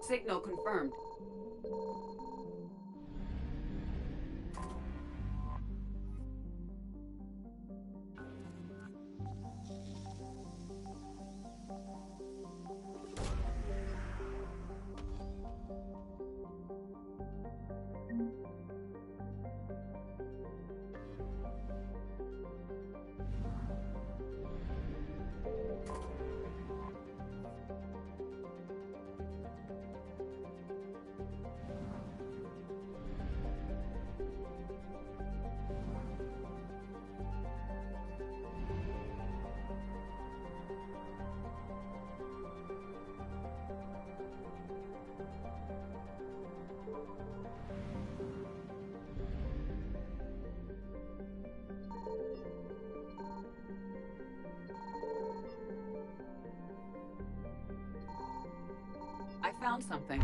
Signal confirmed. I found something.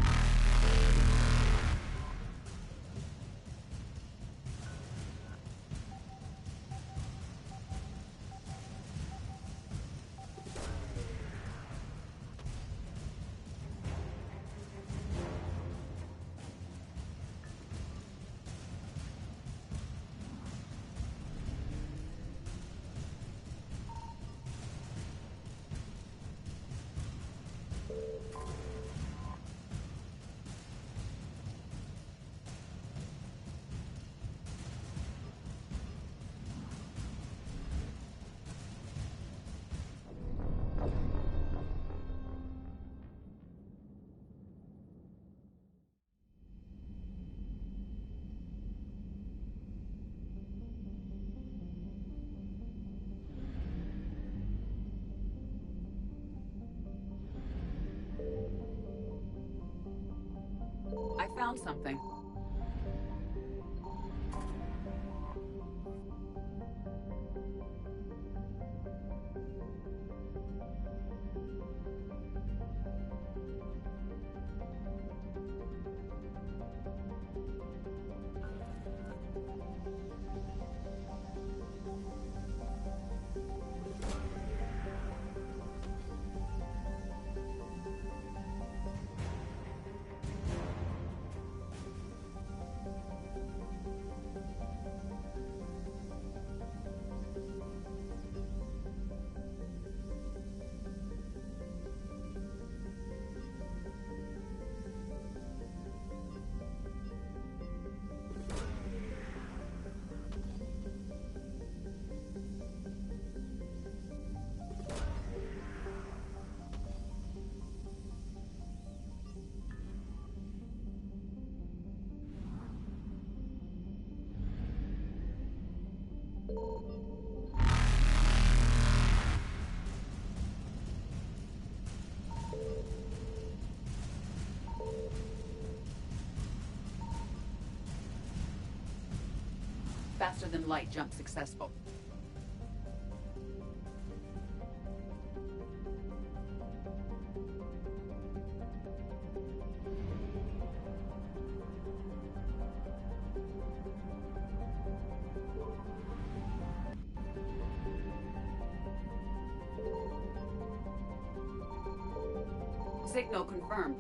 I found something. Faster than light jump successful. Signal confirmed.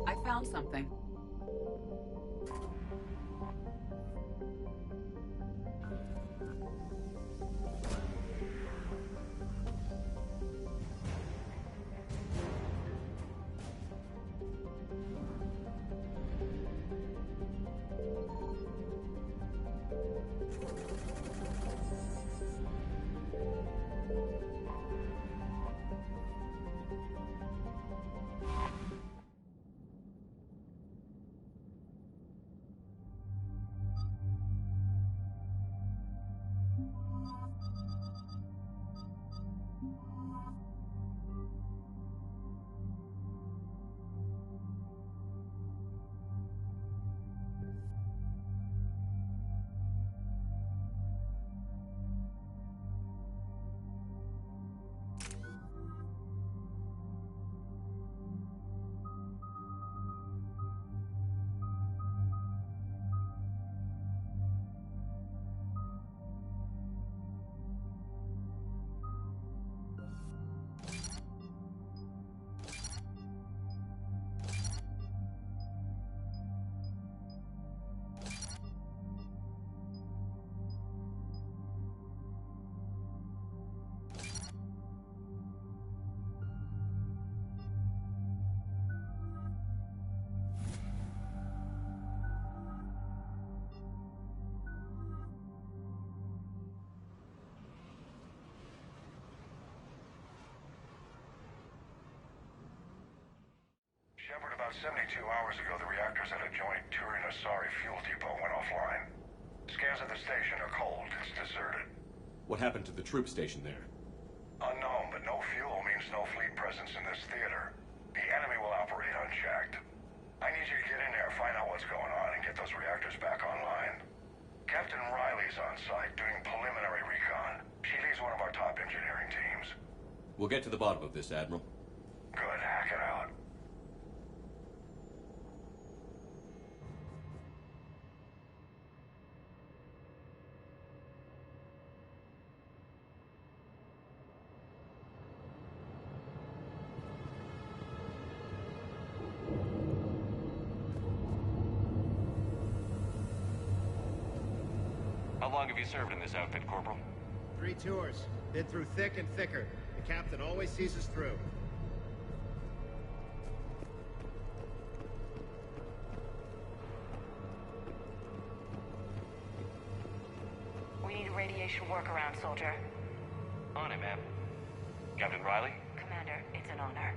I found something. Shepard, about 72 hours ago, the reactors at a joint Turin-Asari fuel depot went offline. Scans at the station are cold. It's deserted. What happened to the troop station there? Unknown, but no fuel means no fleet presence in this theater. The enemy will operate unchecked. I need you to get in there, find out what's going on, and get those reactors back online. Captain Riley's on site doing preliminary recon. She leads one of our top engineering teams. We'll get to the bottom of this, Admiral. Good, hack it out. How long have you served in this outfit, Corporal? 3 tours. Been through thick and thicker. The captain always sees us through. We need a radiation workaround, soldier. On it, ma'am. Captain Riley? Commander, it's an honor.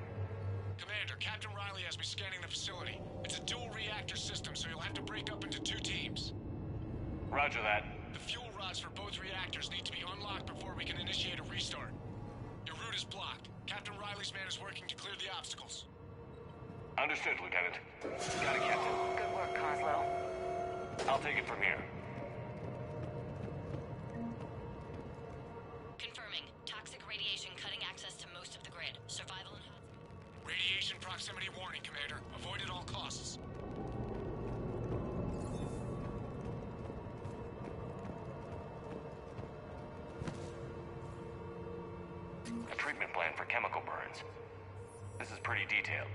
Commander, Captain Riley has me scanning the facility. It's a dual reactor system, so you'll have to break up into 2 teams. Roger that. The fuel rods for both reactors need to be unlocked before we can initiate a restart. Your route is blocked. Captain Riley's man is working to clear the obstacles. Understood, Lieutenant. Got it, Captain. Good work, Coslow. I'll take it from here. Confirming. Toxic radiation cutting access to most of the grid. Survival and Radiation proximity warning, Commander. Avoid at all costs. A treatment plan for chemical burns. This is pretty detailed.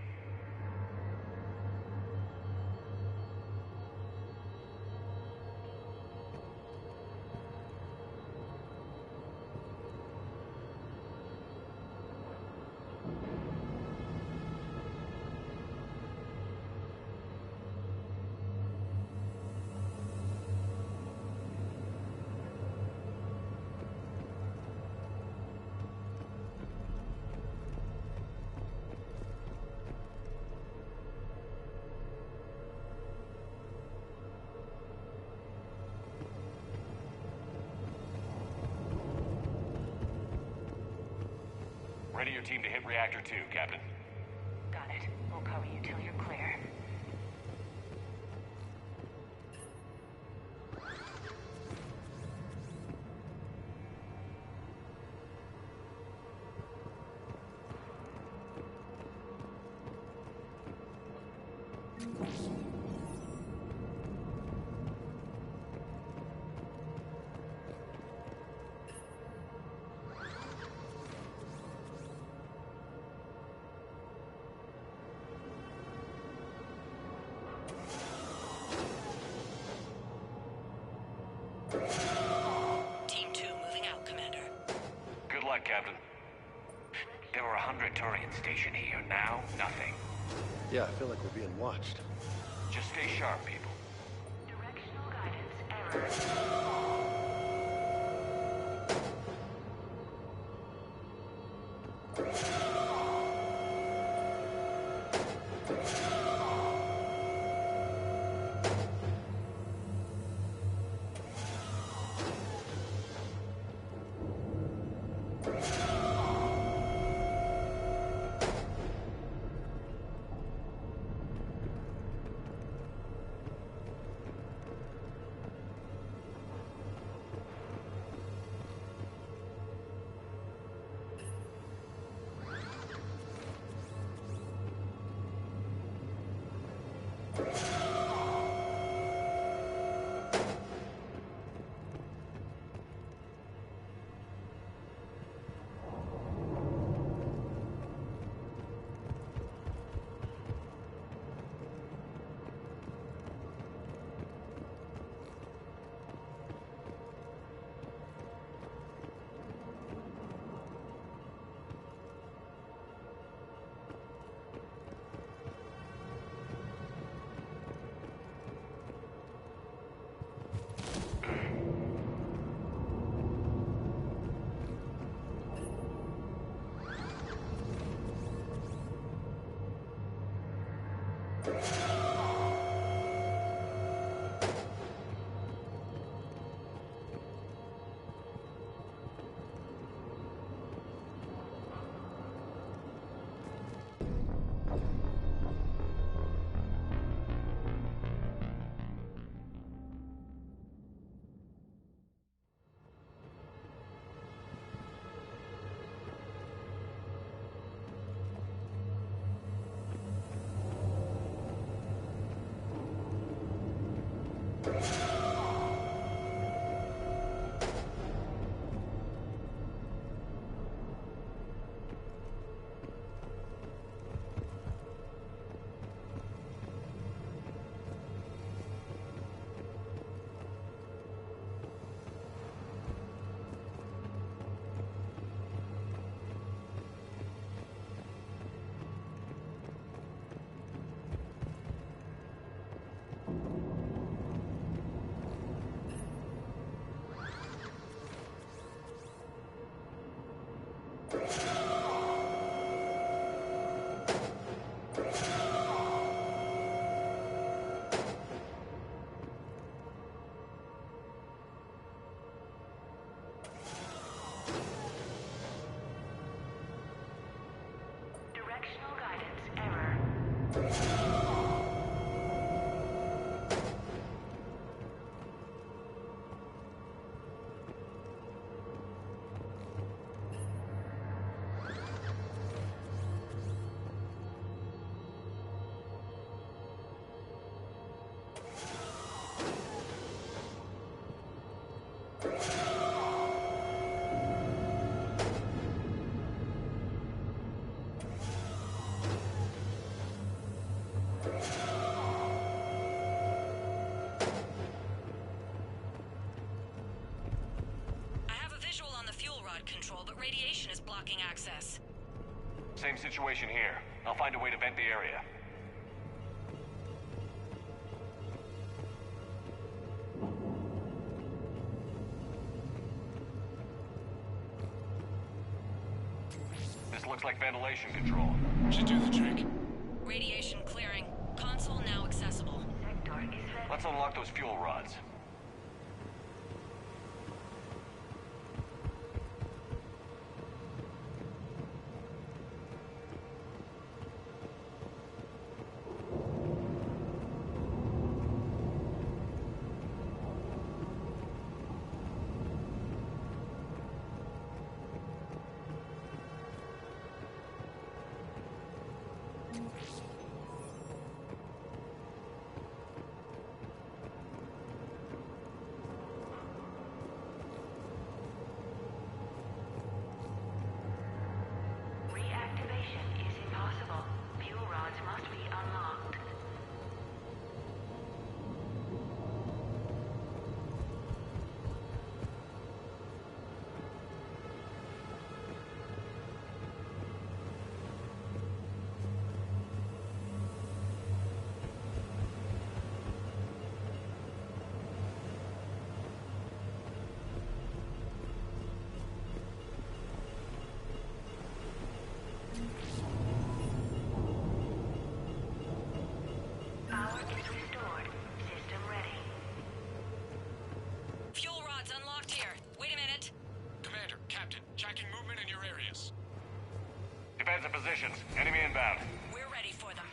Ready your team to hit Reactor 2, Captain. Got it. We'll cover you till you're clear. Team 2 moving out, Commander. Good luck, Captain. There were 100 Turians stationed here. Now, nothing. Yeah, I feel like we're being watched. Just stay sharp, people. Directional guidance error. Directional guidance error. Control, but radiation is blocking access. Same situation here. I'll find a way to vent the area. This looks like ventilation control. Should do the trick. Radiation clearing. Console now accessible. Let's unlock those fuel rods. positions. Enemy inbound. We're ready for them.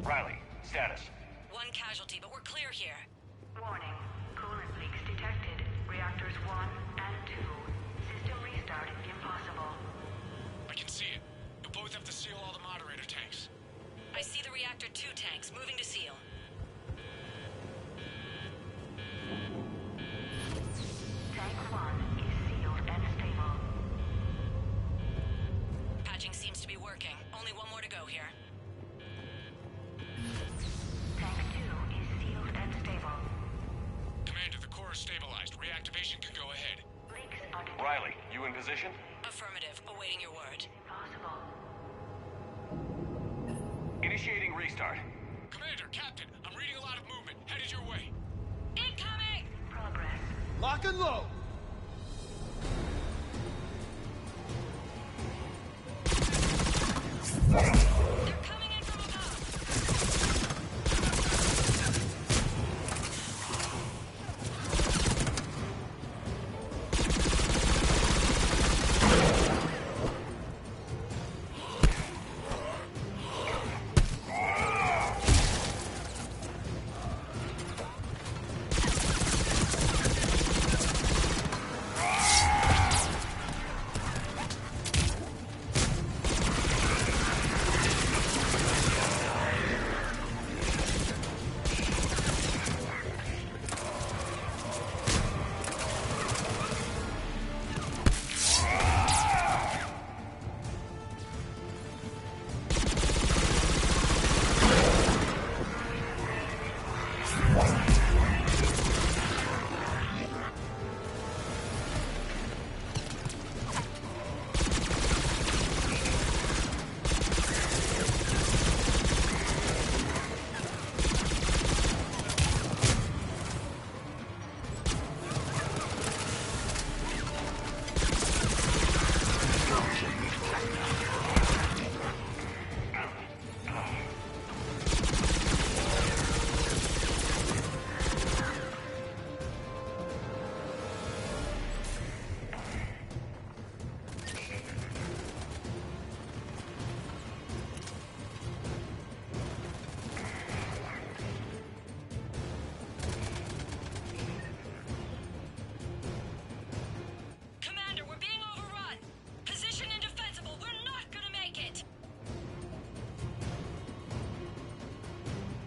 Riley, status. One casualty, but we're clear here. Warning. Coolant leaks detected. Reactors 1 and 2. System restart impossible. I can see it. You'll both have to seal all the moderator tanks. I see the reactor 2 tanks moving to seal. Tank 1 is sealed and stable. Patching seems to be working. Only one more to go here. Tank 2 is sealed and stable. Commander, the core is stabilized. Reactivation can go ahead. Leaks are detected. Riley, you in position? Affirmative. Awaiting your word. Impossible. Initiating restart. Commander, Captain, I'm reading a lot of movement. Headed your way. Incoming! Progress. Lock and load! They're coming in from above.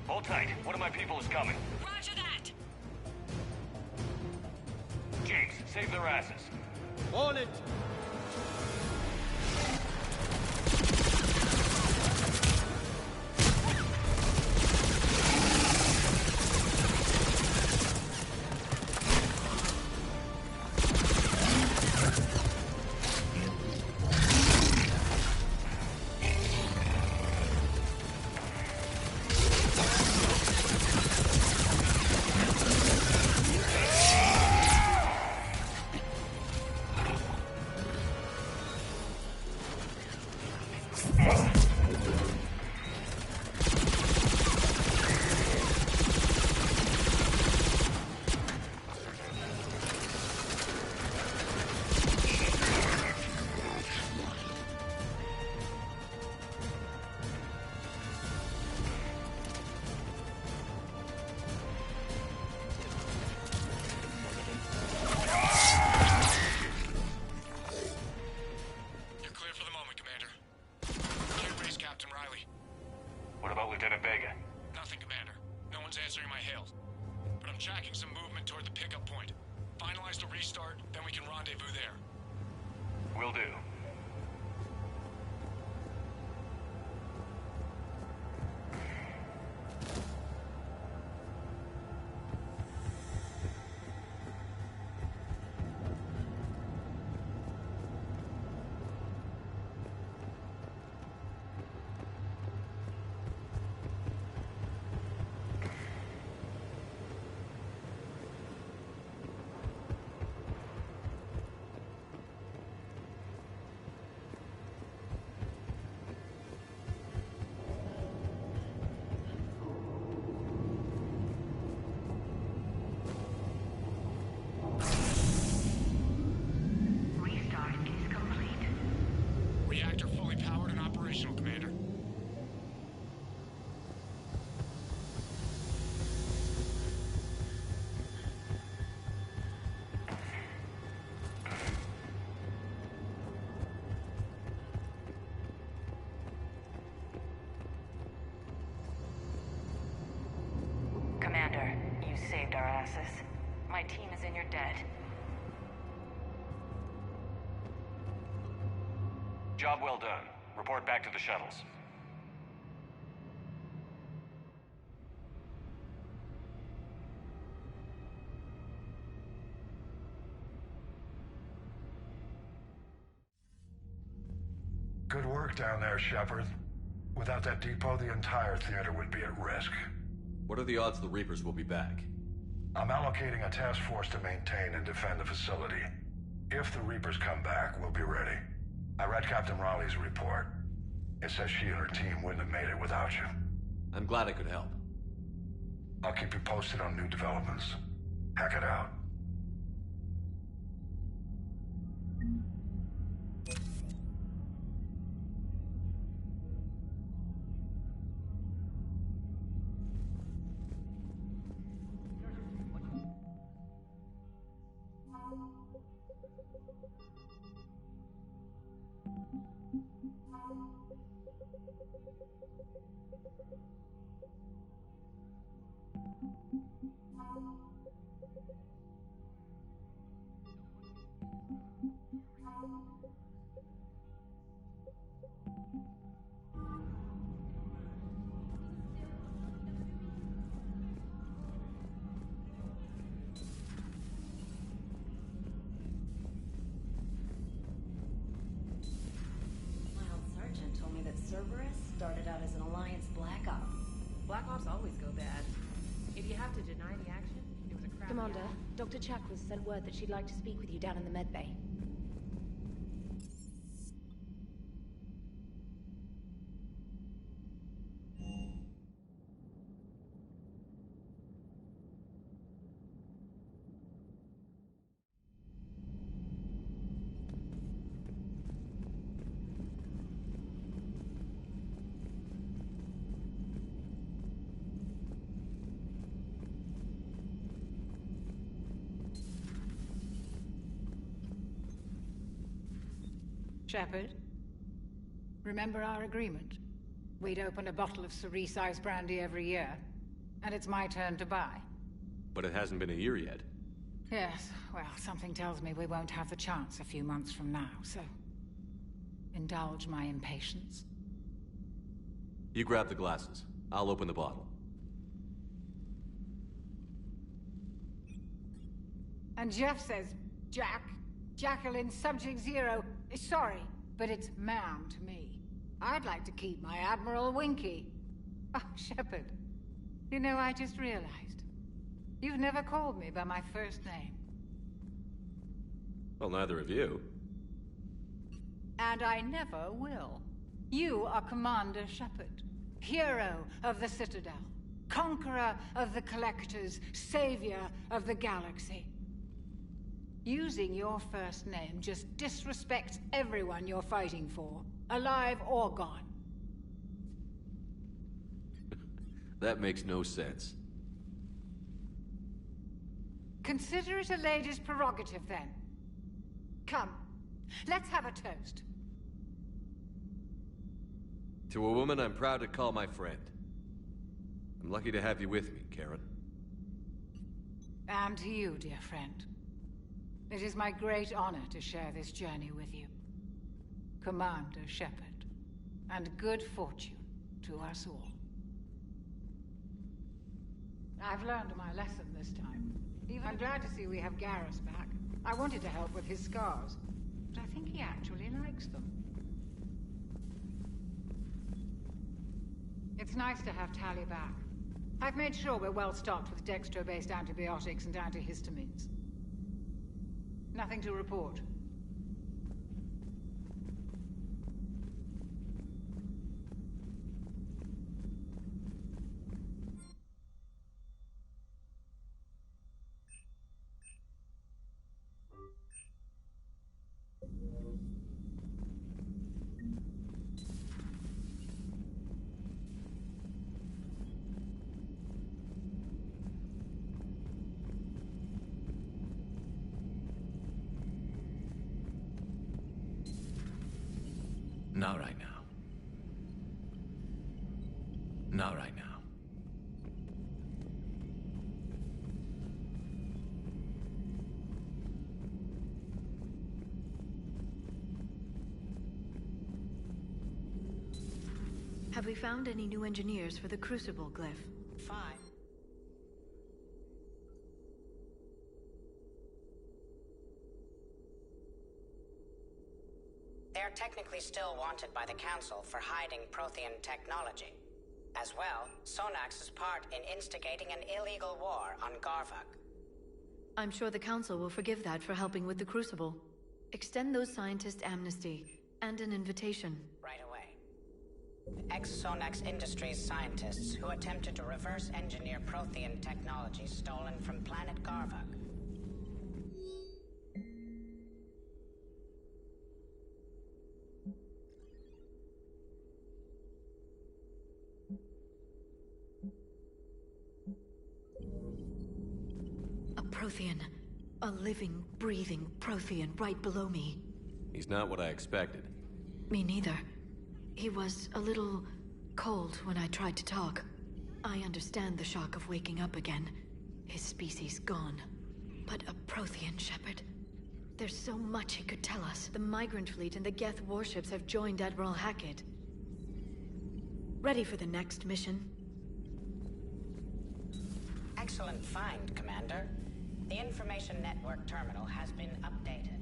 Hold tight. One of my people is coming. Roger that! James, save their asses. On it! restart, then we can rendezvous there. Will do. Restart is complete. Reactor fully powered and operational, Commander. Commander, you saved our asses. My team is in your debt. Job well done. Report back to the shuttles. Good work down there, Shepard. Without that depot, the entire theater would be at risk. What are the odds the Reapers will be back? I'm allocating a task force to maintain and defend the facility. If the Reapers come back, we'll be ready. I read Captain Raleigh's report. It says she and her team wouldn't have made it without you. I'm glad I could help. I'll keep you posted on new developments. Hack it out. Cerberus started out as an Alliance Black Op. Black Ops always go bad. If you have to deny the action, it was a crap. Commander, Dr. Chakwas sent word that she'd like to speak with you down in the med bay. Shepard, remember our agreement? We'd open a bottle of cerise ice brandy every year, and it's my turn to buy. But it hasn't been a year yet. Yes, well, something tells me we won't have the chance a few months from now, so... indulge my impatience. You grab the glasses. I'll open the bottle. And Jeff says, Jacqueline, Subject Zero, sorry, but it's ma'am to me. I'd like to keep my Admiral Winky. Oh, Shepard, you know, I just realized. You've never called me by my first name. Well, neither of you. And I never will. You are Commander Shepard, hero of the Citadel, conqueror of the Collectors, savior of the galaxy. Using your first name just disrespects everyone you're fighting for, alive or gone. That makes no sense. Consider it a lady's prerogative, then. Come, let's have a toast. To a woman I'm proud to call my friend. I'm lucky to have you with me, Karen. And to you, dear friend. It is my great honor to share this journey with you, Commander Shepard, and good fortune to us all. I've learned my lesson this time. I'm glad to see we have Garrus back. I wanted to help with his scars, but I think he actually likes them. It's nice to have Tali back. I've made sure we're well stocked with dextro-based antibiotics and antihistamines. Nothing to report. Not right now. Not right now. Have we found any new engineers for the Crucible glyph? 5. They're technically still wanted by the Council for hiding Prothean technology. As well, Sonax is part in instigating an illegal war on Garvuk. I'm sure the Council will forgive that for helping with the Crucible. Extend those scientists amnesty and an invitation. Right away. Ex-Sonax Industries scientists who attempted to reverse engineer Prothean technology stolen from planet Garvuk. Prothean. A living, breathing Prothean right below me. He's not what I expected. Me neither. He was a little cold when I tried to talk. I understand the shock of waking up again. His species gone. But a Prothean, Shepard. There's so much he could tell us. The Migrant Fleet and the Geth warships have joined Admiral Hackett. Ready for the next mission? Excellent find, Commander. The Information Network terminal has been updated.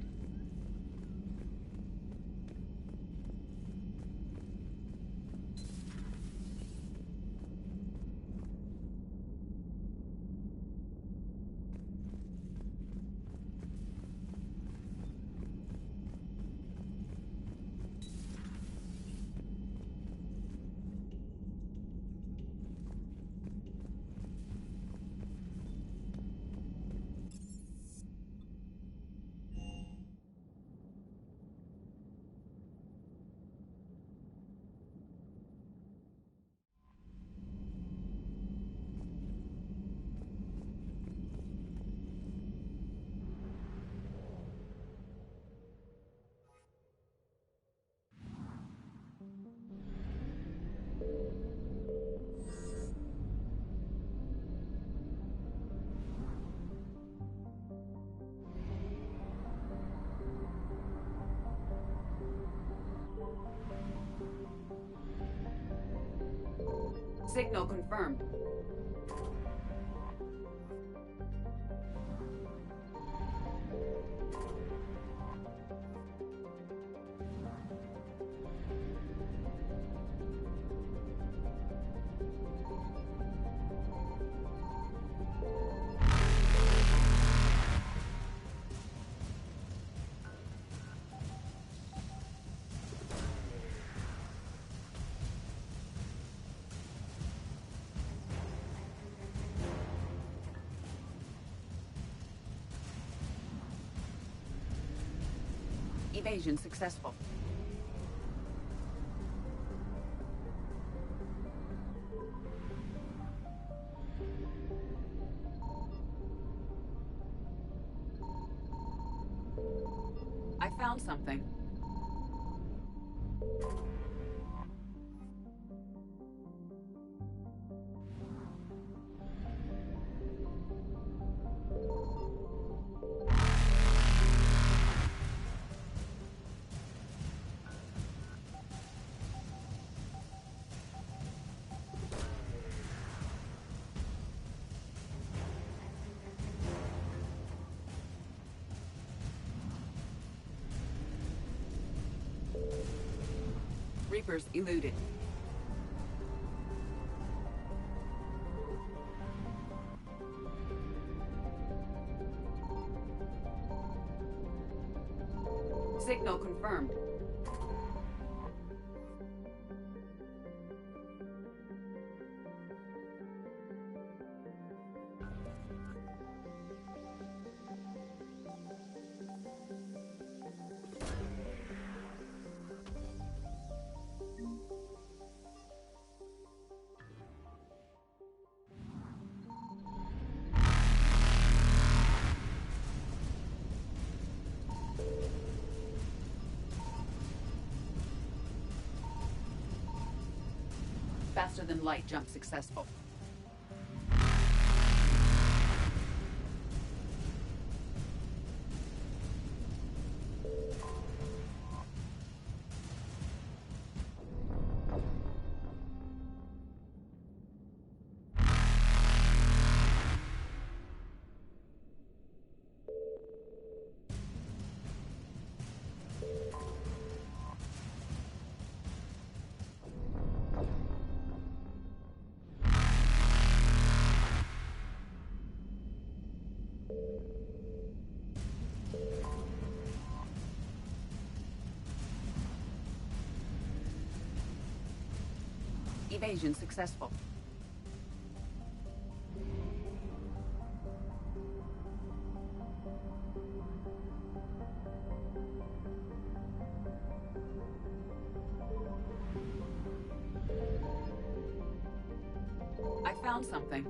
Signal confirmed. Evasion successful. I found something. Reapers eluded. Signal confirmed. Faster than light jump successful. Evasion successful. I found something.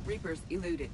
Reapers eluded.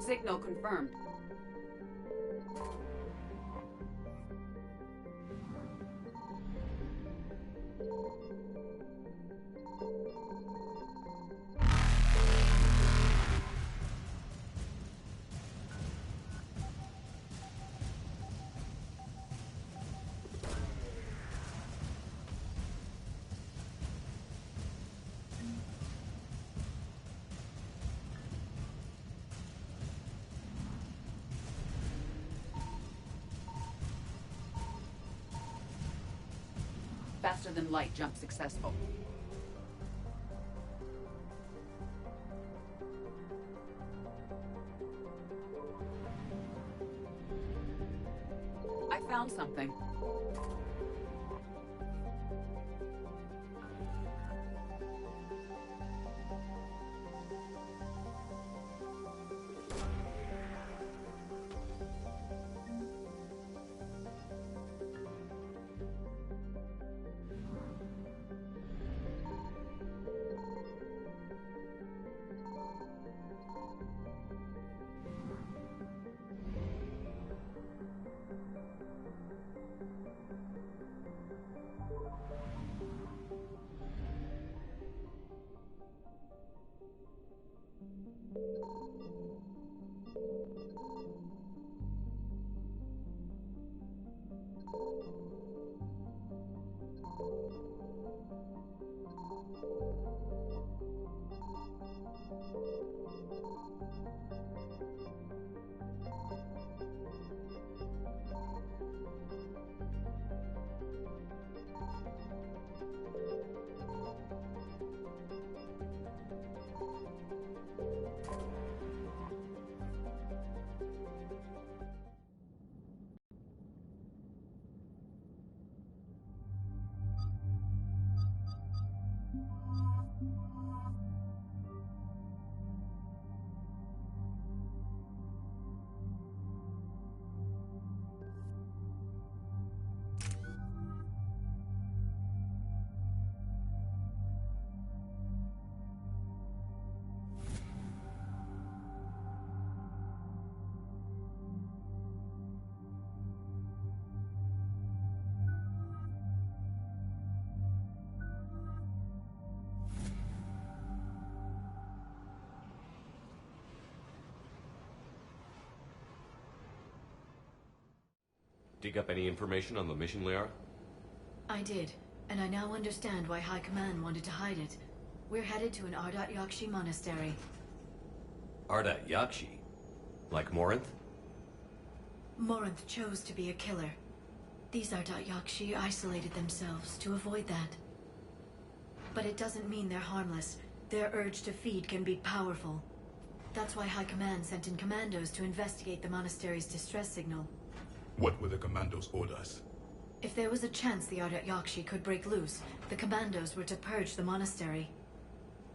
Signal confirmed. Faster than light jump successful. I found something. Dig up any information on the mission, Liara? I did, and I now understand why High Command wanted to hide it. We're headed to an Ardat Yakshi monastery. Ardat Yakshi? Like Morinth? Morinth chose to be a killer. These Ardat Yakshi isolated themselves to avoid that. But it doesn't mean they're harmless. Their urge to feed can be powerful. That's why High Command sent in commandos to investigate the monastery's distress signal. What were the commandos' orders? If there was a chance the Ardat Yakshi could break loose, the commandos were to purge the monastery.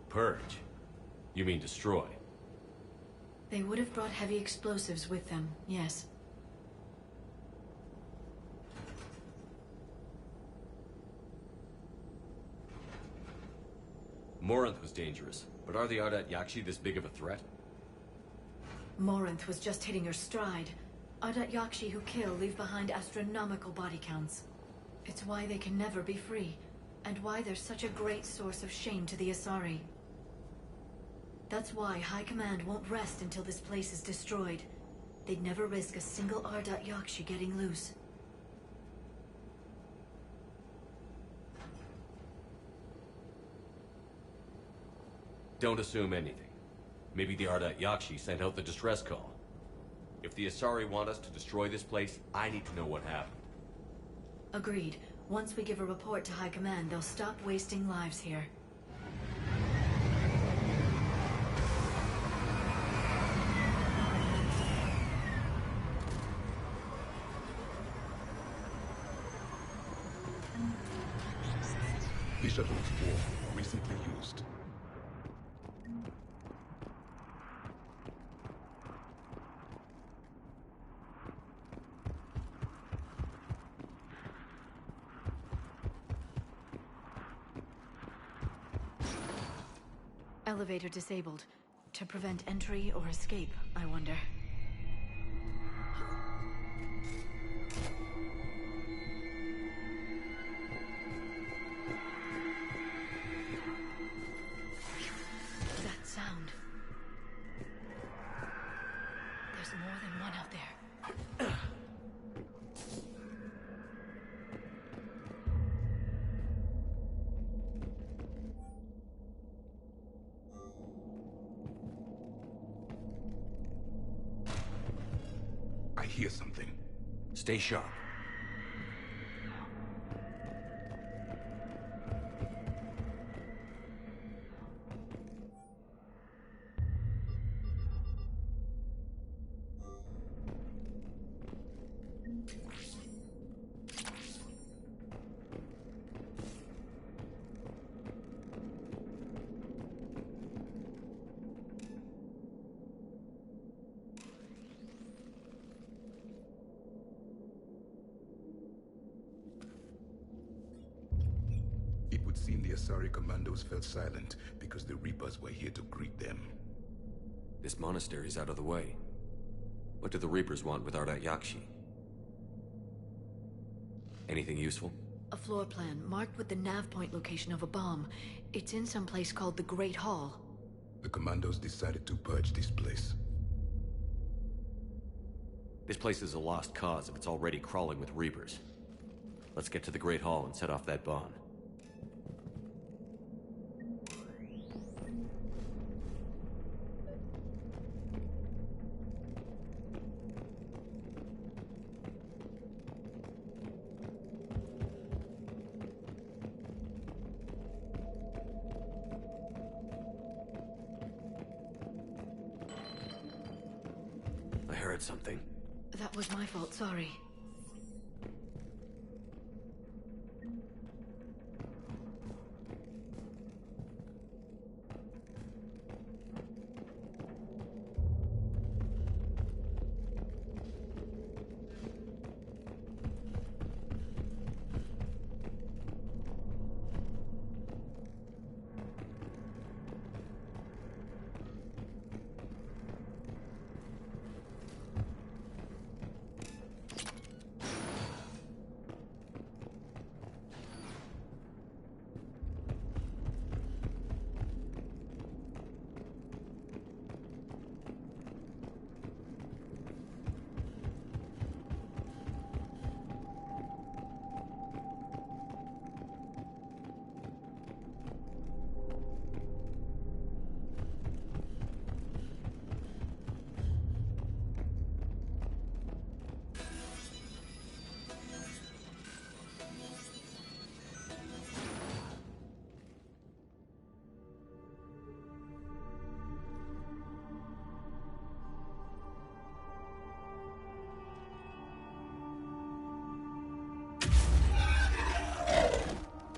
Purge? You mean destroy? They would have brought heavy explosives with them, yes. Morinth was dangerous, but are the Ardat Yakshi this big of a threat? Morinth was just hitting her stride. Ardat Yakshi who kill leave behind astronomical body counts. It's why they can never be free. and why they're such a great source of shame to the Asari. That's why High Command won't rest until this place is destroyed. They'd never risk a single Ardat Yakshi getting loose. Don't assume anything. Maybe the Ardat Yakshi sent out the distress call. If the Asari want us to destroy this place, I need to know what happened. Agreed. Once we give a report to High Command, they'll stop wasting lives here. The shuttle's war recently used. Elevator disabled. To prevent entry or escape, I wonder. That sound. There's more than one out there. I hear something. Stay sharp. It would seem the Asari commandos fell silent because the Reapers were here to greet them. This monastery's out of the way. What do the Reapers want with Ardat Yakshi? Anything useful? A floor plan marked with the nav point location of a bomb. It's in some place called the Great Hall. The commandos decided to purge this place. This place is a lost cause if it's already crawling with Reapers. Let's get to the Great Hall and set off that bomb. I heard something. That was my fault, sorry.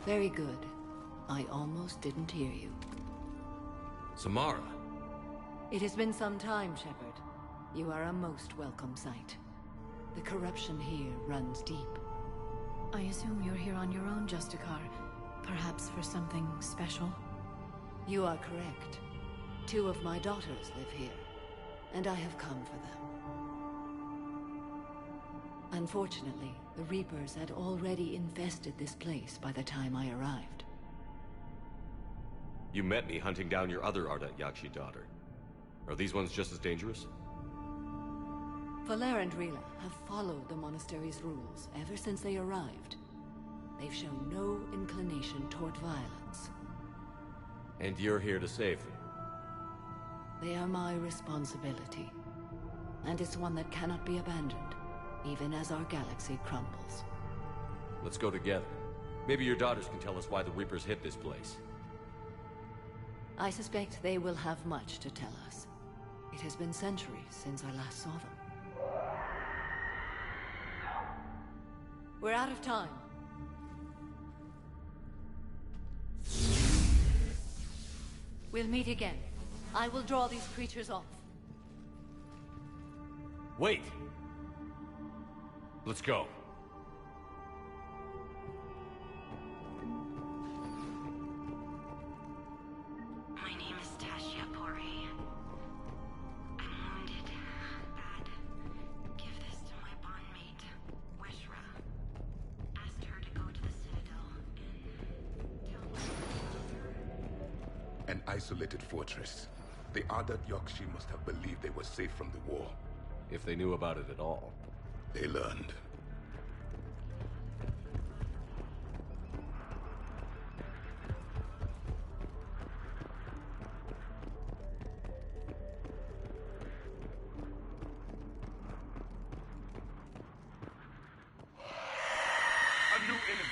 Very good. I almost didn't hear you. Samara! It has been some time, Shepard. You are a most welcome sight. The corruption here runs deep. I assume you're here on your own, Justicar. Perhaps for something special? You are correct. 2 of my daughters live here, and I have come for them. Unfortunately, the Reapers had already infested this place by the time I arrived. You met me hunting down your other Ardat Yakshi daughter. Are these ones just as dangerous? Falere and Rila have followed the monastery's rules ever since they arrived. They've shown no inclination toward violence. And you're here to save them? They are my responsibility. And it's one that cannot be abandoned, even as our galaxy crumbles. Let's go together. Maybe your daughters can tell us why the Reapers hit this place. I suspect they will have much to tell us. It has been centuries since I last saw them. We're out of time. We'll meet again. I will draw these creatures off. Wait! Let's go. My name is Tasha Pori. I'm wounded. Bad. Give this to my bondmate, Weshra. Asked her to go to the Citadel and tell me. An isolated fortress. The Ardat Yakshi must have believed they were safe from the war. If they knew about it at all. They learned. A new enemy.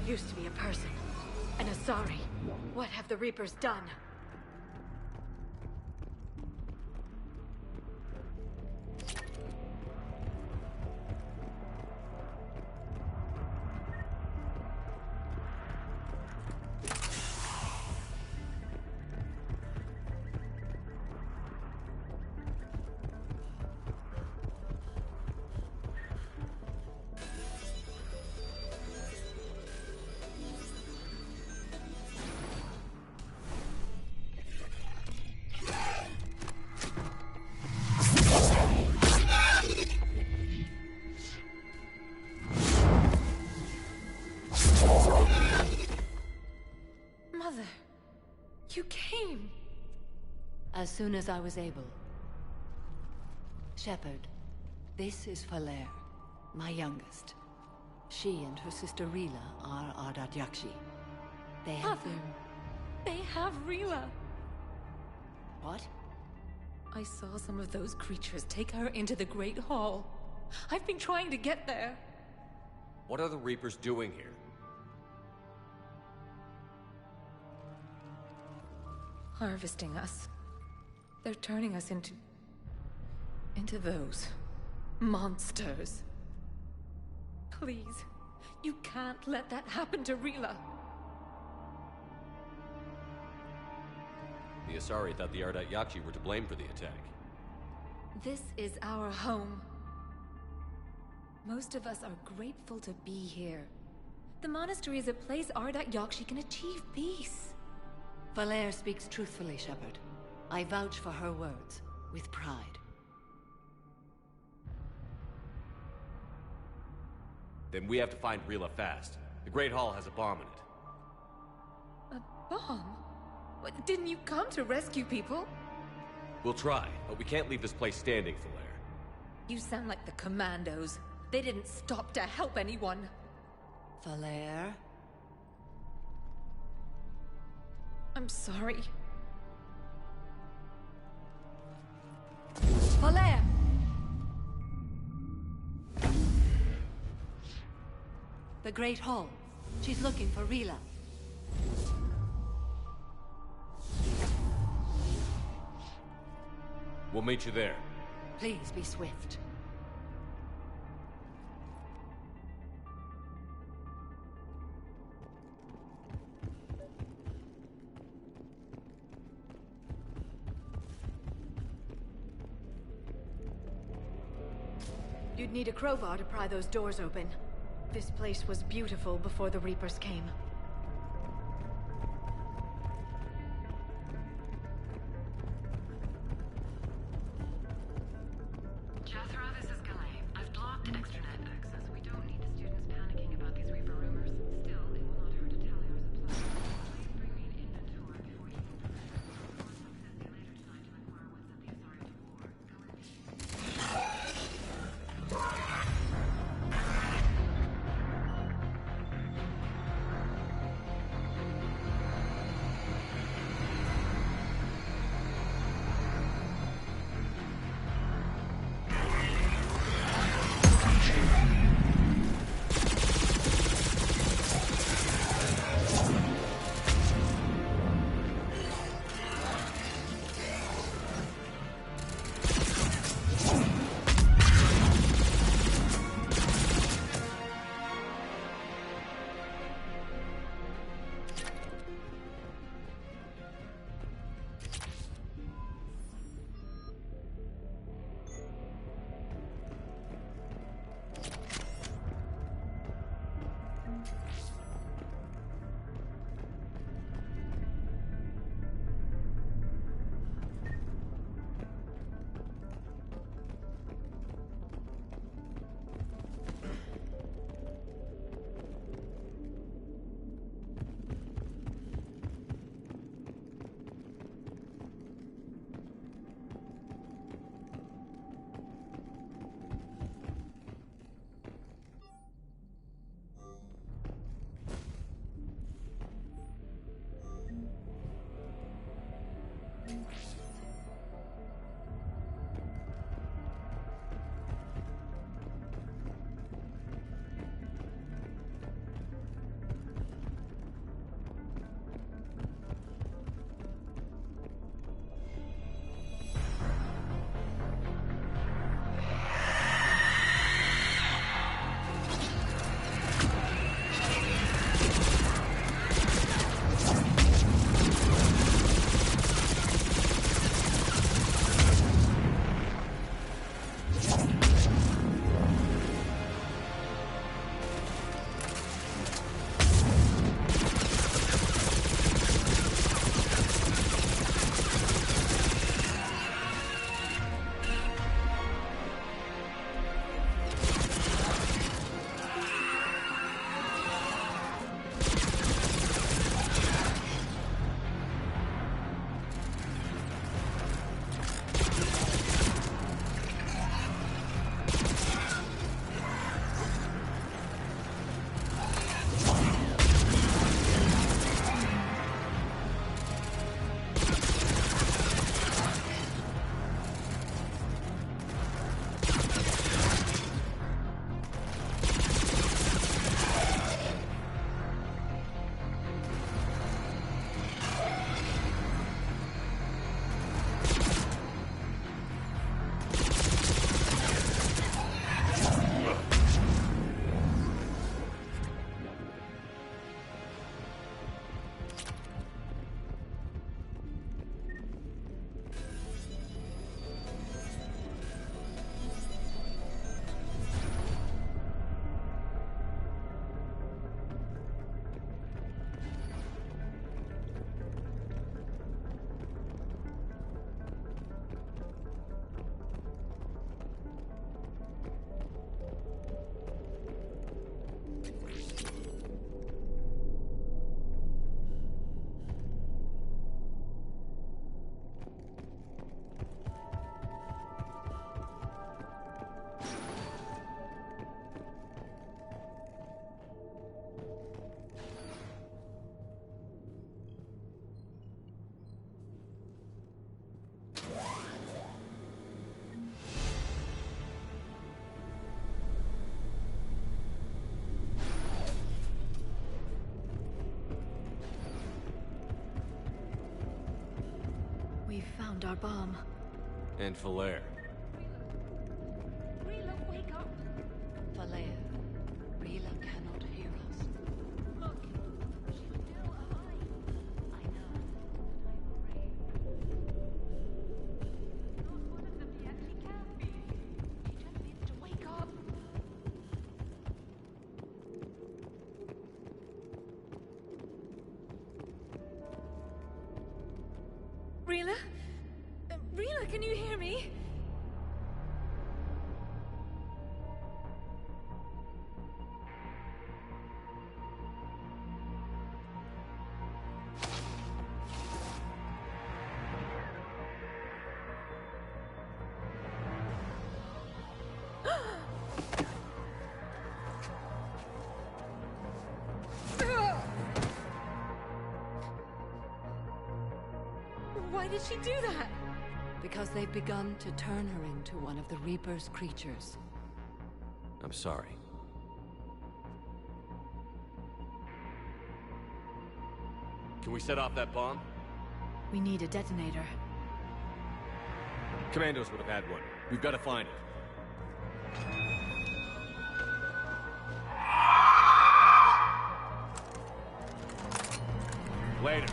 Used to be a person. An Asari. What have the Reapers done? You came! As soon as I was able. Shepard, this is Falere, my youngest. She and her sister Rila are Ardat Yakshi. They have been... They have Rila! What? I saw some of those creatures take her into the Great Hall. I've been trying to get there. What are the Reapers doing here? Harvesting us. They're turning us into those monsters. Please, you can't let that happen to Rila. The Asari thought the Ardat Yakshi were to blame for the attack. This is our home. Most of us are grateful to be here. The monastery is a place Ardat Yakshi can achieve peace. Valere speaks truthfully, Shepard. I vouch for her words, with pride. Then we have to find Rila fast. The Great Hall has a bomb in it. A bomb? What, didn't you come to rescue people? We'll try, but we can't leave this place standing, Valere. You sound like the Commandos. They didn't stop to help anyone. Valere? I'm sorry. Valere! The Great Hall. She's looking for Rila. We'll meet you there. Please be swift. You'd need a crowbar to pry those doors open. This place was beautiful before the Reapers came. Jethro, this is Galay. I've blocked extranet access. We don't need the students panicking about these Reaper rumors. Still, it will not hurt to tally our supplies. Please bring me an inventory before you can prepare. Contact Cynthia later tonight to inquire what set the Asari to war. Go in peace. We found our bomb. And Falair. Rila, wake up! Falair, Rila cannot hear us. Look, she's still alive. I know. Not one of them yet. She can't be. She just needs to wake up. Rila? Rila, can you hear me? Why did she do that? Because they've begun to turn her into one of the Reaper's creatures. I'm sorry. Can we set off that bomb? We need a detonator. Commandos would have had one. We've got to find it. Later.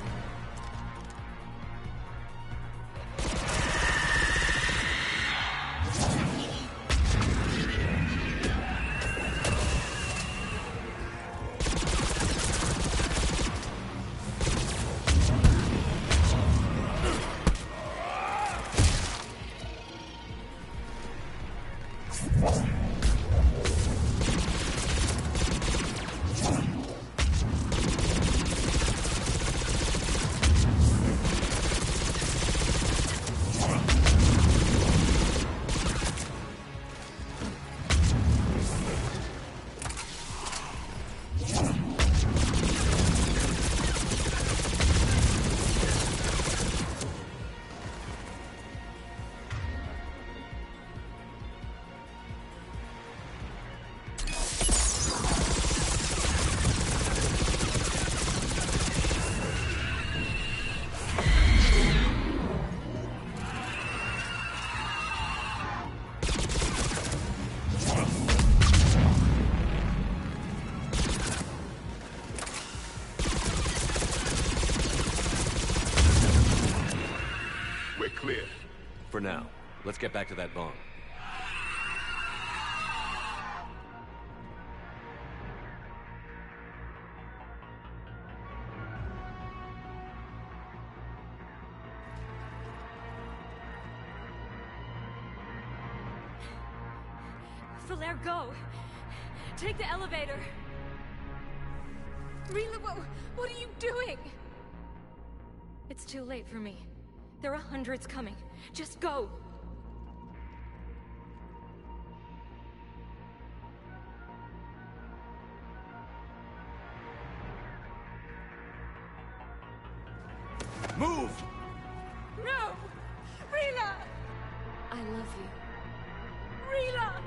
Clear. For now. Let's get back to that bomb. Falair, go! Take the elevator! Rila, what are you doing? It's too late for me. There are hundreds coming. Just go! Move! No! Rila! I love you. Rila!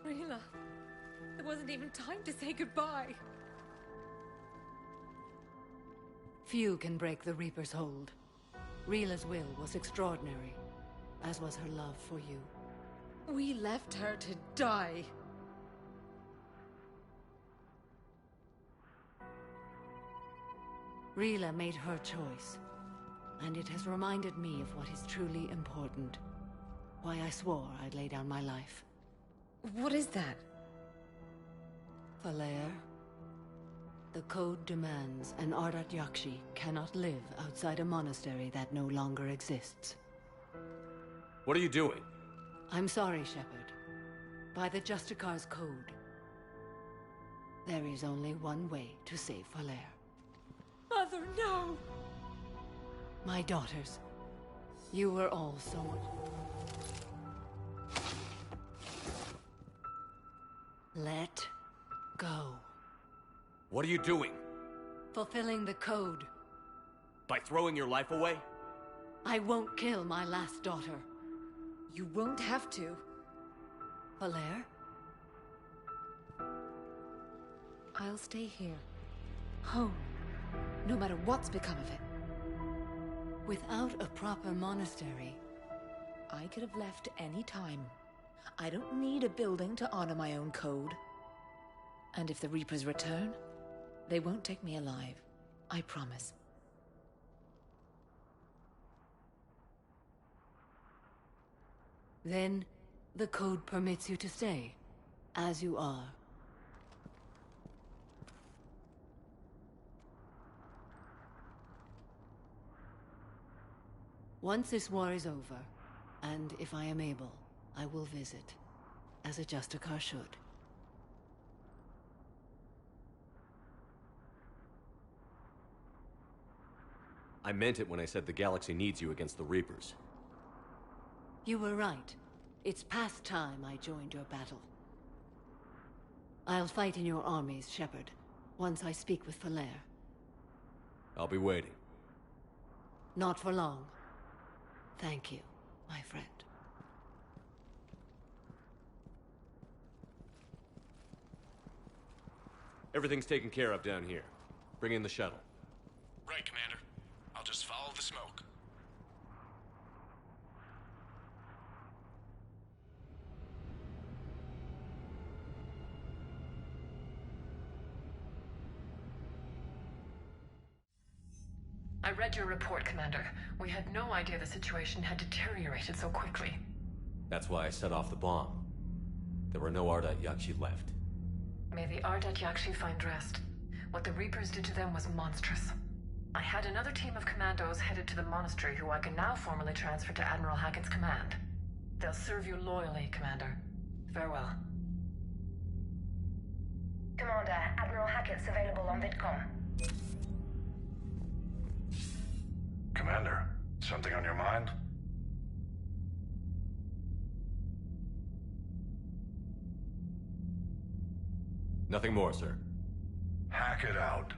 Rila, there wasn't even time to say goodbye. Few can break the Reaper's hold. Rila's will was extraordinary, as was her love for you. We left her to die. Rila made her choice, and it has reminded me of what is truly important. Why I swore I'd lay down my life. What is that? Falere. The code demands an Ardat Yakshi cannot live outside a monastery that no longer exists. What are you doing? I'm sorry, Shepard. By the Justicar's code, there is only one way to save Falere. Mother, no! My daughters, you were all so... Let go. What are you doing? Fulfilling the code. By throwing your life away? I won't kill my last daughter. You won't have to. Falere? I'll stay here. Home. No matter what's become of it. Without a proper monastery... I could have left any time. I don't need a building to honor my own code. And if the Reapers return, they won't take me alive. I promise. Then, the code permits you to stay, as you are. Once this war is over, and if I am able, I will visit, as a Justicar should. I meant it when I said the galaxy needs you against the Reapers. You were right. It's past time I joined your battle. I'll fight in your armies, Shepard, once I speak with Falere. I'll be waiting. Not for long. Thank you, my friend. Everything's taken care of down here. Bring in the shuttle. Right, Commander. I'll just follow the smoke. I read your report, Commander. We had no idea the situation had deteriorated so quickly. That's why I set off the bomb. There were no Ardat Yakshi left. May the Ardat Yakshi find rest. What the Reapers did to them was monstrous. I had another team of commandos headed to the monastery who I can now formally transfer to Admiral Hackett's command. They'll serve you loyally, Commander. Farewell. Commander, Admiral Hackett's available on VidCom. Commander, something on your mind? Nothing more, sir. Hackett out.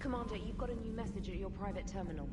Commander, you've got a new message at your private terminal.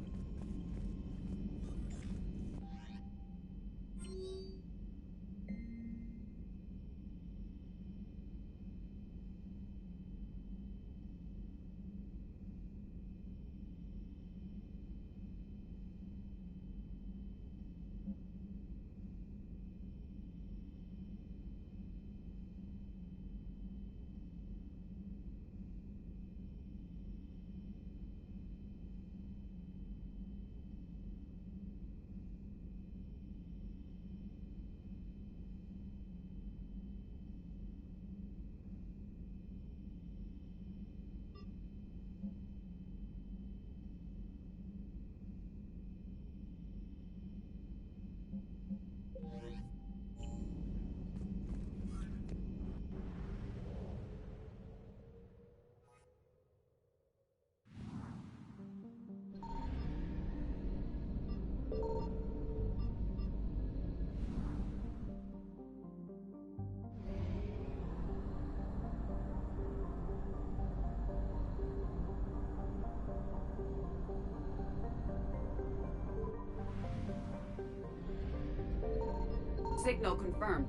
Signal confirmed.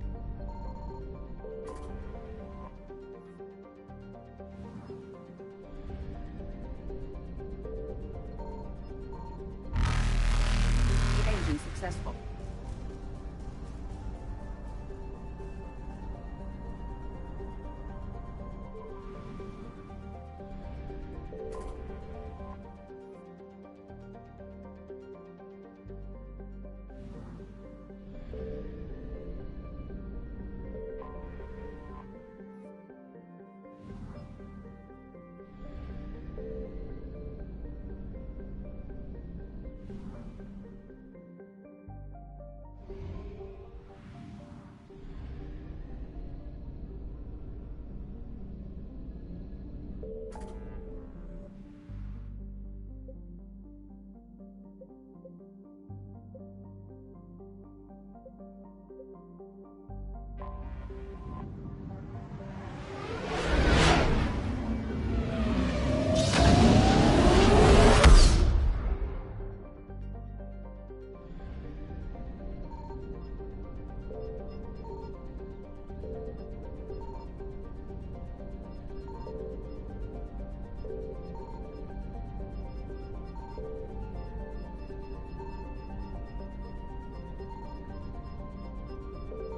Evasion successful.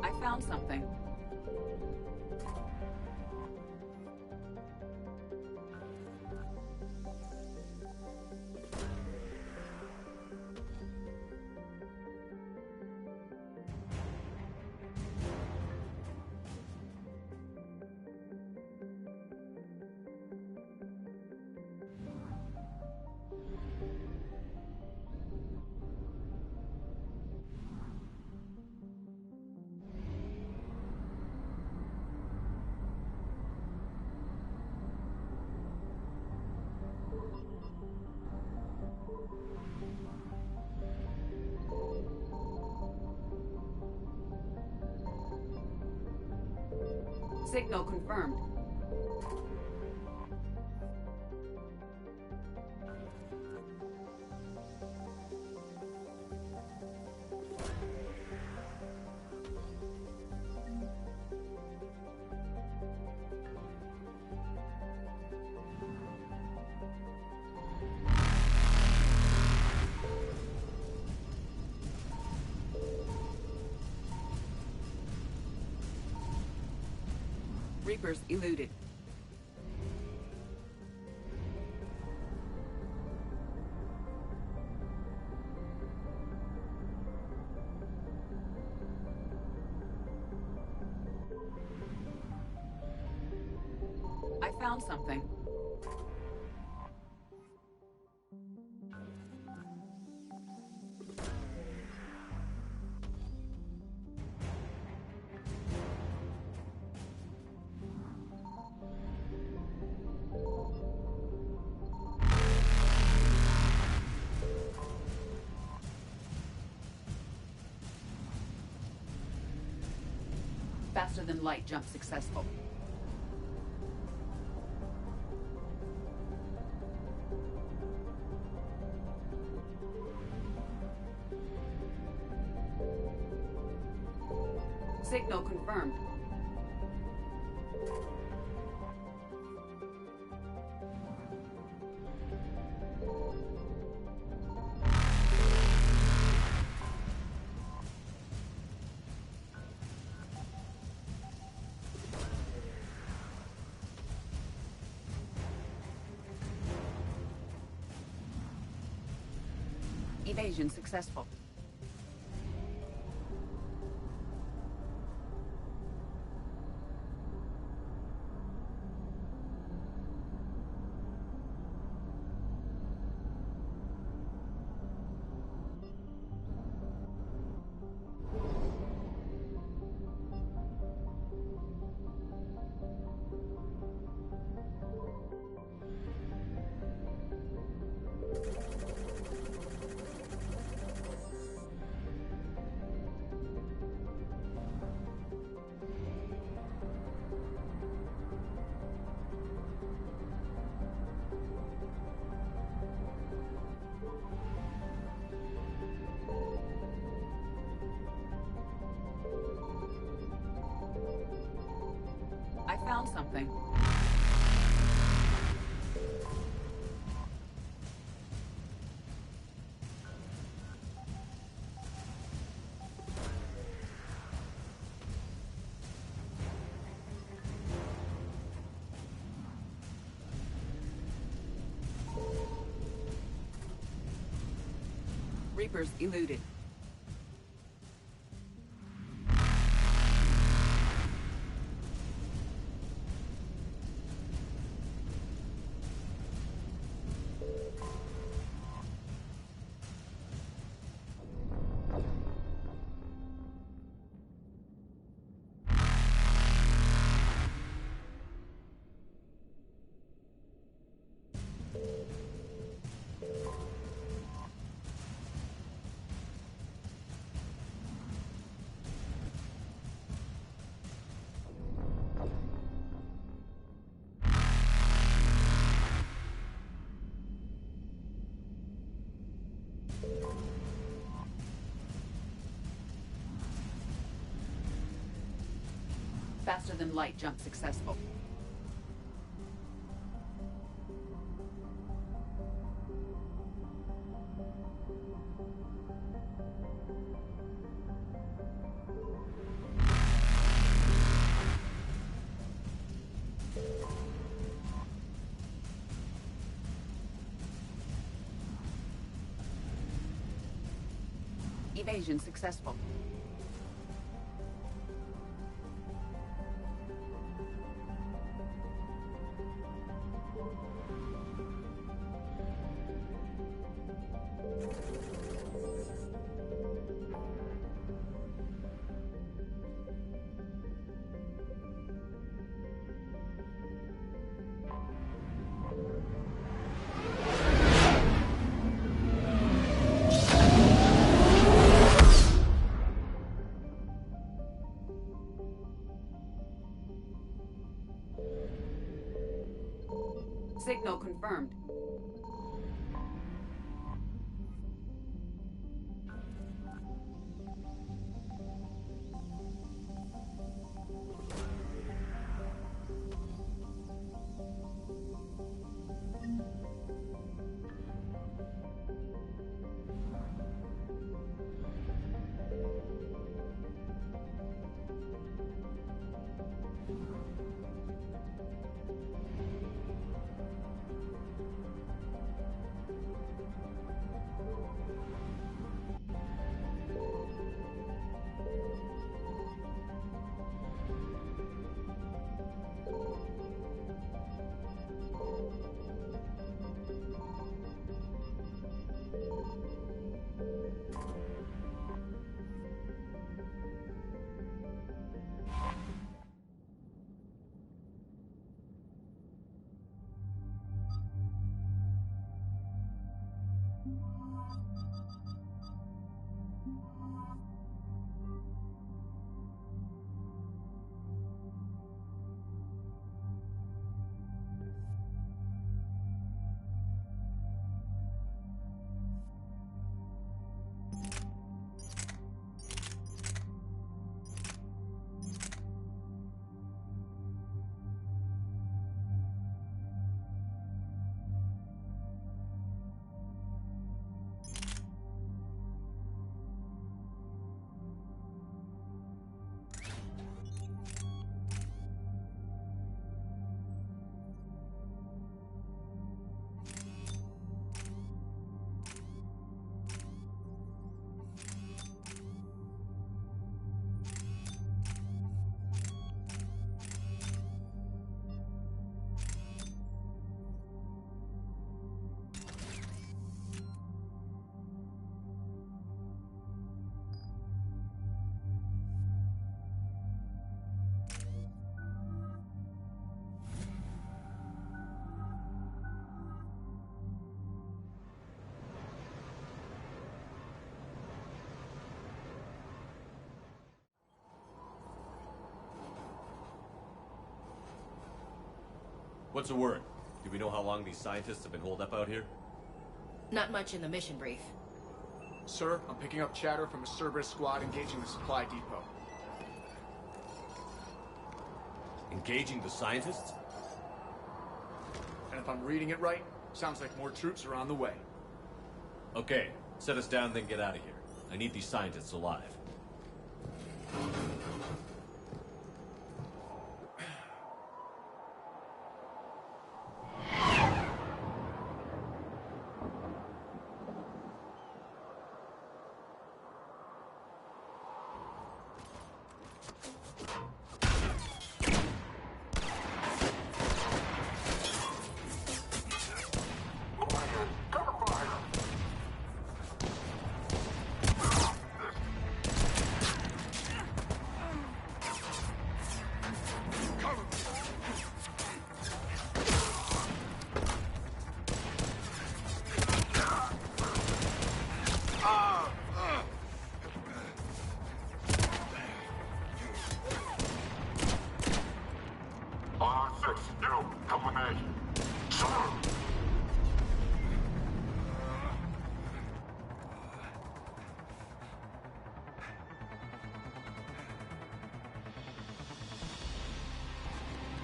I found something. Signal confirmed. Reapers eluded. I found something. Faster than light jump successful. Signal confirmed. Evasion successful. I found something. Reapers eluded. Faster than light jump successful. Evasion successful. Signal confirmed. What's the word? Do we know how long these scientists have been holed up out here? Not much in the mission brief. Sir, I'm picking up chatter from a Cerberus squad engaging the supply depot. Engaging the scientists? And if I'm reading it right, sounds like more troops are on the way. Okay, set us down, then get out of here. I need these scientists alive.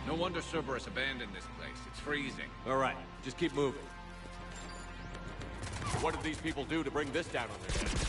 No wonder Cerberus abandoned this place. It's freezing. All right, just keep moving. What did these people do to bring this down on their heads?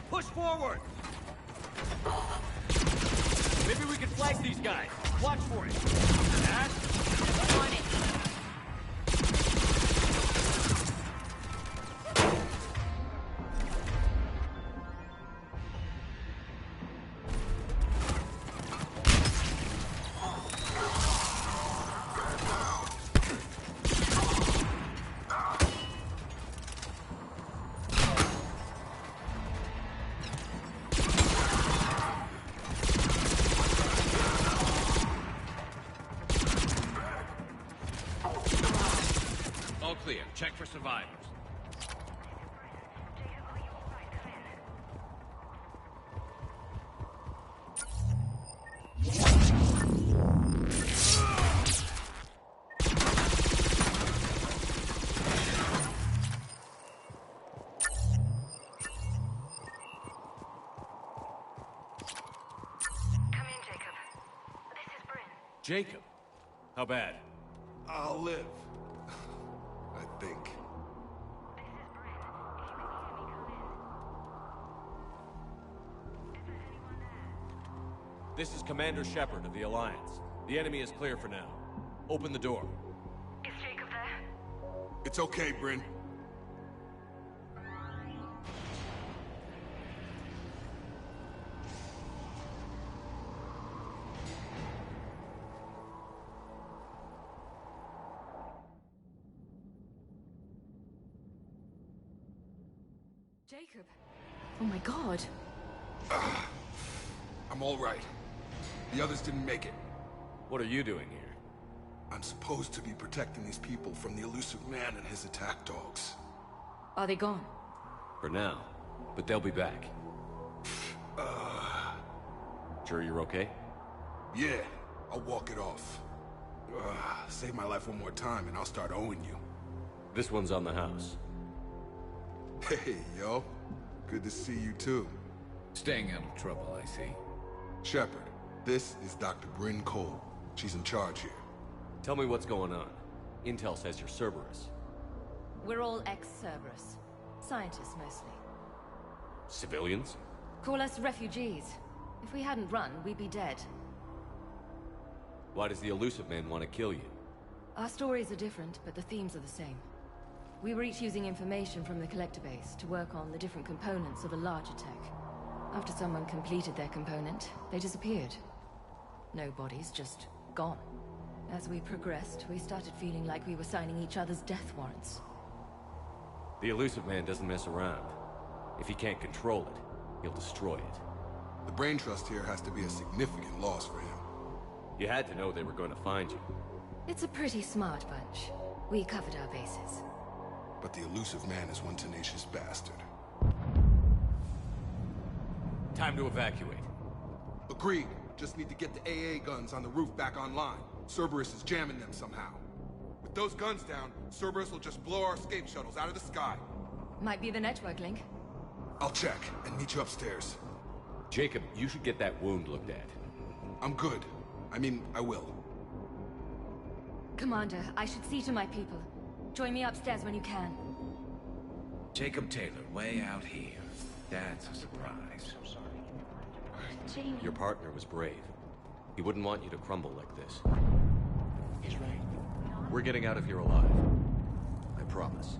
Push forward! Maybe we can flank these guys. Watch for it. On it. Clear. Check for survivors. Come in, Jacob. This is Bryn. Jacob? How bad? I'll live. I think. This is Commander Shepard of the Alliance. The enemy is clear for now. Open the door. Is Jacob there? It's okay, Bryn. Jacob. Oh my god. I'm all right. The others didn't make it. What are you doing here? I'm supposed to be protecting these people from the elusive man and his attack dogs. Are they gone? For now. But they'll be back. Sure you're okay? Yeah, I'll walk it off. Save my life one more time and I'll start owing you. This one's on the house. Hey, yo. Good to see you too. Staying out of trouble, I see. Shepard, this is Dr. Bryn Cole. She's in charge here. Tell me what's going on. Intel says you're Cerberus. We're all ex-Cerberus. Scientists, mostly. Civilians? Call us refugees. If we hadn't run, we'd be dead. Why does the elusive man want to kill you? Our stories are different, but the themes are the same. We were each using information from the collector base to work on the different components of a larger tech. After someone completed their component, they disappeared. No bodies, just gone. As we progressed, we started feeling like we were signing each other's death warrants. The Illusive Man doesn't mess around. If he can't control it, he'll destroy it. The Brain Trust here has to be a significant loss for him. You had to know they were going to find you. It's a pretty smart bunch. We covered our bases. But the Illusive Man is one tenacious bastard. Time to evacuate. Agreed. Just need to get the AA guns on the roof back online. Cerberus is jamming them somehow. With those guns down, Cerberus will just blow our escape shuttles out of the sky. Might be the network link. I'll check and meet you upstairs. Jacob, you should get that wound looked at. I'm good. I mean, I will. Commander, I should see to my people. Join me upstairs when you can. Jacob Taylor, way out here. That's a surprise. Your partner was brave. He wouldn't want you to crumble like this. He's right. We're getting out of here alive. I promise.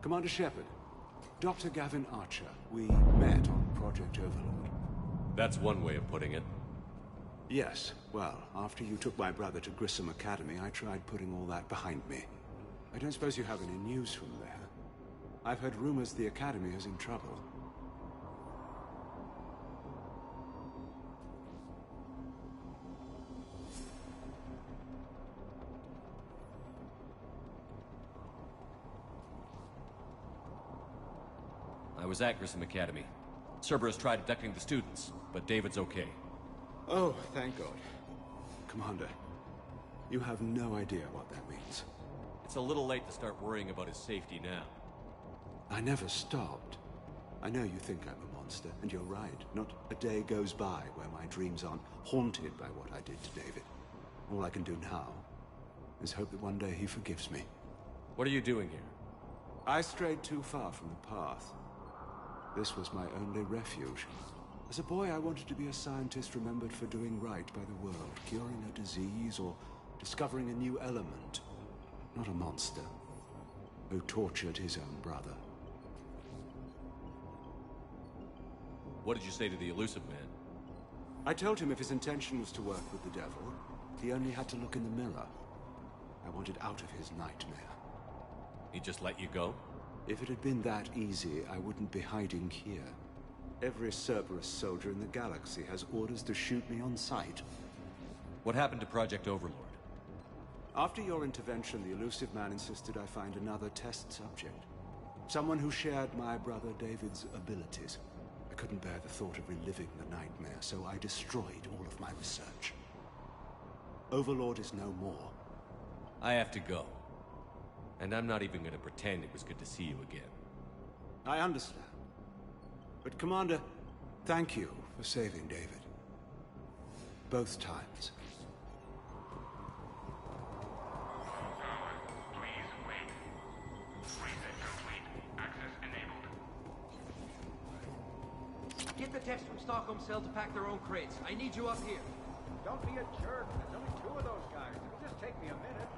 Commander Shepard, Dr. Gavin Archer, we met on Project Overlord. That's one way of putting it. Yes, well, after you took my brother to Grissom Academy, I tried putting all that behind me. I don't suppose you have any news from there. I've heard rumors the Academy is in trouble. I was at Grissom Academy. Cerberus tried abducting the students, but David's okay. Oh, thank God. Commander, you have no idea what that means. It's a little late to start worrying about his safety now. I never stopped. I know you think I'm a monster, and you're right. Not a day goes by where my dreams aren't haunted by what I did to David. All I can do now is hope that one day he forgives me. What are you doing here? I strayed too far from the path. This was my only refuge. As a boy, I wanted to be a scientist remembered for doing right by the world, curing a disease or discovering a new element. Not a monster who tortured his own brother. What did you say to the Illusive Man? I told him if his intention was to work with the devil, he only had to look in the mirror. I wanted out of his nightmare. He just let you go? If it had been that easy, I wouldn't be hiding here. Every Cerberus soldier in the galaxy has orders to shoot me on sight. What happened to Project Overlord? After your intervention, the Illusive Man insisted I find another test subject. Someone who shared my brother David's abilities. I couldn't bear the thought of reliving the nightmare, so I destroyed all of my research. Overlord is no more. I have to go. And I'm not even going to pretend it was good to see you again. I understand. But Commander, thank you for saving David. Both times. Get the techs from Stockholm Cell to pack their own crates. I need you up here. Don't be a jerk. There's only 2 of those guys. It'll just take me a minute.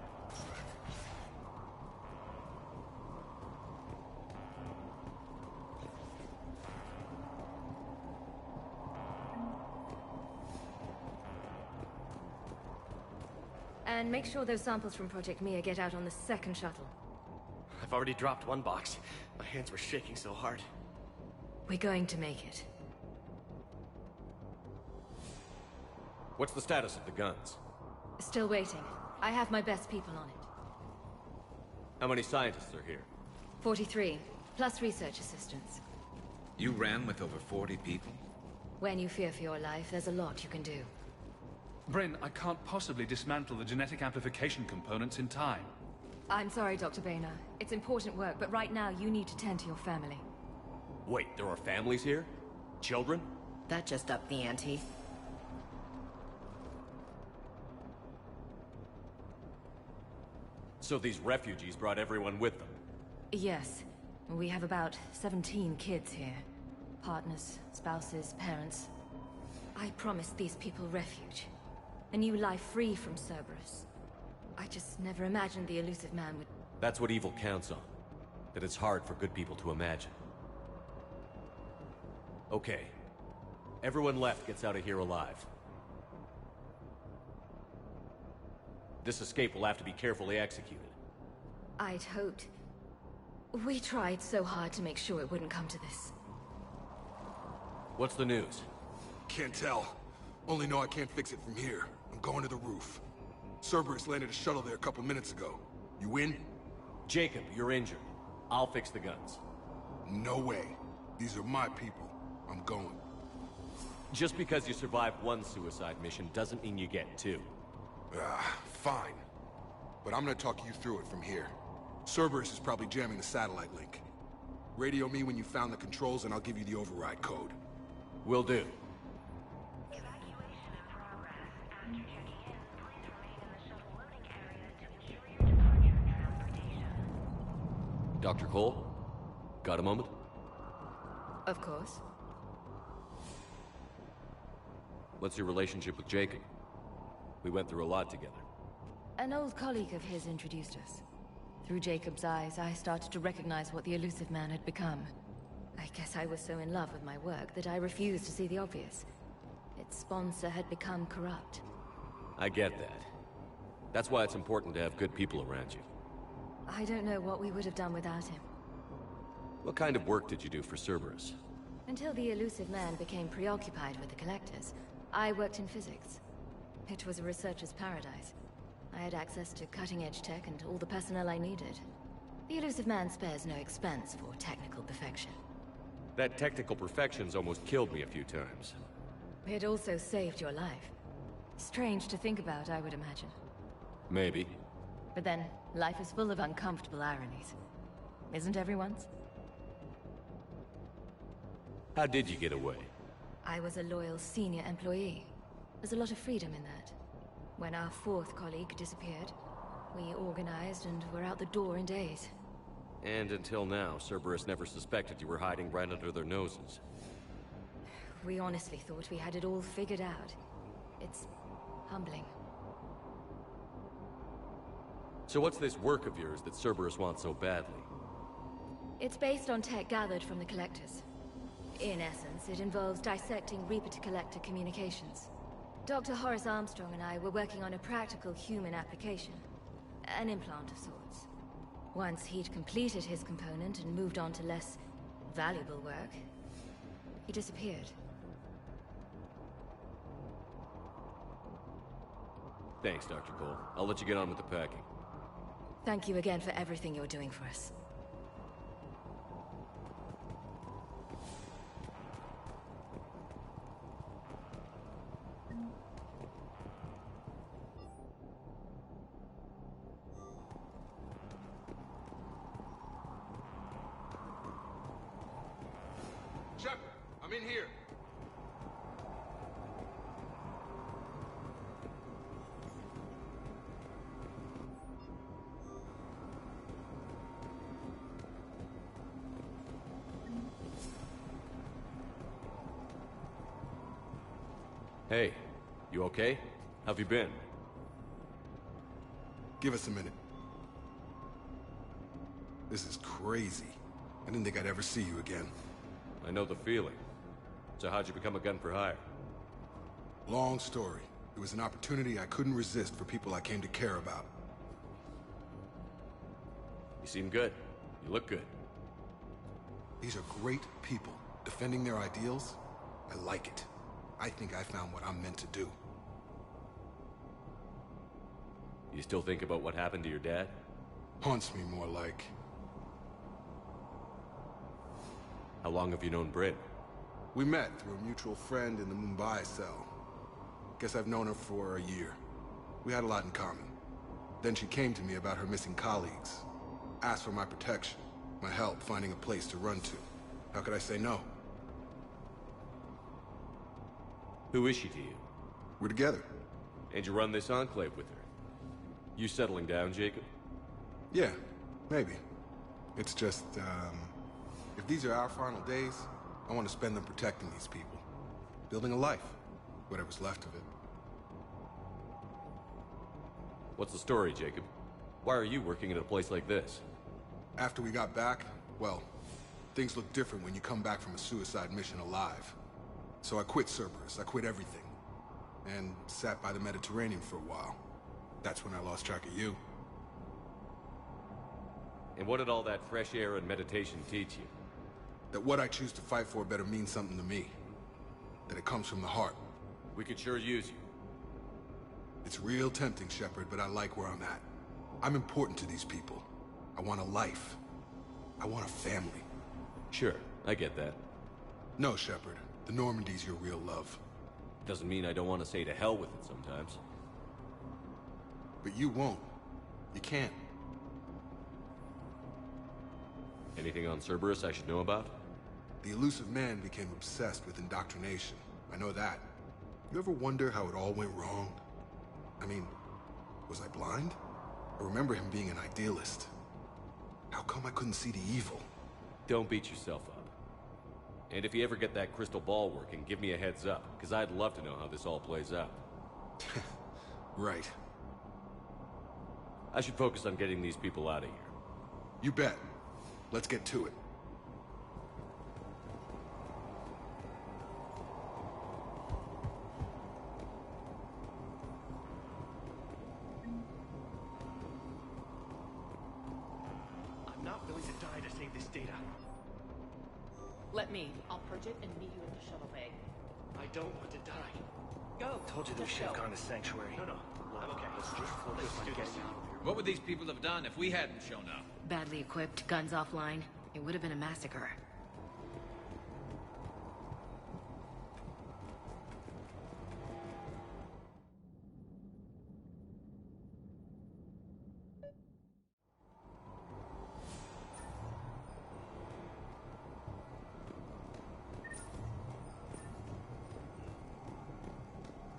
And make sure those samples from Project Mia get out on the second shuttle. I've already dropped one box. My hands were shaking so hard. We're going to make it. What's the status of the guns? Still waiting. I have my best people on it. How many scientists are here? 43, plus research assistants. You ran with over 40 people? When you fear for your life, there's a lot you can do. Bryn, I can't possibly dismantle the genetic amplification components in time. I'm sorry, Dr. Boehner. It's important work, but right now you need to tend to your family. Wait, there are families here? Children? That just upped the ante. So these refugees brought everyone with them? Yes. We have about 17 kids here. Partners, spouses, parents. I promised these people refuge. A new life free from Cerberus. I just never imagined the elusive man would... That's what evil counts on. That it's hard for good people to imagine. Okay. Everyone left gets out of here alive. This escape will have to be carefully executed. I'd hoped. We tried so hard to make sure it wouldn't come to this. What's the news? Can't tell. Only know I can't fix it from here. I'm going to the roof. Cerberus landed a shuttle there a couple minutes ago. You in? Jacob, you're injured. I'll fix the guns. No way. These are my people. I'm going. Just because you survived one suicide mission doesn't mean you get two. Fine. But I'm gonna talk you through it from here. Cerberus is probably jamming the satellite link. Radio me when you found the controls and I'll give you the override code. Will do. Dr. Cole? Got a moment? Of course. What's your relationship with Jacob? We went through a lot together. An old colleague of his introduced us. Through Jacob's eyes, I started to recognize what the elusive man had become. I guess I was so in love with my work that I refused to see the obvious. Its sponsor had become corrupt. I get that. That's why it's important to have good people around you. I don't know what we would have done without him. What kind of work did you do for Cerberus? Until the elusive man became preoccupied with the Collectors, I worked in physics. It was a researcher's paradise. I had access to cutting-edge tech and all the personnel I needed. The elusive man spares no expense for technical perfection. That technical perfection's almost killed me a few times. It also saved your life. Strange to think about, I would imagine. Maybe. But then, life is full of uncomfortable ironies. Isn't everyone's? How did you get away? I was a loyal senior employee. There's a lot of freedom in that. When our fourth colleague disappeared, we organized and were out the door in days. And until now, Cerberus never suspected you were hiding right under their noses. We honestly thought we had it all figured out. It's humbling. So what's this work of yours that Cerberus wants so badly? It's based on tech gathered from the Collectors. In essence, it involves dissecting Reaper-to-Collector communications. Dr. Horace Armstrong and I were working on a practical human application. An implant of sorts. Once he'd completed his component and moved on to less valuable work, he disappeared. Thanks, Dr. Cole. I'll let you get on with the packing. Thank you again for everything you're doing for us. Shepard, I'm in here. Hey, you okay? How've you been? Give us a minute. This is crazy. I didn't think I'd ever see you again. I know the feeling. So how'd you become a gun for hire? Long story. It was an opportunity I couldn't resist for people I came to care about. You seem good. You look good. These are great people. Defending their ideals, I like it. I think I found what I'm meant to do. You still think about what happened to your dad? Haunts me more like. How long have you known Britt? We met through a mutual friend in the Mumbai cell. Guess I've known her for a year. We had a lot in common. Then she came to me about her missing colleagues. Asked for my protection, my help finding a place to run to. How could I say no? Who is she to you? We're together. And you run this enclave with her? You settling down, Jacob? Yeah, maybe. It's just, if these are our final days, I want to spend them protecting these people. Building a life. Whatever's left of it. What's the story, Jacob? Why are you working at a place like this? After we got back, well, things look different when you come back from a suicide mission alive. So I quit Cerberus, I quit everything. And sat by the Mediterranean for a while. That's when I lost track of you. And what did all that fresh air and meditation teach you? That what I choose to fight for better mean something to me. That it comes from the heart. We could sure use you. It's real tempting, Shepard, but I like where I'm at. I'm important to these people. I want a life. I want a family. Sure, I get that. No, Shepard. The Normandy's your real love. Doesn't mean I don't want to say to hell with it sometimes. But you won't. You can't. Anything on Cerberus I should know about? The Illusive Man became obsessed with indoctrination. I know that. You ever wonder how it all went wrong? I mean, was I blind? I remember him being an idealist. How come I couldn't see the evil? Don't beat yourself up. And if you ever get that crystal ball working, give me a heads up, because I'd love to know how this all plays out. Right. I should focus on getting these people out of here. You bet. Let's get to it. I'm not willing to die to save this data. Let me. I'll purge it and meet you at the shuttle bay. I don't want to die. Go. Told you we Just should have go. gone to Sanctuary. No, I'm okay. Let's just focus on getting out. What would these people have done if we hadn't shown up? Badly equipped, guns offline. It would have been a massacre.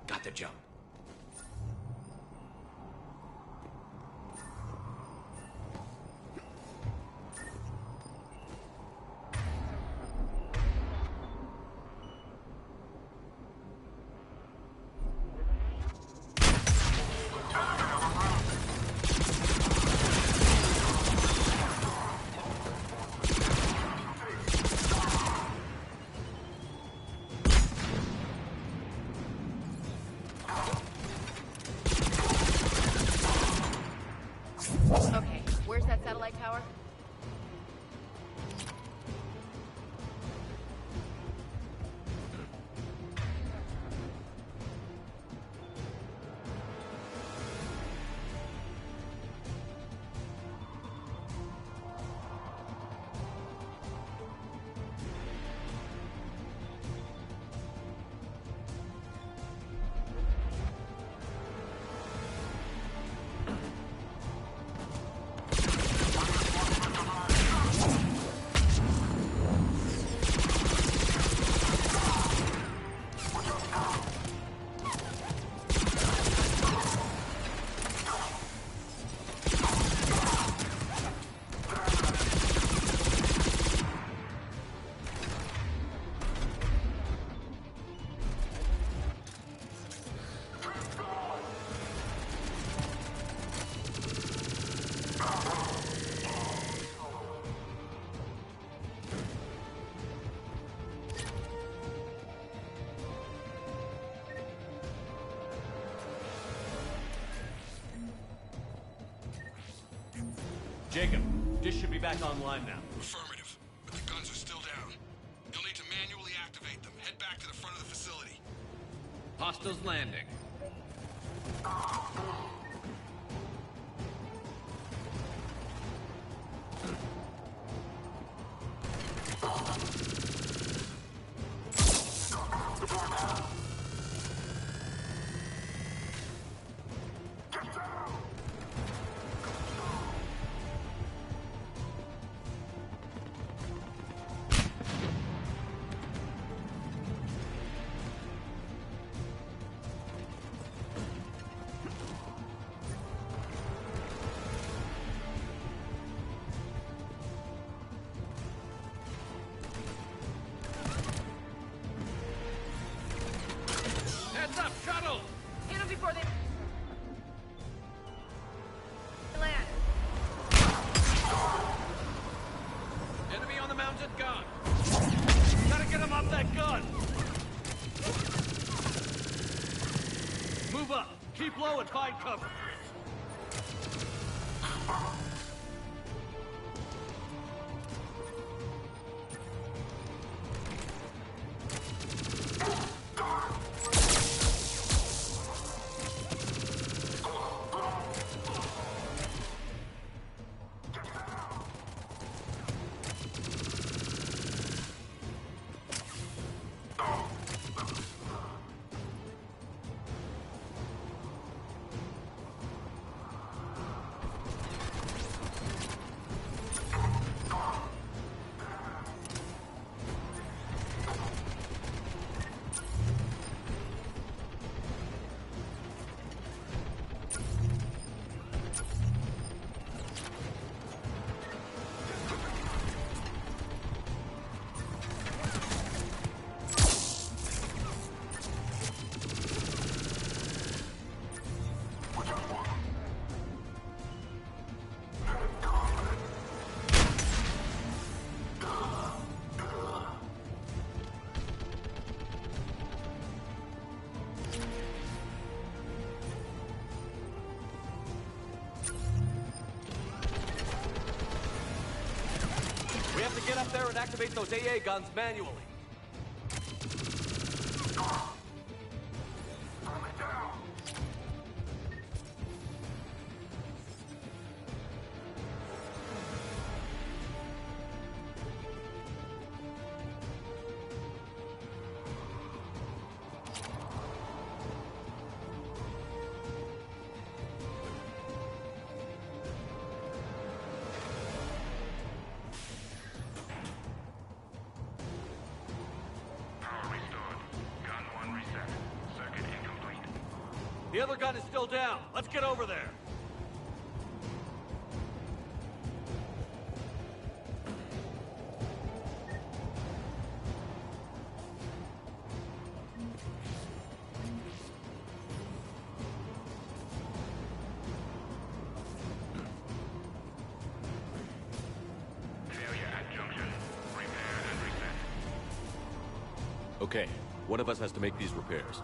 Got the jump. Okay, where's that satellite tower? Jacob, dish should be back online now. Affirmative, but the guns are still down. You'll need to manually activate them. Head back to the front of the facility. Hostiles landing. Keep low and find cover. We have to get up there and activate those AA guns manually. The other gun is still down. Let's get over there. Okay, one of us has to make these repairs.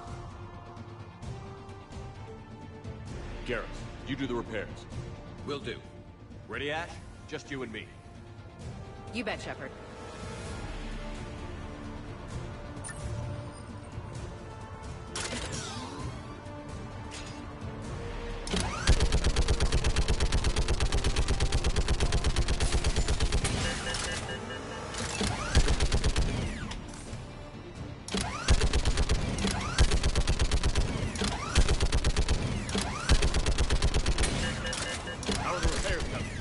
Garrus, you do the repairs. Will do. Ready, Ash? Just you and me. You bet, Shepard.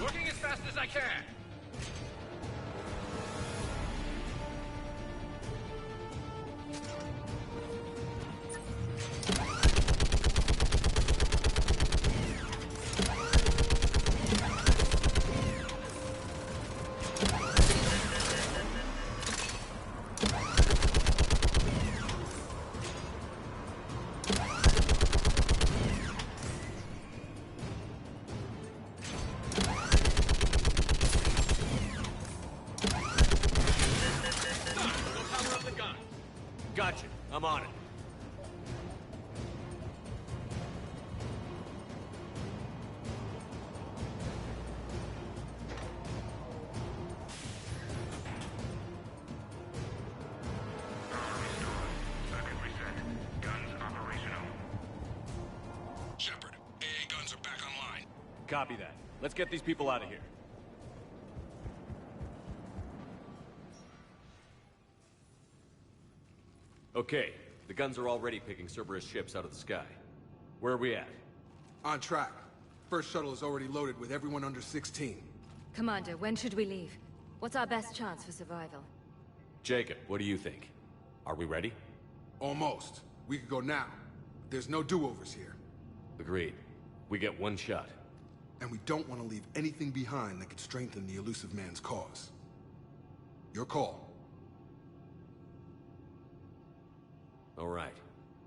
Working as fast as I can. Gotcha. I'm on it. Shepard, AA guns are back online. Copy that. Let's get these people out of here. Okay, the guns are already picking Cerberus ships out of the sky. Where are we at? On track. First shuttle is already loaded with everyone under 16. Commander, when should we leave? What's our best chance for survival? Jacob, what do you think? Are we ready? Almost. We could go now. There's no do-overs here. Agreed. We get one shot. And we don't want to leave anything behind that could strengthen the Illusive Man's cause. Your call. All right.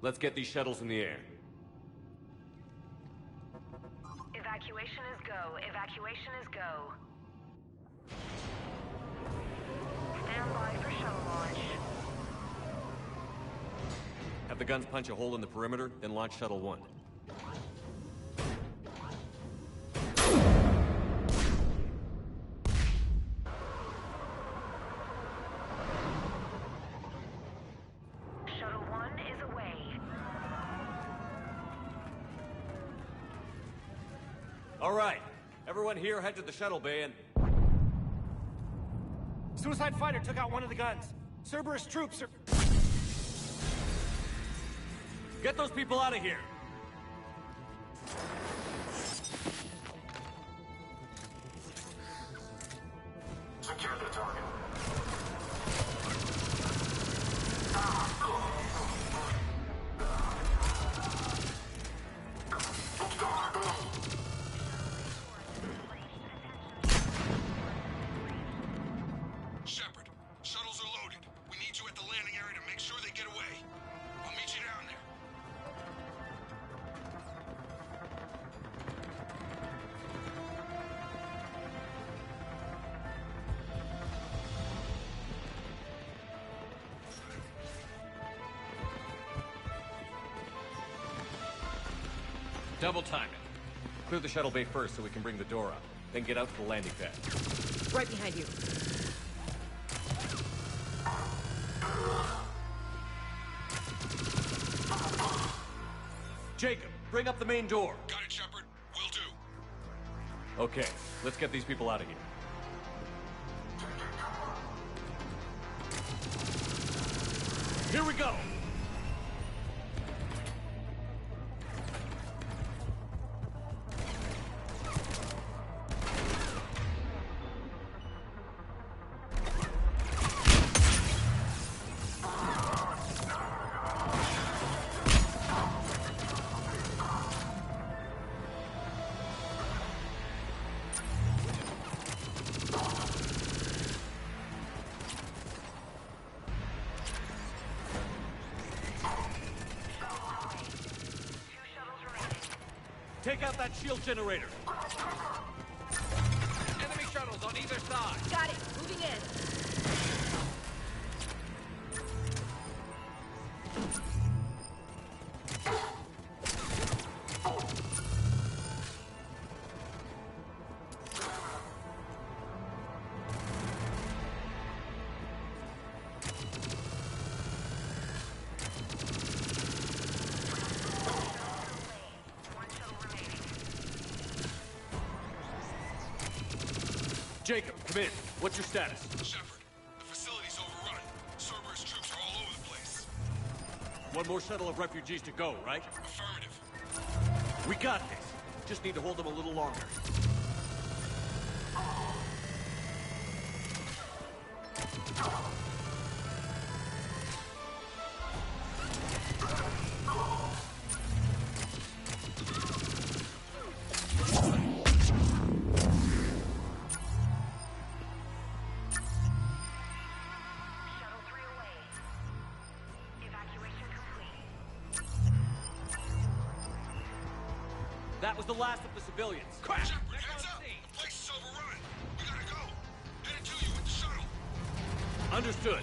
Let's get these shuttles in the air. Evacuation is go. Evacuation is go. Stand by for shuttle launch. Have the guns punch a hole in the perimeter, then launch Shuttle 1. All right. Everyone here head to the shuttle bay and... Suicide fighter took out one of the guns. Cerberus troops are... Get those people out of here! Secure the target. Shepard, shuttles are loaded. We need you at the landing area to make sure they get away. I'll meet you down there. Double time it. Clear the shuttle bay first so we can bring the door up. Then get out to the landing pad. Right behind you. Jacob, bring up the main door. Got it, Shepard. Will do. Okay, let's get these people out of here. Here we go! Take out that shield generator. Enemy shuttles on either side. Got it. Moving in. Jacob, come in. What's your status? Shepard, the facility's overrun. Cerberus troops are all over the place. One more shuttle of refugees to go, right? Affirmative. We got this. Just need to hold them a little longer. That was the last of the civilians. Crap! Shepard, heads up! The place is overrun. We gotta go. Headed to you with the shuttle. Understood.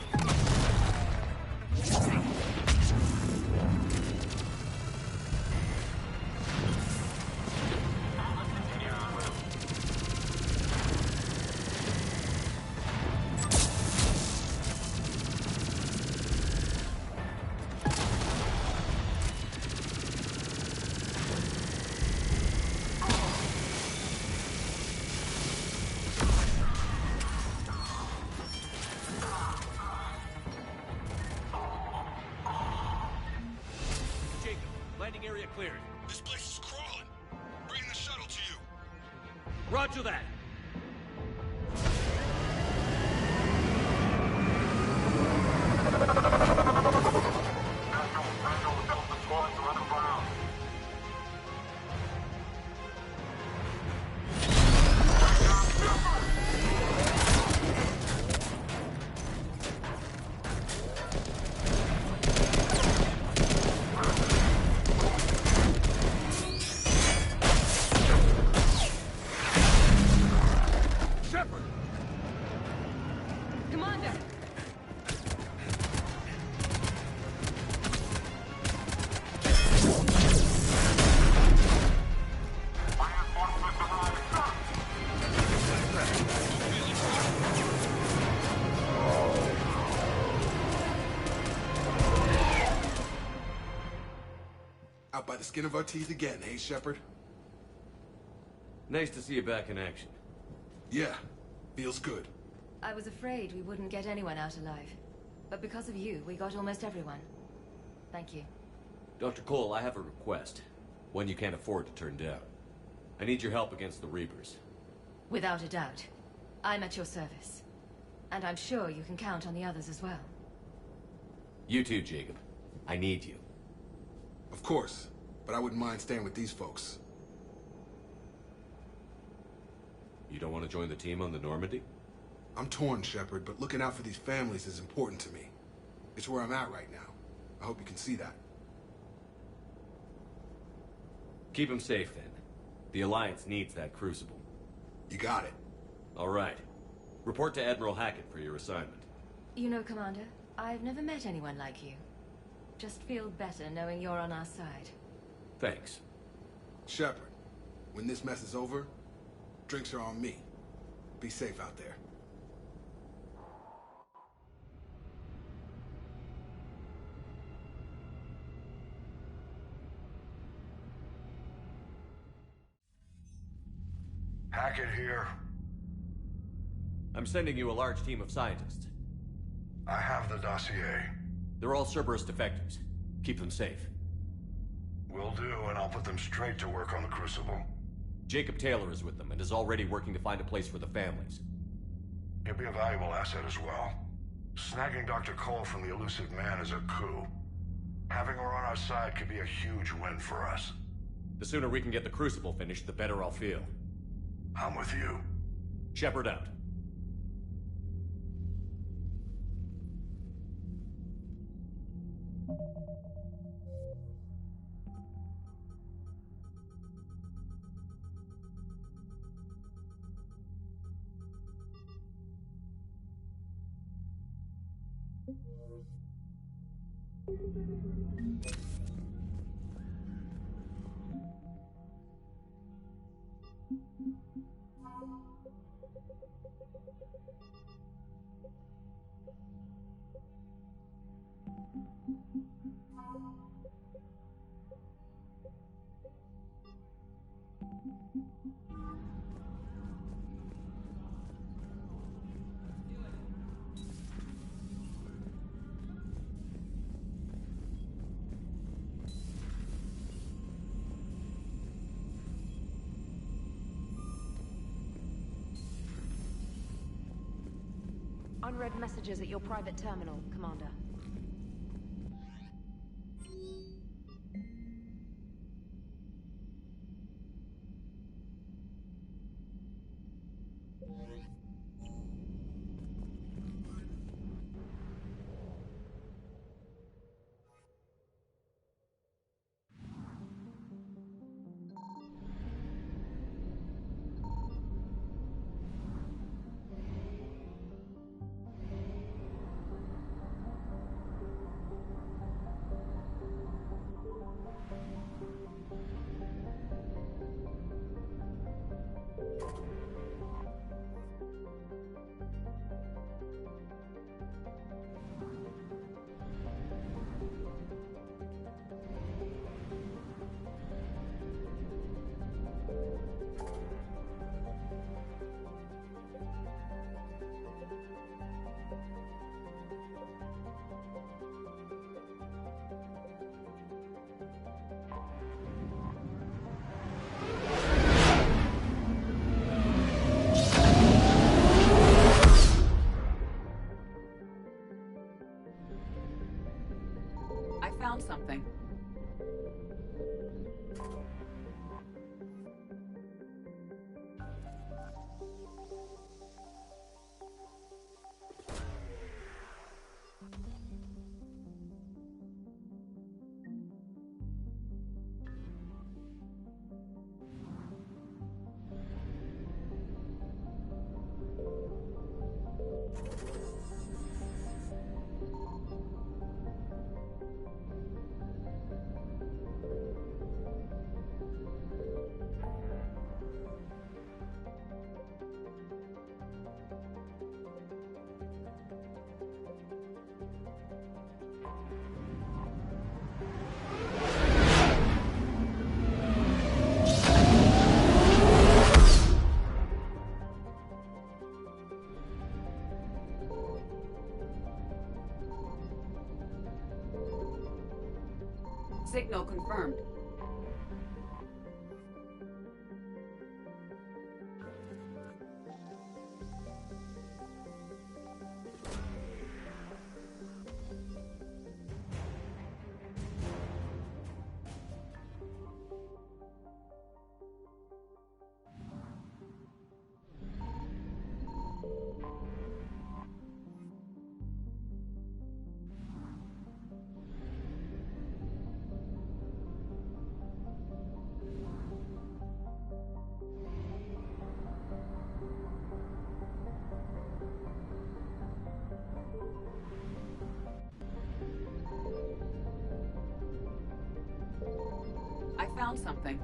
Landing area cleared. This place is crawling. Bring the shuttle to you. Roger that. Out by the skin of our teeth again, hey, Shepard? Nice to see you back in action. Yeah, feels good. I was afraid we wouldn't get anyone out alive. But because of you, we got almost everyone. Thank you. Dr. Cole, I have a request. One you can't afford to turn down. I need your help against the Reapers. Without a doubt. I'm at your service. And I'm sure you can count on the others as well. You too, Jacob. I need you. Of course, but I wouldn't mind staying with these folks. You don't want to join the team on the Normandy? I'm torn, Shepard, but looking out for these families is important to me. It's where I'm at right now. I hope you can see that. Keep him safe, then. The Alliance needs that Crucible. You got it. All right. Report to Admiral Hackett for your assignment. You know, Commander, I've never met anyone like you. Just feel better knowing you're on our side. Thanks. Shepard, when this mess is over, drinks are on me. Be safe out there. Hackett here. I'm sending you a large team of scientists. I have the dossier. They're all Cerberus defectors. Keep them safe. Will do, and I'll put them straight to work on the Crucible. Jacob Taylor is with them and is already working to find a place for the families. He'll be a valuable asset as well. Snagging Dr. Cole from the Elusive Man is a coup. Having her on our side could be a huge win for us. The sooner we can get the Crucible finished, the better I'll feel. I'm with you. Shepard out. Unread messages at your private terminal, Commander. Signal confirmed. I found something.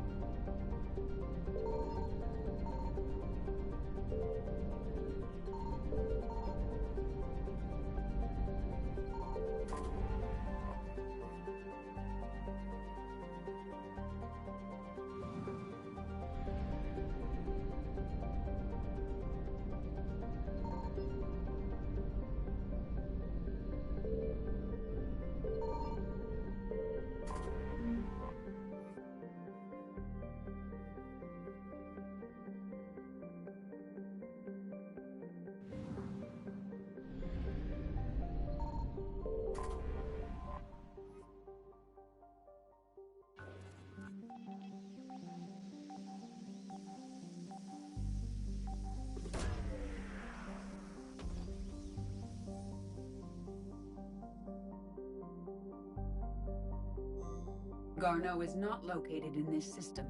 Garneau is not located in this system.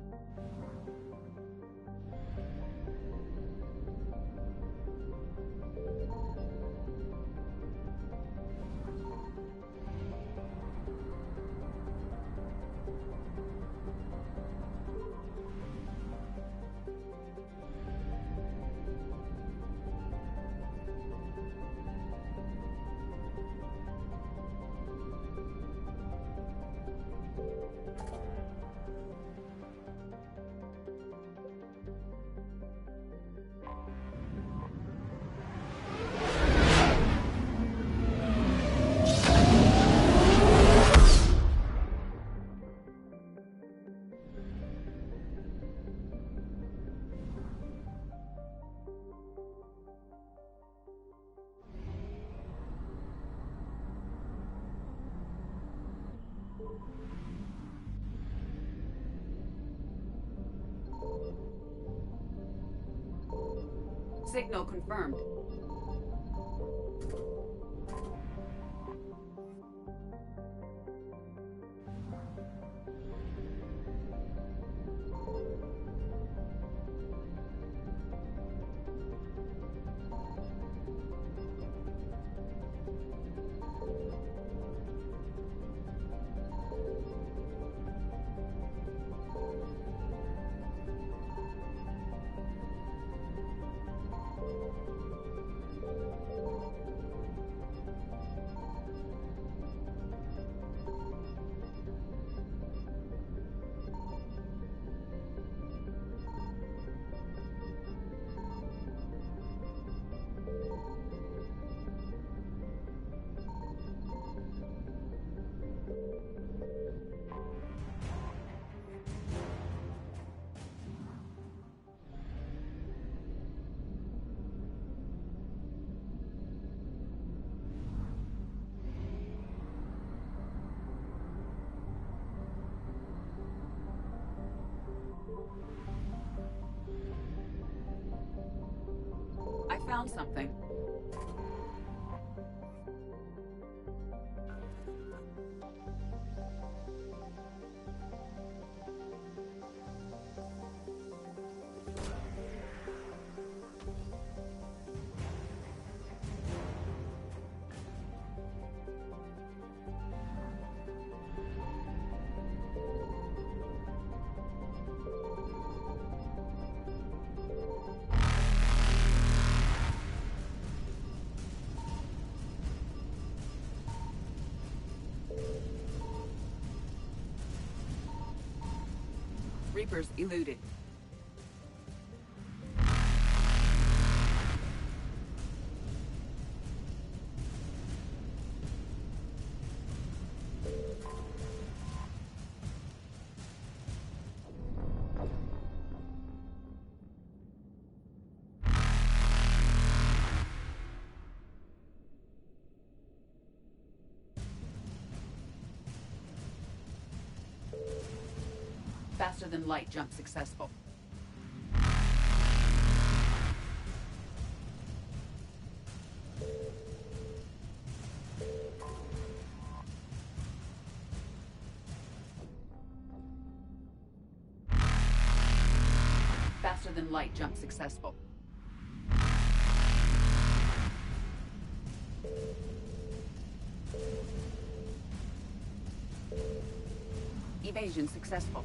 Signal confirmed. I found something. Reapers eluded. Faster than light jump successful. Faster than light jump successful. Evasion successful.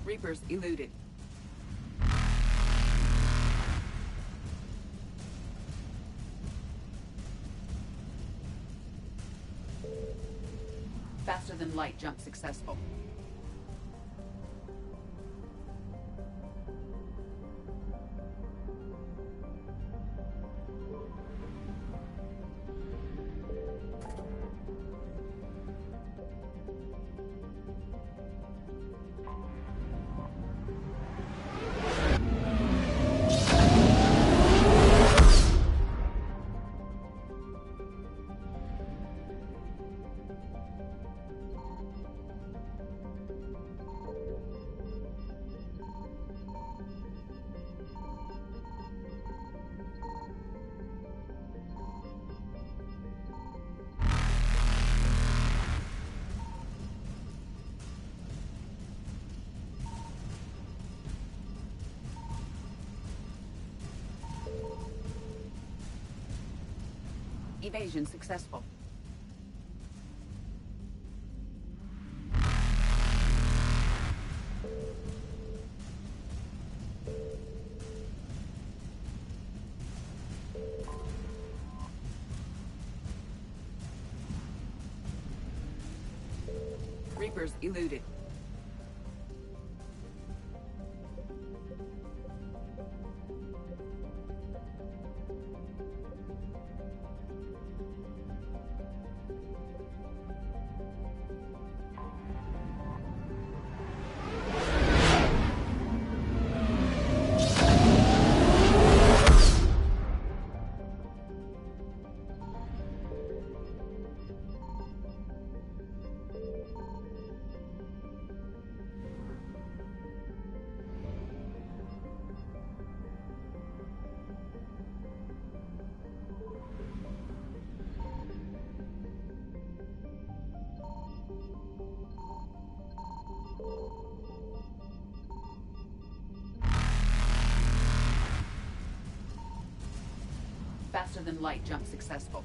Reapers eluded. Faster than light jump successful. Evasion successful. Reapers eluded. Faster than light jump successful.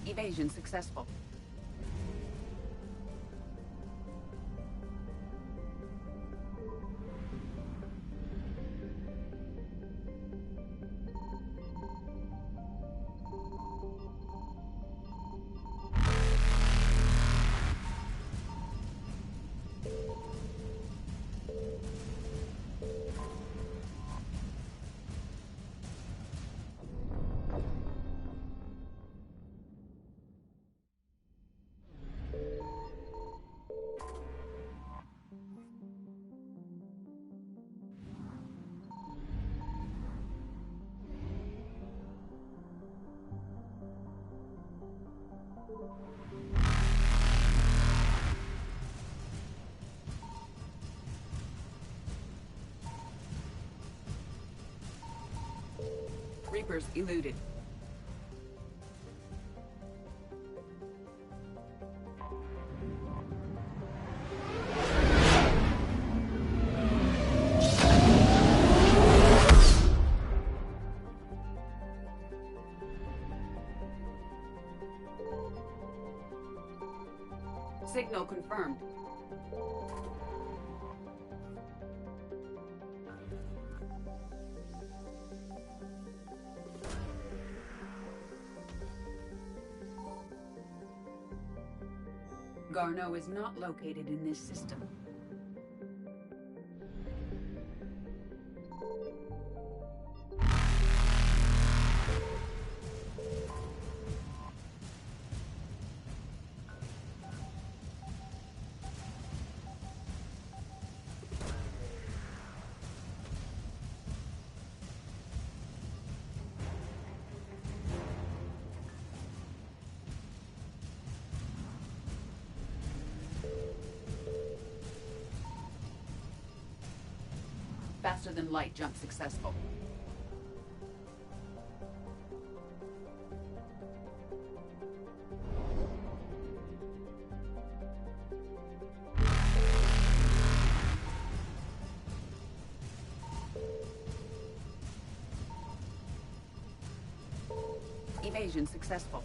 Evasion successful. Reapers eluded. Signal confirmed. Garneau is not located in this system. Faster than light jump successful. Evasion successful.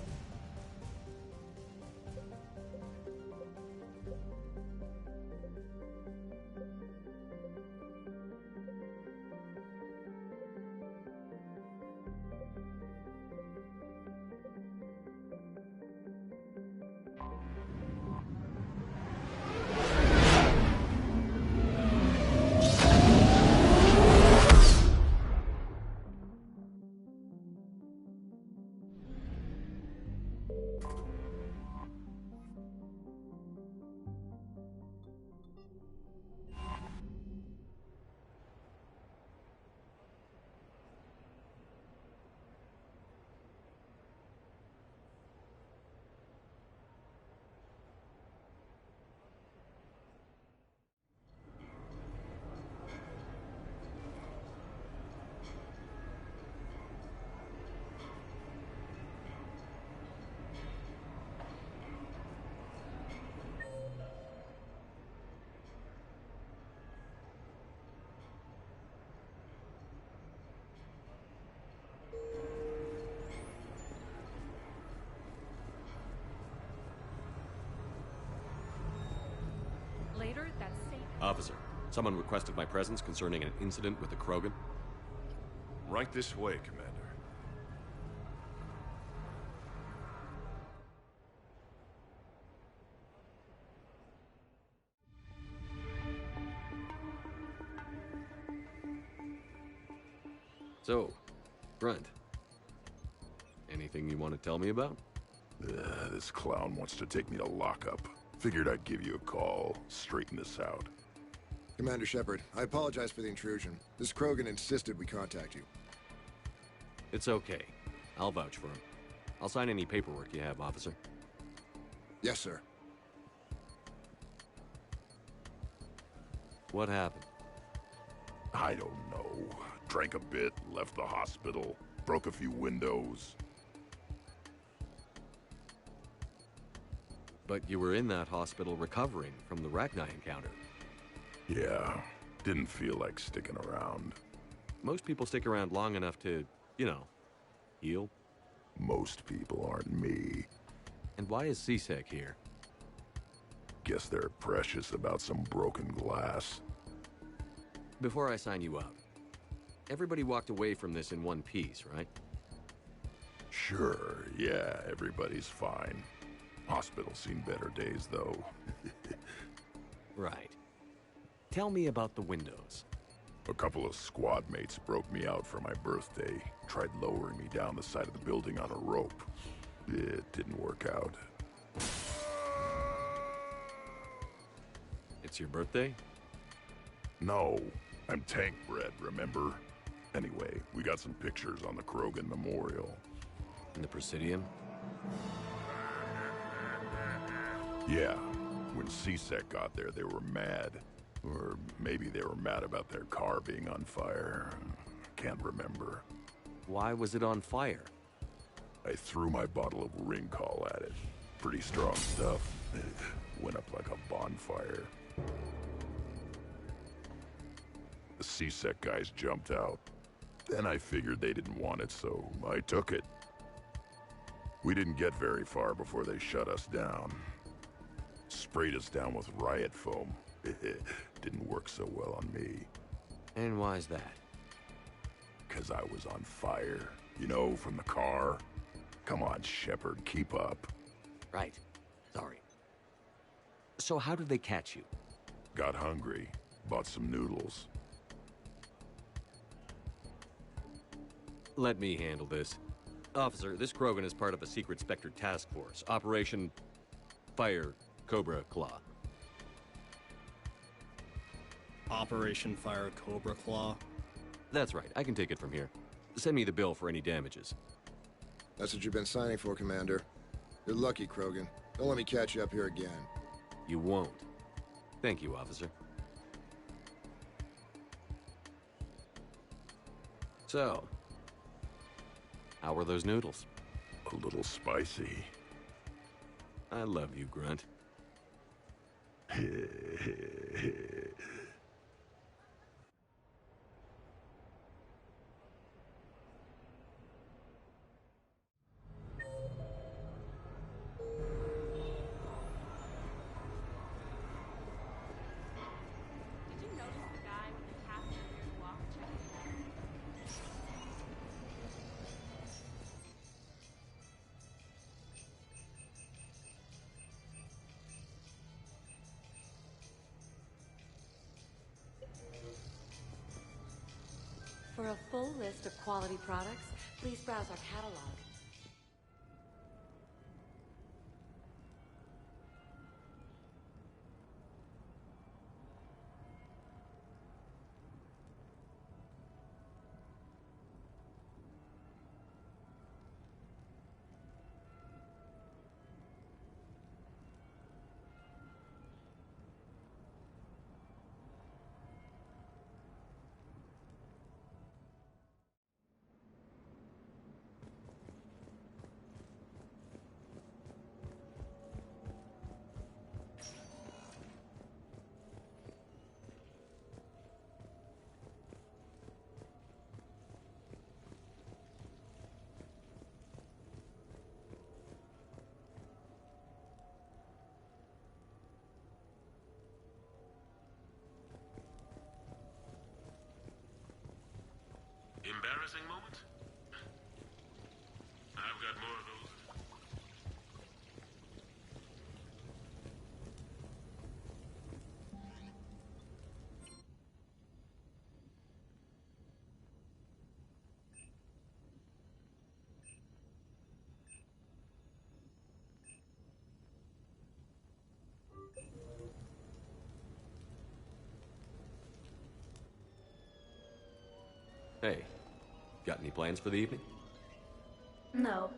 Later, that's safe. Officer, someone requested my presence concerning an incident with the Krogan. Right this way, Commander. So, Grunt, anything you want to tell me about? This clown wants to take me to lockup. Figured I'd give you a call, straighten this out. Commander Shepard, I apologize for the intrusion. This Krogan insisted we contact you. It's okay. I'll vouch for him. I'll sign any paperwork you have, officer. Yes, sir. What happened? I don't know. Drank a bit, left the hospital, broke a few windows. But you were in that hospital recovering from the Rachni encounter. Yeah, didn't feel like sticking around. Most people stick around long enough to, you know, heal. Most people aren't me. And why is C-Sec here? Guess they're precious about some broken glass. Before I sign you out, everybody walked away from this in one piece, right? Sure, yeah, everybody's fine. Hospital's seen better days, though. Right. Tell me about the windows. A couple of squad mates broke me out for my birthday. Tried lowering me down the side of the building on a rope. It didn't work out. It's your birthday? No, I'm tank bred, remember? Anyway, we got some pictures on the Krogan Memorial. In the Presidium? Yeah, when C-Sec got there, they were mad. Or maybe they were mad about their car being on fire. Can't remember. Why was it on fire? I threw my bottle of ring call at it. Pretty strong stuff. Went up like a bonfire. The C-Sec guys jumped out. Then I figured they didn't want it, so I took it. We didn't get very far before they shut us down. Sprayed us down with riot foam. Didn't work so well on me. And why's that? 'Cause I was on fire. You know, from the car. Come on, Shepard, keep up. Right. Sorry. So how did they catch you? Got hungry. Bought some noodles. Let me handle this. Officer, this Krogan is part of a secret Spectre task force. Operation Fire Cobra Claw. Operation Fire Cobra Claw? That's right. I can take it from here. Send me the bill for any damages. That's what you've been signing for, Commander. You're lucky, Krogan. Don't let me catch you up here again. You won't. Thank you, officer. So, how were those noodles? A little spicy. I love you, Grunt. For a full list of quality products, please browse our catalog. Embarrassing moment? I've got more of those. Hey, got any plans for the evening? No.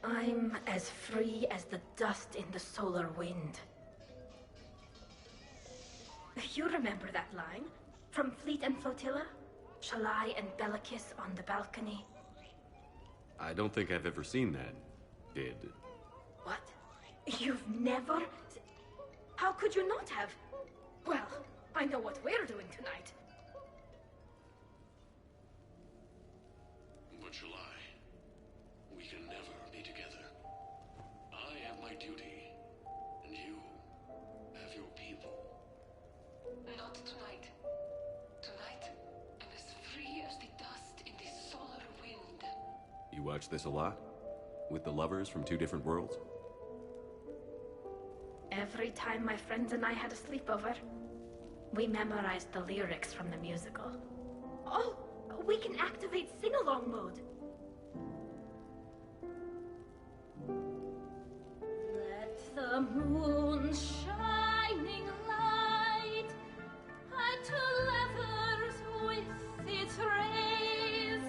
I'm as free as the dust in the solar wind. You remember that line? From Fleet and Flotilla? Shalai and Bellicus on the balcony? I don't think I've ever seen that. Did. What? You've never... How could you not have? Well, I know what we're doing tonight. But Shalai, we can never be together. I have my duty, and you have your people. Not tonight. Tonight, I'm as free as the dust in the solar wind. You watch this a lot? With the lovers from two different worlds? Every time my friends and I had a sleepover, we memorized the lyrics from the musical. Oh, we can activate sing-along mode. Let the moon shining light unto lovers with its rays.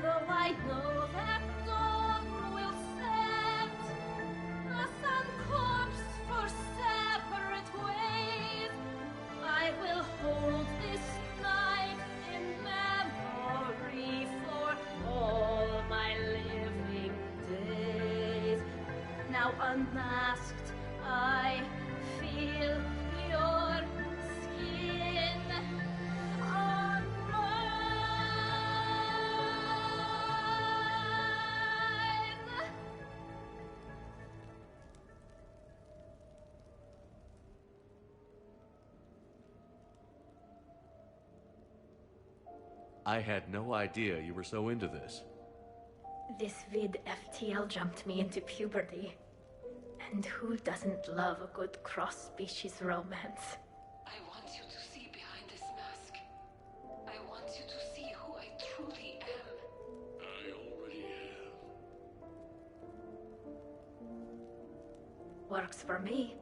Though I know that dawn will set us on course for separate ways, I will hold this night in memory for unmasked, I feel your skin on mine. I had no idea you were so into this. This vid FTL jumped me into puberty. And who doesn't love a good cross-species romance? I want you to see behind this mask. I want you to see who I truly am. I already have. Works for me.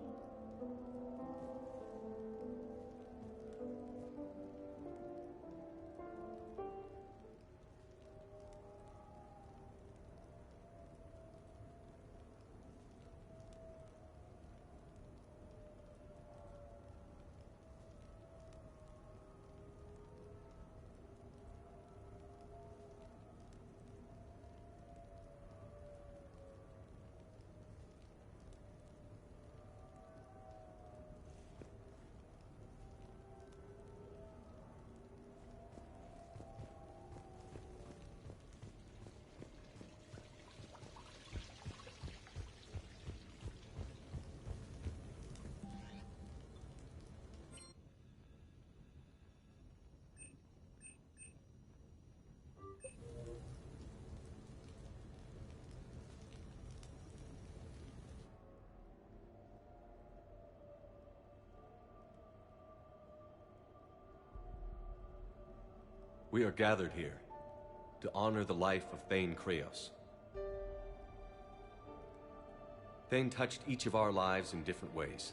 We are gathered here to honor the life of Thane Krios. Thane touched each of our lives in different ways.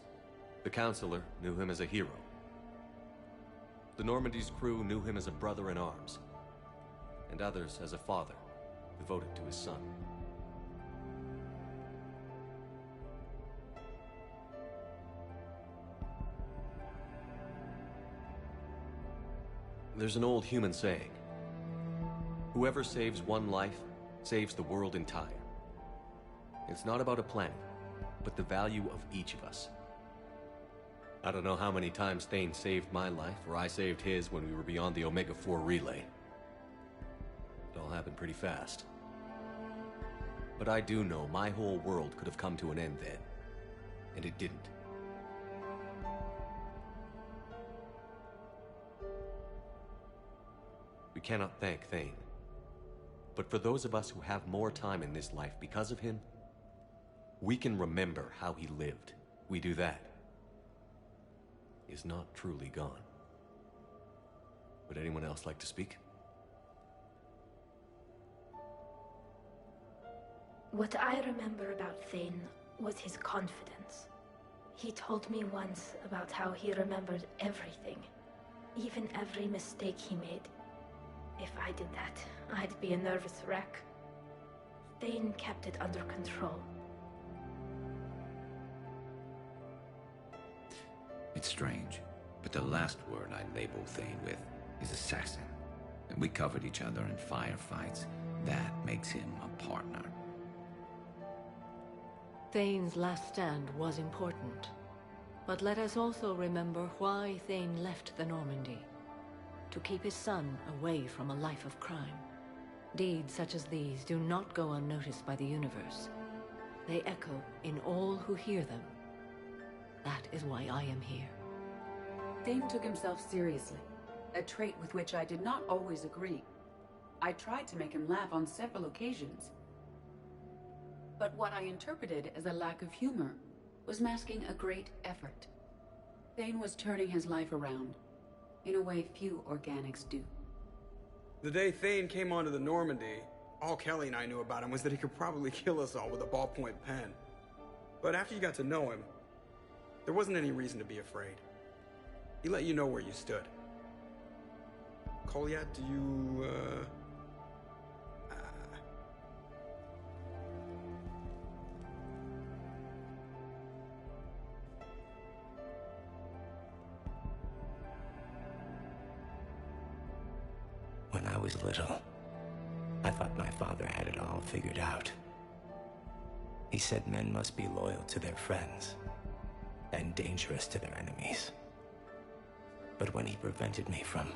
The Counselor knew him as a hero. The Normandy's crew knew him as a brother in arms, and others as a father devoted to his son. There's an old human saying, whoever saves one life saves the world entire. It's not about a planet, but the value of each of us. I don't know how many times Thane saved my life, or I saved his when we were beyond the Omega-4 relay. It all happened pretty fast. But I do know my whole world could have come to an end then, and it didn't. We cannot thank Thane. But for those of us who have more time in this life because of him, we can remember how he lived. We do that. He is not truly gone. Would anyone else like to speak? What I remember about Thane was his confidence. He told me once about how he remembered everything, even every mistake he made. If I did that, I'd be a nervous wreck. Thane kept it under control. It's strange, but the last word I label Thane with is assassin. And we covered each other in firefights. That makes him a partner. Thane's last stand was important. But let us also remember why Thane left the Normandy. To keep his son away from a life of crime. Deeds such as these do not go unnoticed by the universe. They echo in all who hear them. That is why I am here. Thane took himself seriously, a trait with which I did not always agree. I tried to make him laugh on several occasions. But what I interpreted as a lack of humor was masking a great effort. Thane was turning his life around, in a way few organics do. The day Thane came onto the Normandy, all Kelly and I knew about him was that he could probably kill us all with a ballpoint pen. But after you got to know him, there wasn't any reason to be afraid. He let you know where you stood. Kolyat, do you, When I was little, I thought my father had it all figured out. He said men must be loyal to their friends and dangerous to their enemies. But when he prevented me from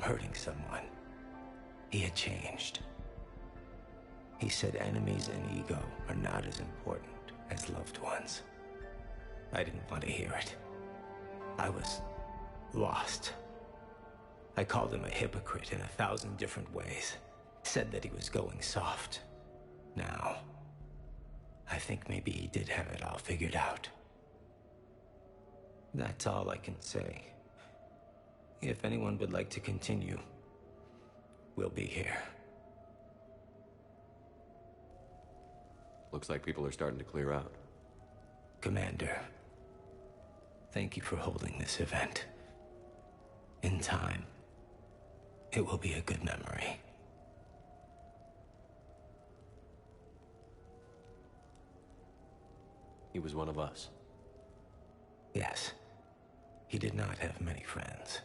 hurting someone, he had changed. He said enemies and ego are not as important as loved ones. I didn't want to hear it. I was lost. I called him a hypocrite in 1,000 different ways. Said that he was going soft. Now, I think maybe he did have it all figured out. That's all I can say. If anyone would like to continue, we'll be here. Looks like people are starting to clear out. Commander, thank you for holding this event. In time, it will be a good memory. He was one of us. Yes. He did not have many friends.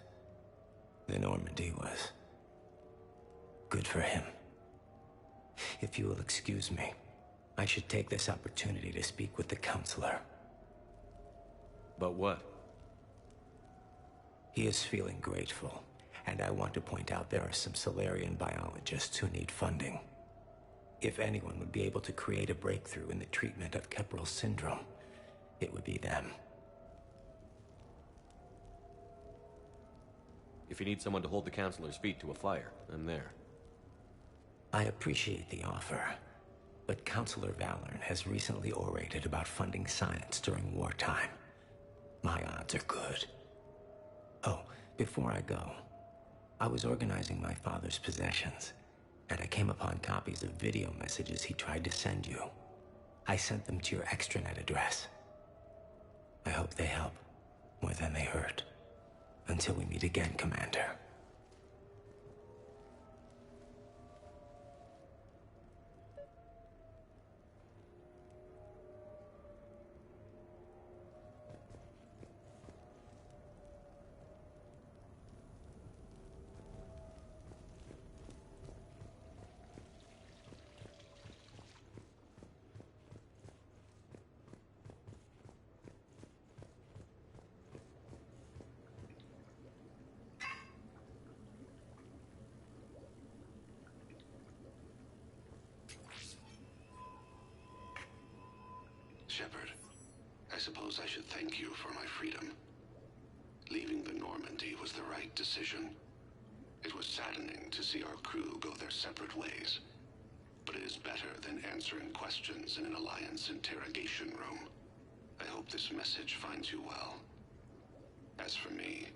The Normandy was good for him. If you will excuse me, I should take this opportunity to speak with the counselor. But what? He is feeling grateful, and I want to point out there are some Salarian biologists who need funding. If anyone would be able to create a breakthrough in the treatment of Kepral syndrome, it would be them. If you need someone to hold the counselor's feet to a fire, I'm there. I appreciate the offer, but Counselor Valorn has recently orated about funding science during wartime. My odds are good. Oh, before I go, I was organizing my father's possessions, and I came upon copies of video messages he tried to send you. I sent them to your extranet address. I hope they help more than they hurt. Until we meet again, Commander. Shepard, I suppose I should thank you for my freedom. Leaving the Normandy was the right decision. It was saddening to see our crew go their separate ways, but it is better than answering questions in an Alliance interrogation room. I hope this message finds you well. As for me,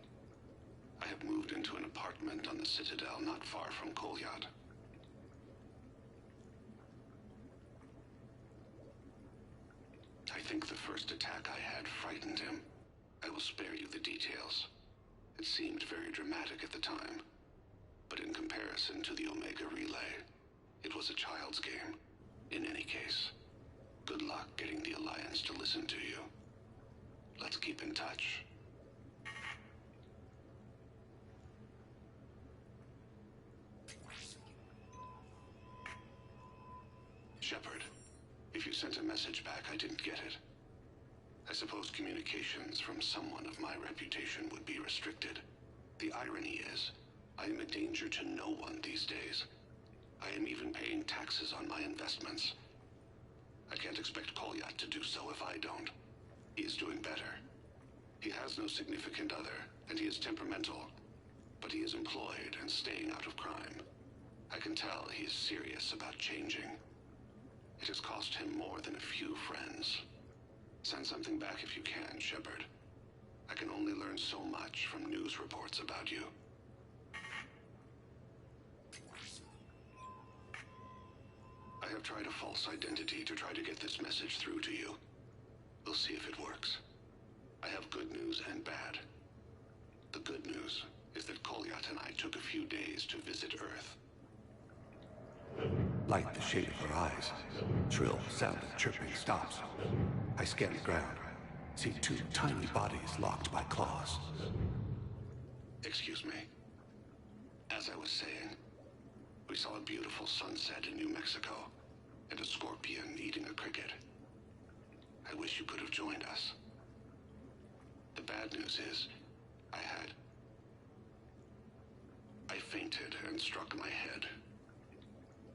I have moved into an apartment on the Citadel not far from Kolyat. I think the first attack I had frightened him. I will spare you the details. It seemed very dramatic at the time, but in comparison to the Omega Relay, it was a child's game. In any case, good luck getting the Alliance to listen to you. Let's keep in touch. Shepard, if you sent a message back, I didn't get it. I suppose communications from someone of my reputation would be restricted. The irony is, I am a danger to no one these days. I am even paying taxes on my investments. I can't expect Kolyat to do so if I don't. He is doing better. He has no significant other, and he is temperamental. But he is employed and staying out of crime. I can tell he is serious about changing. It has cost him more than a few friends. Send something back if you can, Shepard. I can only learn so much from news reports about you. I have tried a false identity to try to get this message through to you. We'll see if it works. I have good news and bad. The good news is that Kolyat and I took a few days to visit Earth. Light the shade of her eyes. Shrill sound of chirping stops. I scan the ground. See two tiny bodies locked by claws. Excuse me. As I was saying, we saw a beautiful sunset in New Mexico. and a scorpion eating a cricket. I wish you could have joined us. The bad news is, I fainted and struck my head.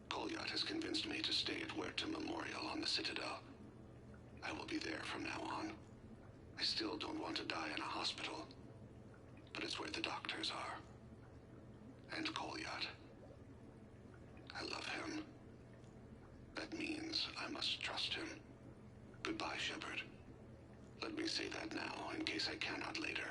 Kolyat has convinced me to stay at Huerta Memorial on the Citadel. I will be there from now on. I still don't want to die in a hospital, but it's where the doctors are. And Kolyat. I love him. That means I must trust him. Goodbye, Shepard. Let me say that now, in case I cannot later.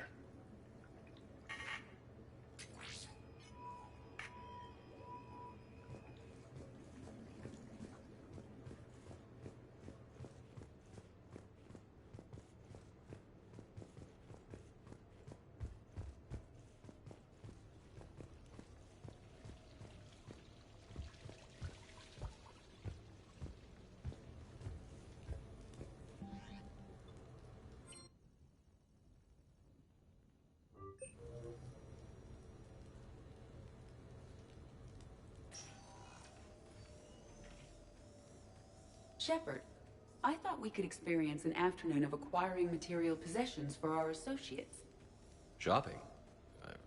Shepard, I thought we could experience an afternoon of acquiring material possessions for our associates. Shopping?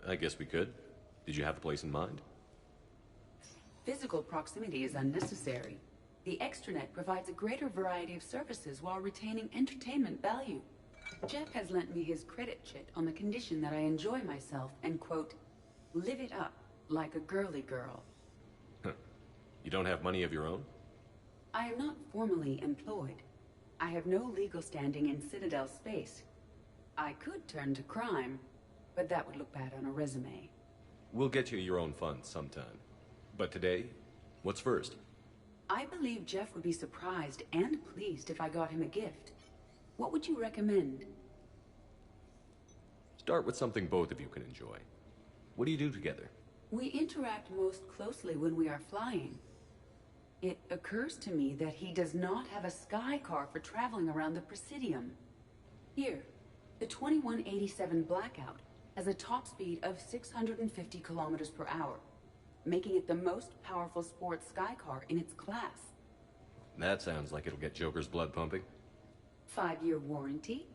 I guess we could. Did you have a place in mind? Physical proximity is unnecessary. The extranet provides a greater variety of services while retaining entertainment value. Jeff has lent me his credit chit on the condition that I enjoy myself and, quote, live it up like a girly girl. You don't have money of your own? I am not formally employed. I have no legal standing in Citadel space. I could turn to crime, but that would look bad on a resume. We'll get you your own funds sometime. But today, what's first? I believe Jeff would be surprised and pleased if I got him a gift. What would you recommend? Start with something both of you can enjoy. What do you do together? We interact most closely when we are flying. It occurs to me that he does not have a sky car for traveling around the Presidium. Here, the 2187 Blackout has a top speed of 650 kilometers per hour, making it the most powerful sports sky car in its class. That sounds like it'll get Joker's blood pumping. 5-year warranty?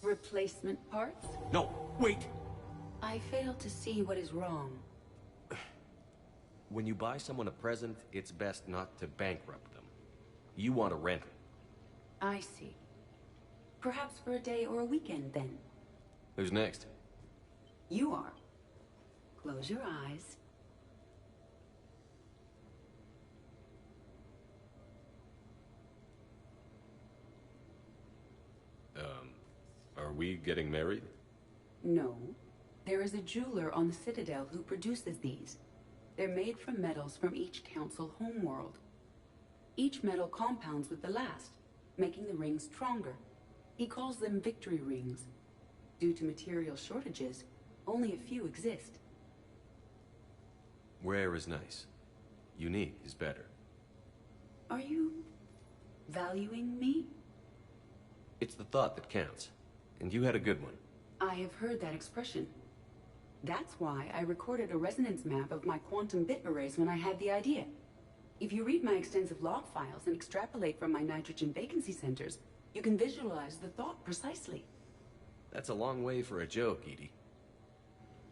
Replacement parts? No, wait! I fail to see what is wrong. When you buy someone a present, it's best not to bankrupt them. You want to rent it. I see. Perhaps for a day or a weekend, then. Who's next? You are. Close your eyes. Are we getting married? No. There is a jeweler on the Citadel who produces these. They're made from metals from each council homeworld. Each metal compounds with the last, making the rings stronger. He calls them victory rings. Due to material shortages, only a few exist. Rare is nice. Unique is better. Are you valuing me? It's the thought that counts. And you had a good one. I have heard that expression. That's why I recorded a resonance map of my quantum bit arrays when I had the idea. If you read my extensive log files and extrapolate from my nitrogen vacancy centers, you can visualize the thought precisely. That's a long way for a joke, Edie.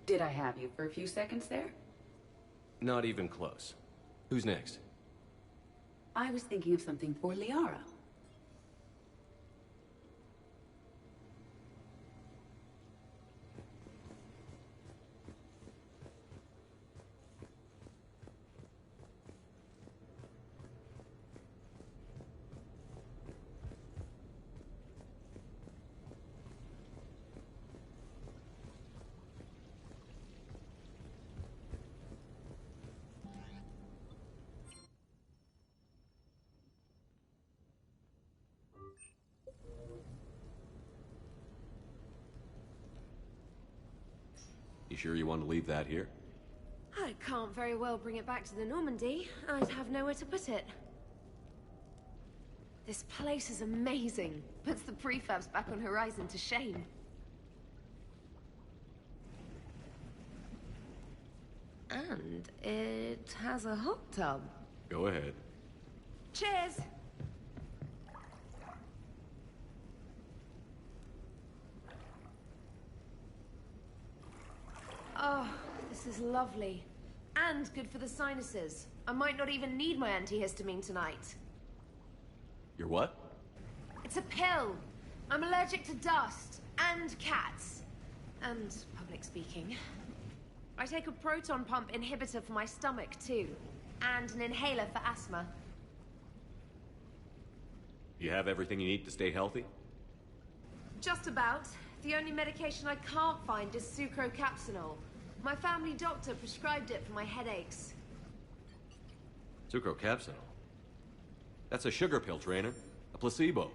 Did I have you for a few seconds there? Not even close. Who's next? I was thinking of something for Liara. You sure you want to leave that here? I can't very well bring it back to the Normandy. I'd have nowhere to put it. This place is amazing. Puts the prefabs back on Horizon to shame. And it has a hot tub. Go ahead. Cheers! Oh, this is lovely. And good for the sinuses. I might not even need my antihistamine tonight. Your what? It's a pill. I'm allergic to dust, and cats, and public speaking. I take a proton pump inhibitor for my stomach, too, and an inhaler for asthma. You have everything you need to stay healthy? Just about. The only medication I can't find is sucrocapsinol. My family doctor prescribed it for my headaches. Sucrocapsinol? That's a sugar pill, Trainer. A placebo.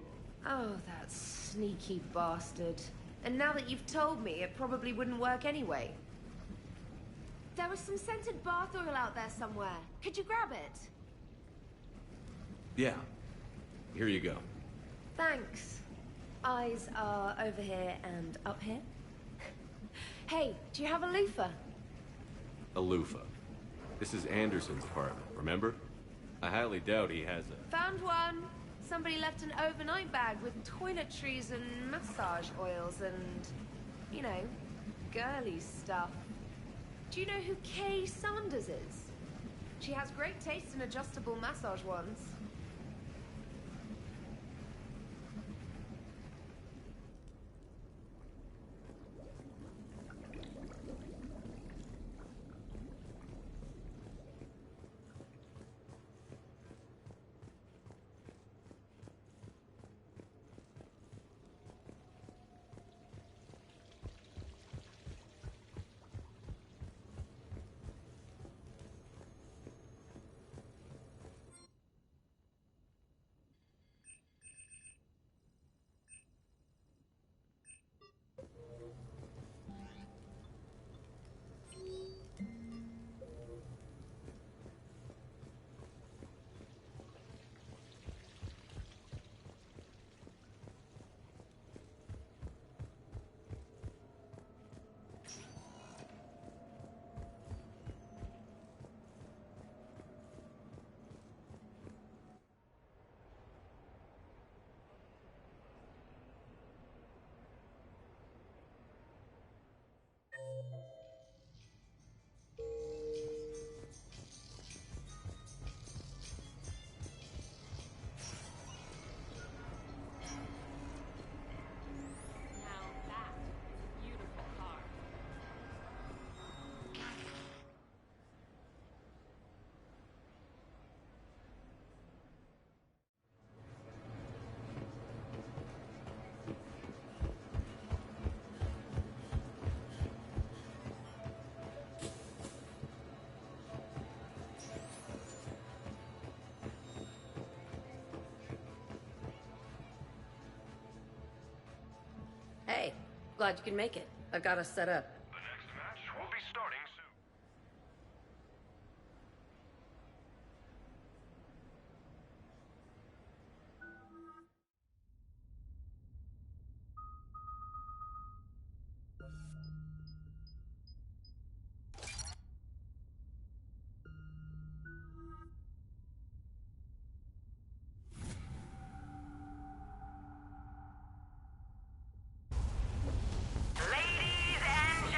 Oh, that sneaky bastard. And now that you've told me, it probably wouldn't work anyway. There was some scented bath oil out there somewhere. Could you grab it? Yeah. Here you go. Thanks. Eyes are over here and up here. Hey, do you have a loofah? A loofah. This is Anderson's apartment, remember? I highly doubt he has a... Found one. Somebody left an overnight bag with toiletries and massage oils and, you know, girly stuff. Do you know who Kay Sanders is? She has great taste in adjustable massage wands. Hey, glad you can make it. I've got us set up. The next match will be starting soon. Ladies and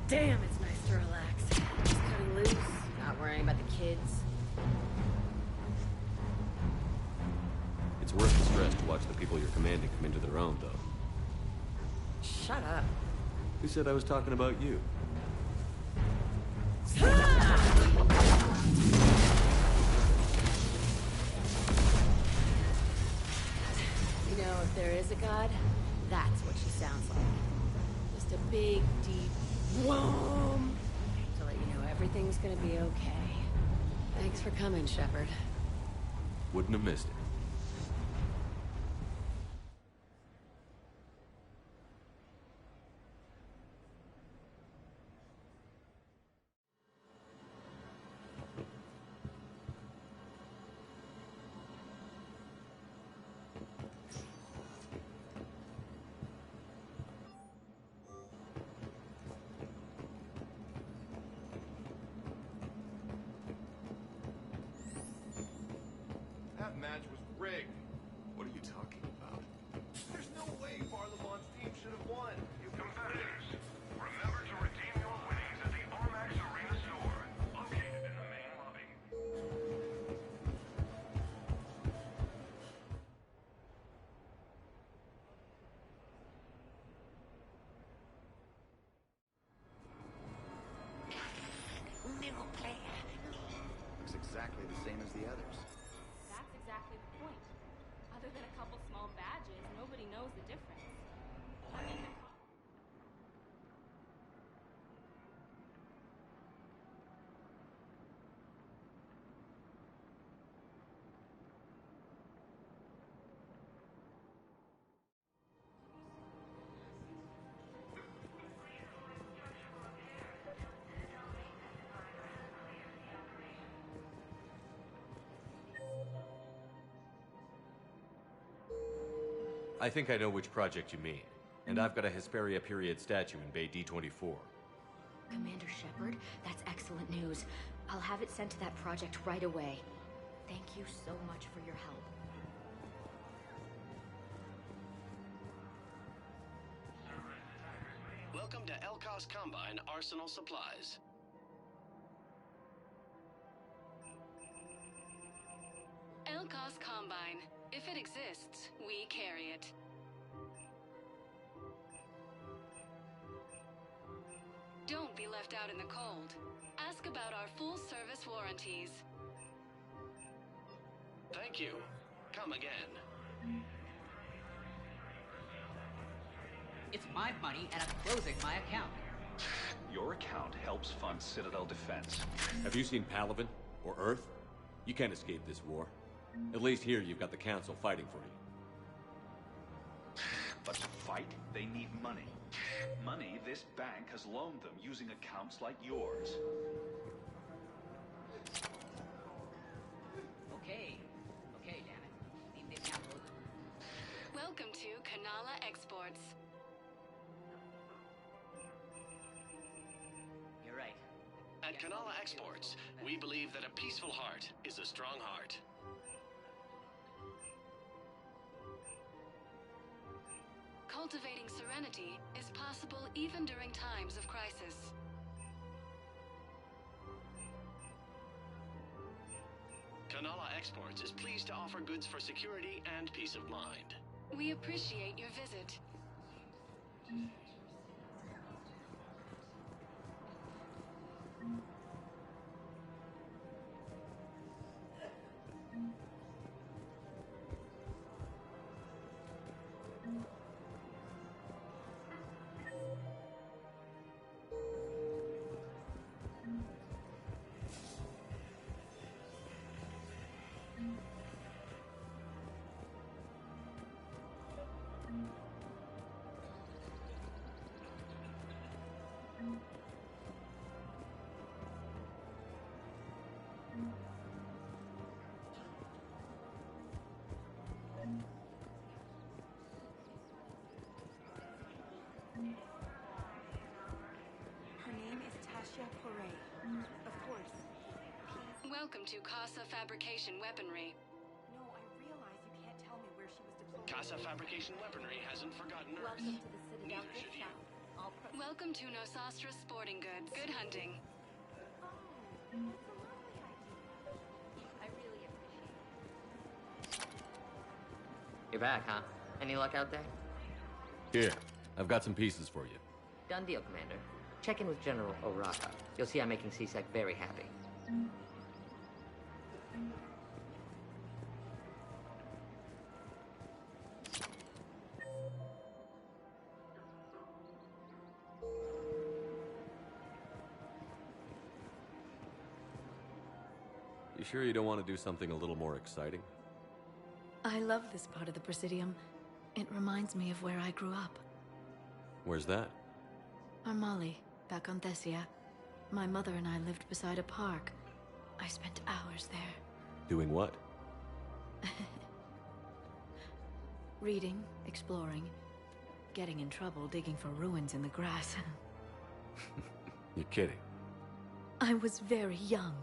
Damn, it's nice to relax. Just cutting loose, not worrying about the kids. It's worth the stress to watch the people you're commanding come into their own, though. Shut up. Who said I was talking about you? You know, if there is a god, that's what she sounds like. Just a big, deep whoom to let you know everything's gonna be okay. Thanks for coming, Shepard. Wouldn't have missed it. That match was rigged. What are you talking about? There's no way Varlamon's team should have won. You competitors, remember to redeem your winnings at the Armax Arena store, located in the main lobby. Looks exactly the same as the others. That's exactly the point. Other than a couple small badges, nobody knows the difference. I mean, I think I know which project you mean. And I've got a Hesperia period statue in Bay D24. Commander Shepard, that's excellent news. I'll have it sent to that project right away. Thank you so much for your help. Welcome to Elkos Combine Arsenal Supplies. Elkos Combine. If it exists, we carry it. Don't be left out in the cold. Ask about our full-service warranties. Thank you. Come again. It's my money, and I'm closing my account. Your account helps fund Citadel defense. Have you seen Palaven? Or Earth? You can't escape this war. At least here you've got the Council fighting for you. But to fight, they need money. Money this bank has loaned them using accounts like yours. Okay, damn it. Leave the account open. Welcome to Kanala Exports. You're right. At Kanala Exports, we believe that a peaceful heart is a strong heart. Cultivating serenity is possible even during times of crisis. Kanala Exports is pleased to offer goods for security and peace of mind. We appreciate your visit. Her name is Tasha Poray. Of course. Welcome to Casa Fabrication Weaponry. No, I realize you can't tell me where she was deployed. Casa Fabrication Weaponry hasn't forgotten Earth. Welcome to the Citadel Neither gift should you. shop. All Welcome to Nosastra Sporting Goods. Good hunting. You're back, huh? Any luck out there? Here, I've got some pieces for you. Done deal, Commander. Check in with General Oraka. You'll see I'm making C-Sec very happy. You sure you don't want to do something a little more exciting? I love this part of the Presidium. It reminds me of where I grew up. Where's that? Armali, back on Thessia. My mother and I lived beside a park. I spent hours there. Doing what? Reading, exploring, getting in trouble digging for ruins in the grass. You're kidding. I was very young.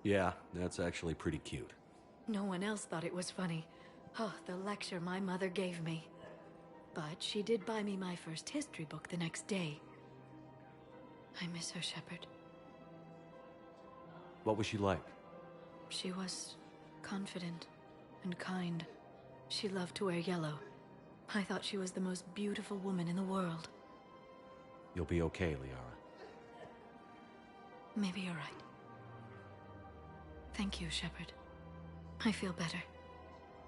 Yeah, that's actually pretty cute. No one else thought it was funny. Oh, the lecture my mother gave me. But she did buy me my first history book the next day. I miss her, Shepard. What was she like? She was confident and kind. She loved to wear yellow. I thought she was the most beautiful woman in the world. You'll be okay, Liara. Maybe you're right. Thank you, Shepard. I feel better.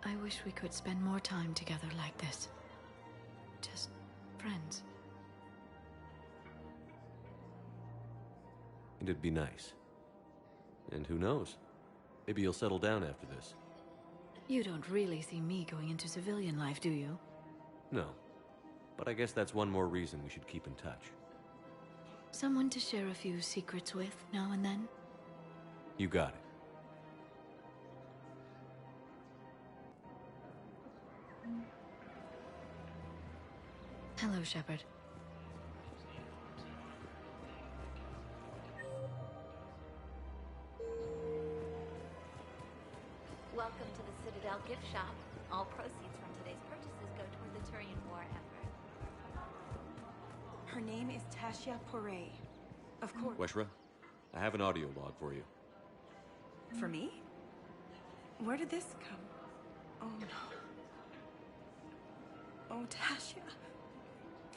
I wish we could spend more time together like this. Just friends. And it'd be nice. And who knows? Maybe you'll settle down after this. You don't really see me going into civilian life, do you? No. But I guess that's one more reason we should keep in touch. Someone to share a few secrets with now and then? You got it. Hello, Shepard. Welcome to the Citadel gift shop. All proceeds from today's purchases go toward the Turian War effort. Her name is Tasha Poré. Of course. Weshra, I have an audio log for you. For me? Where did this come? Oh no. Oh, Tasha.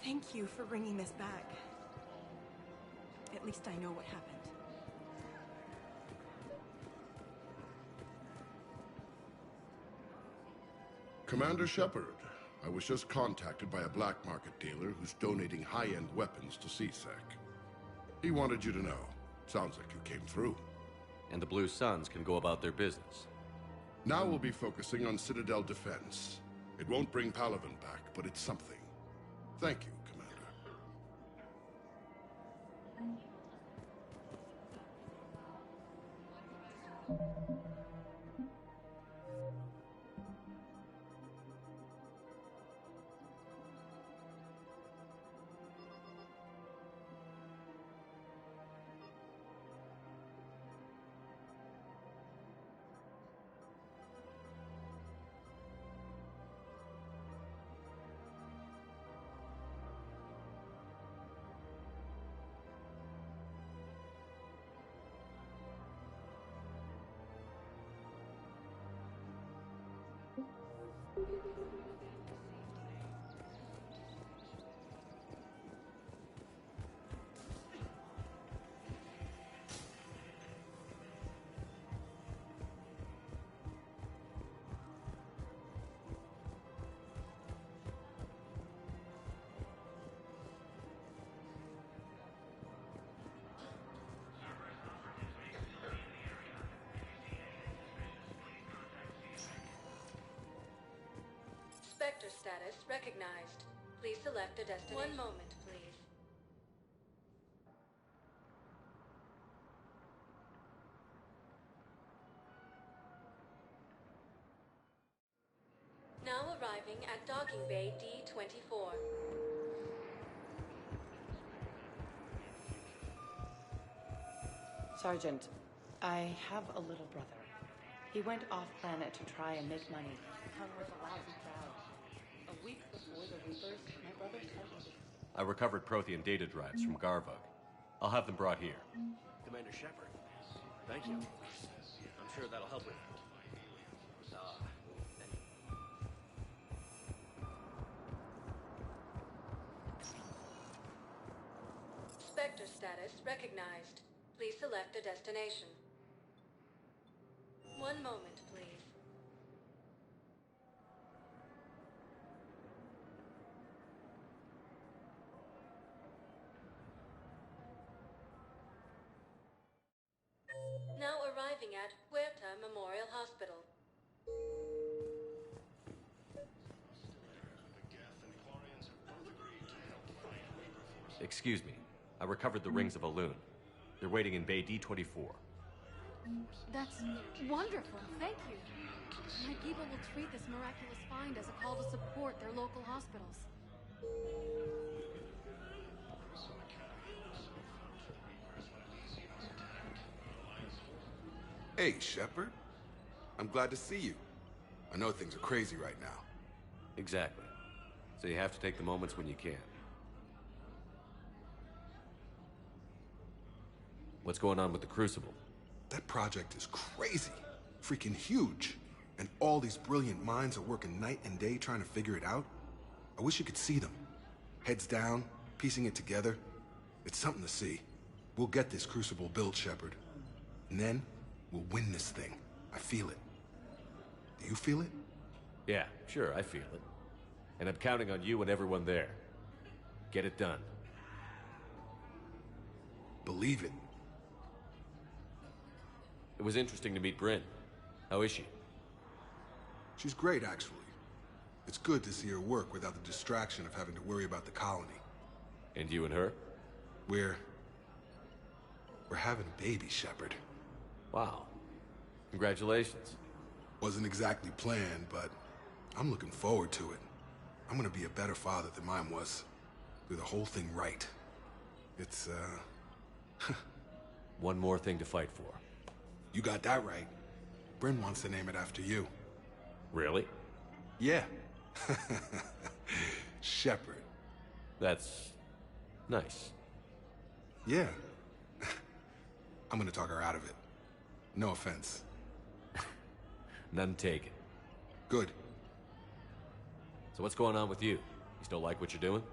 Thank you for bringing this back. At least I know what happened. Commander Shepard, I was just contacted by a black market dealer who's donating high-end weapons to C-Sec. He wanted you to know. Sounds like you came through. And the Blue Suns can go about their business. Now we'll be focusing on Citadel defense. It won't bring Palaven back, but it's something. Thank you, Commander. Spectre status recognized. Please select a destination. One moment, please. Now arriving at Docking Bay D-24. Sergeant, I have a little brother. He went off-planet to try and make money. Hung with a lousy crowd. A week before the Reapers, my brother told me. I recovered Prothean data drives from Garvug. I'll have them brought here. Commander Shepard, thank you. I'm sure that'll help with... Spectre status recognized. Please select a destination. One moment, please. Now arriving at Huerta Memorial Hospital. Excuse me. I recovered the rings of Elune. They're waiting in Bay D24. That's wonderful. Thank you. My people will treat this miraculous find as a call to support their local hospitals. Hey, Shepard. I'm glad to see you. I know things are crazy right now. Exactly. So you have to take the moments when you can. What's going on with the Crucible? That project is crazy. Freaking huge. And all these brilliant minds are working night and day trying to figure it out. I wish you could see them. Heads down, piecing it together. It's something to see. We'll get this Crucible built, Shepard. And then, we'll win this thing. I feel it. Do you feel it? Yeah, sure, I feel it. And I'm counting on you and everyone there. Get it done. Believe it. It was interesting to meet Bryn. How is she? She's great, actually. It's good to see her work without the distraction of having to worry about the colony. And you and her? We're having a baby, Shepard. Wow. Congratulations. Wasn't exactly planned, but I'm looking forward to it. I'm gonna be a better father than mine was. Do the whole thing right. It's, One more thing to fight for. You got that right. Bryn wants to name it after you. Really? Yeah. Shepard. That's... nice. Yeah. I'm gonna talk her out of it. No offense. None taken. Good. So what's going on with you? You still like what you're doing?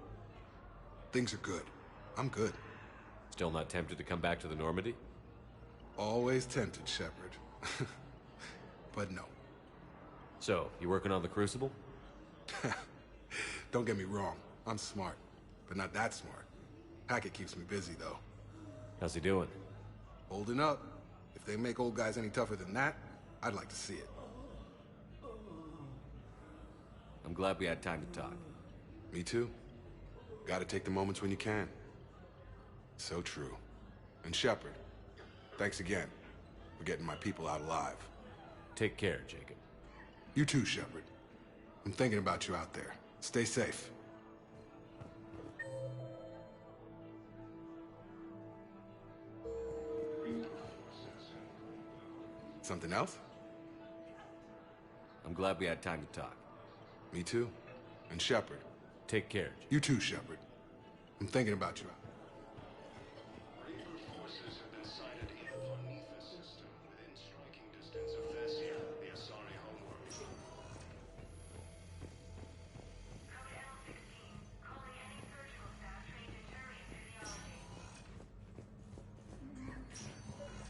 Things are good. I'm good. Still not tempted to come back to the Normandy? Always tempted, Shepard. But no. So, you working on the Crucible? Don't get me wrong. I'm smart. But not that smart. Hackett keeps me busy, though. How's he doing? Holding up. If they make old guys any tougher than that, I'd like to see it. I'm glad we had time to talk. Me too. Gotta take the moments when you can. So true. And Shepard, thanks again for getting my people out alive. Take care, Jacob. You too, Shepard. I'm thinking about you out there. Stay safe. Something else? I'm glad we had time to talk. Me too. And Shepard. Take care, Jacob. You too, Shepard. I'm thinking about you. Reaper forces have been sighted in the Ponetha system within striking distance of Thessia, the Asari homeworld.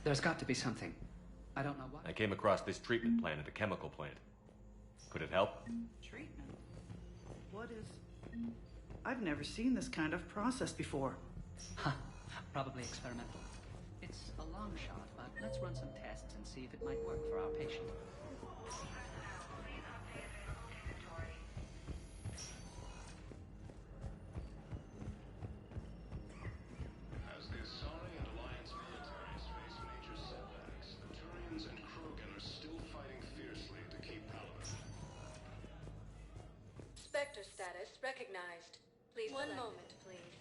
There's got to be something. I don't know what. I came across this treatment plant at a chemical plant. Could it help? Treatment? What is... I've never seen this kind of process before. Huh. Probably experimental. It's a long shot, but let's run some tests and see if it might work for our patient. As the Asari and Alliance militaries face major setbacks, the Turians and Krogan are still fighting fiercely to keep Paladin. Spectre status recognized. Please one moment, please.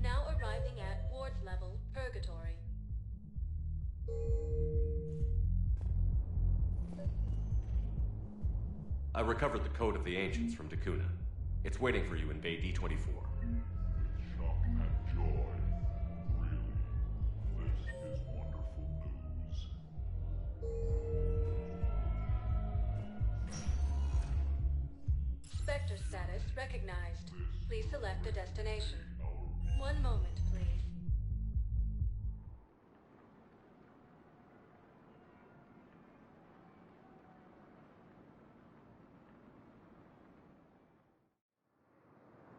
Now arriving at Ward recovered the Code of the Ancients from Dakuna. It's waiting for you in Bay D-24. Shock and joy. Really. This is wonderful news. Spectre status recognized. Please select a destination. One moment, please.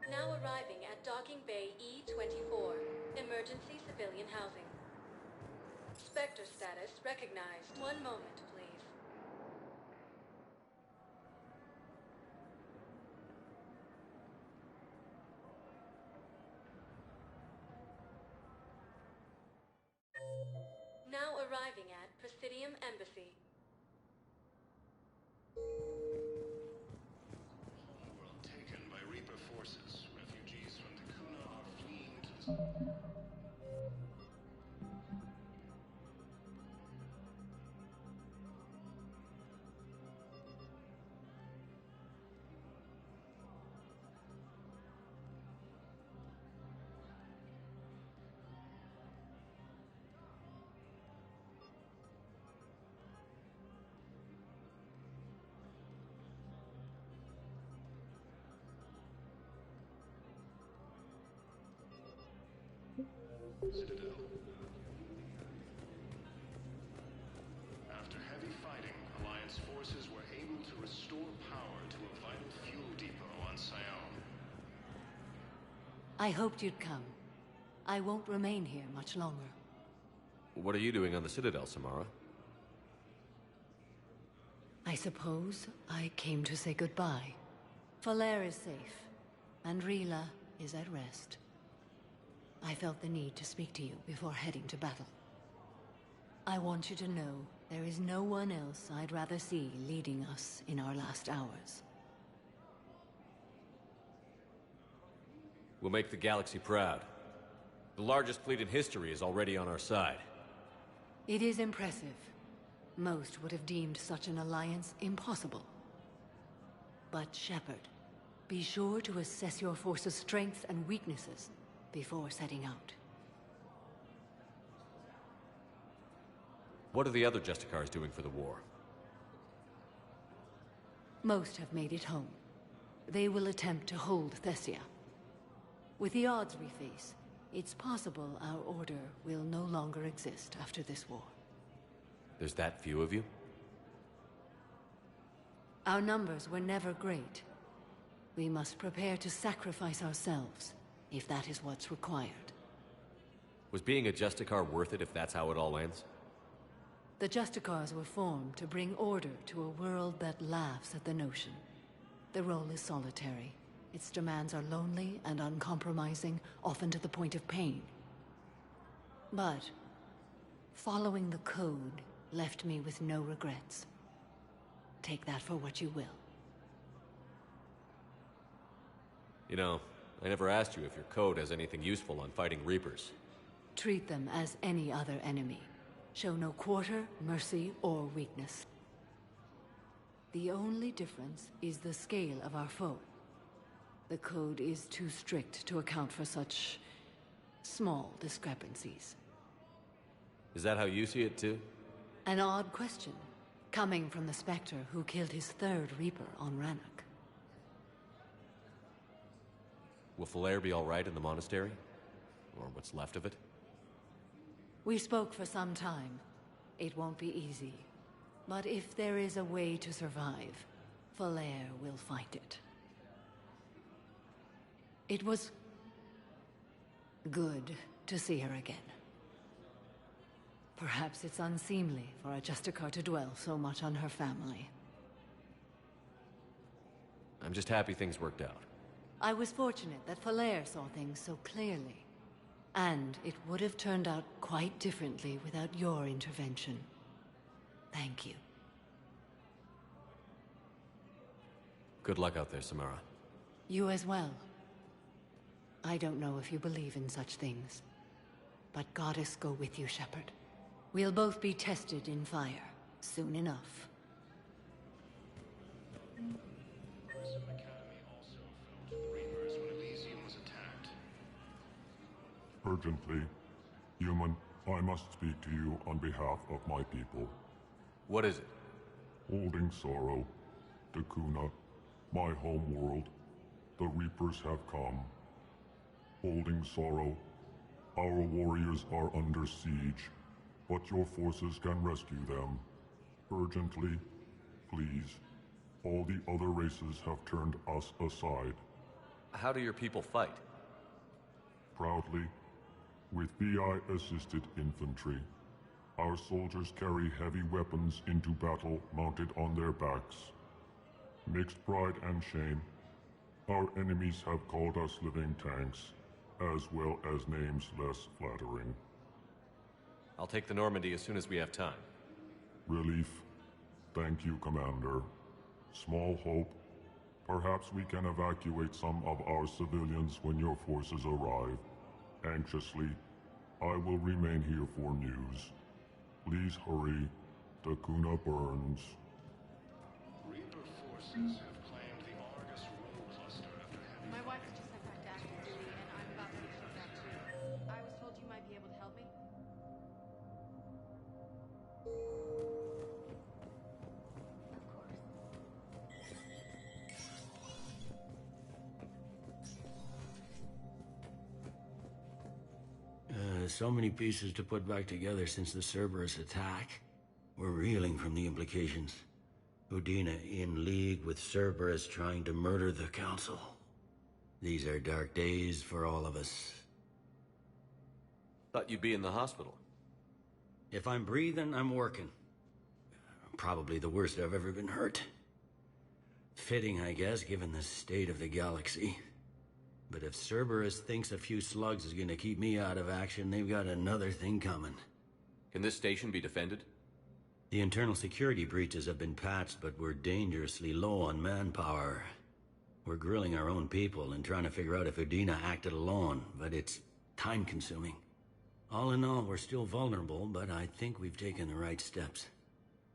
Now arriving at Docking Bay E-24. Emergency civilian housing. Spectre status recognized. One moment, please. Now arriving at Presidium Embassy. World taken by Reaper forces. Refugees from Dakuna are fleeing to the... Citadel. After heavy fighting, Alliance forces were able to restore power to a vital fuel depot on Sion. I hoped you'd come. I won't remain here much longer. What are you doing on the Citadel, Samara? I suppose I came to say goodbye. Falere is safe, and Rila is at rest. I felt the need to speak to you before heading to battle. I want you to know there is no one else I'd rather see leading us in our last hours. We'll make the galaxy proud. The largest fleet in history is already on our side. It is impressive. Most would have deemed such an alliance impossible. But Shepard, be sure to assess your force's strengths and weaknesses before setting out. What are the other Justicars doing for the war? Most have made it home. They will attempt to hold Thessia. With the odds we face, it's possible our order will no longer exist after this war. There's that few of you? Our numbers were never great. We must prepare to sacrifice ourselves, if that is what's required. Was being a Justicar worth it if that's how it all ends? The Justicars were formed to bring order to a world that laughs at the notion. The role is solitary. Its demands are lonely and uncompromising, often to the point of pain. But following the code left me with no regrets. Take that for what you will. You know, I never asked you if your code has anything useful on fighting Reapers. Treat them as any other enemy. Show no quarter, mercy, or weakness. The only difference is the scale of our foe. The code is too strict to account for such small discrepancies. Is that how you see it too? An odd question, coming from the Spectre who killed his third Reaper on Rannoch. Will Falere be all right in the monastery? Or what's left of it? We spoke for some time. It won't be easy. But if there is a way to survive, Falere will find it. It was good to see her again. Perhaps it's unseemly for a Justicar to dwell so much on her family. I'm just happy things worked out. I was fortunate that Falere saw things so clearly. And it would have turned out quite differently without your intervention. Thank you. Good luck out there, Samara. You as well. I don't know if you believe in such things, but Goddess go with you, Shepard. We'll both be tested in fire, soon enough. Arcanum Academy also fell to the Reapers when Elysium was attacked. Urgently, human, I must speak to you on behalf of my people. What is it? Holding sorrow, Dakuna, my home world, the Reapers have come. Holding sorrow, our warriors are under siege, but your forces can rescue them. Urgently, please. All the other races have turned us aside. How do your people fight? Proudly, with BI-assisted infantry. Our soldiers carry heavy weapons into battle mounted on their backs. Mixed pride and shame, our enemies have called us living tanks, as well as names less flattering. I'll take the Normandy as soon as we have time. Relief. Thank you, Commander. Small hope. Perhaps we can evacuate some of our civilians when your forces arrive. Anxiously, I will remain here for news. Please hurry. Dakuna burns. Reaper forces have claimed the Argus Row cluster after having... My wife has just sent back to active duty, and I'm about to leave that too. I was told you might be able to help me. So many pieces to put back together since the Cerberus attack. We're reeling from the implications. Udina in league with Cerberus trying to murder the Council. These are dark days for all of us. Thought you'd be in the hospital. If I'm breathing, I'm working. Probably the worst I've ever been hurt. Fitting, I guess, given the state of the galaxy. But if Cerberus thinks a few slugs is gonna keep me out of action, they've got another thing coming. Can this station be defended? The internal security breaches have been patched, but we're dangerously low on manpower. We're grilling our own people and trying to figure out if Udina acted alone, but it's time-consuming. All in all, we're still vulnerable, but I think we've taken the right steps.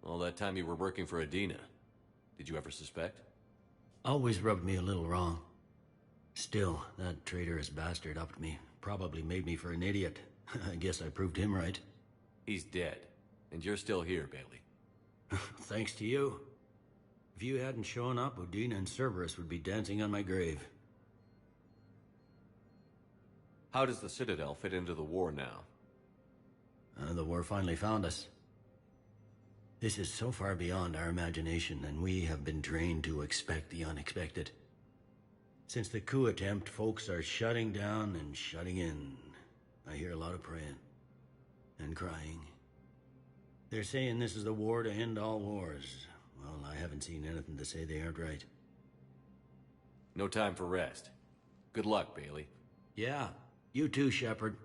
All that time you were working for Udina, did you ever suspect? Always rubbed me a little wrong. Still, that traitorous bastard upped me. Probably made me for an idiot. I guess I proved him right. He's dead, and you're still here, Bailey. Thanks to you. If you hadn't shown up, Udina and Cerberus would be dancing on my grave. How does the Citadel fit into the war now? The war finally found us. This is so far beyond our imagination, and we have been trained to expect the unexpected. Since the coup attempt, folks are shutting down and shutting in. I hear a lot of praying. And crying. They're saying this is the war to end all wars. Well, I haven't seen anything to say they aren't right. No time for rest. Good luck, Bailey. Yeah, you too, Shepard.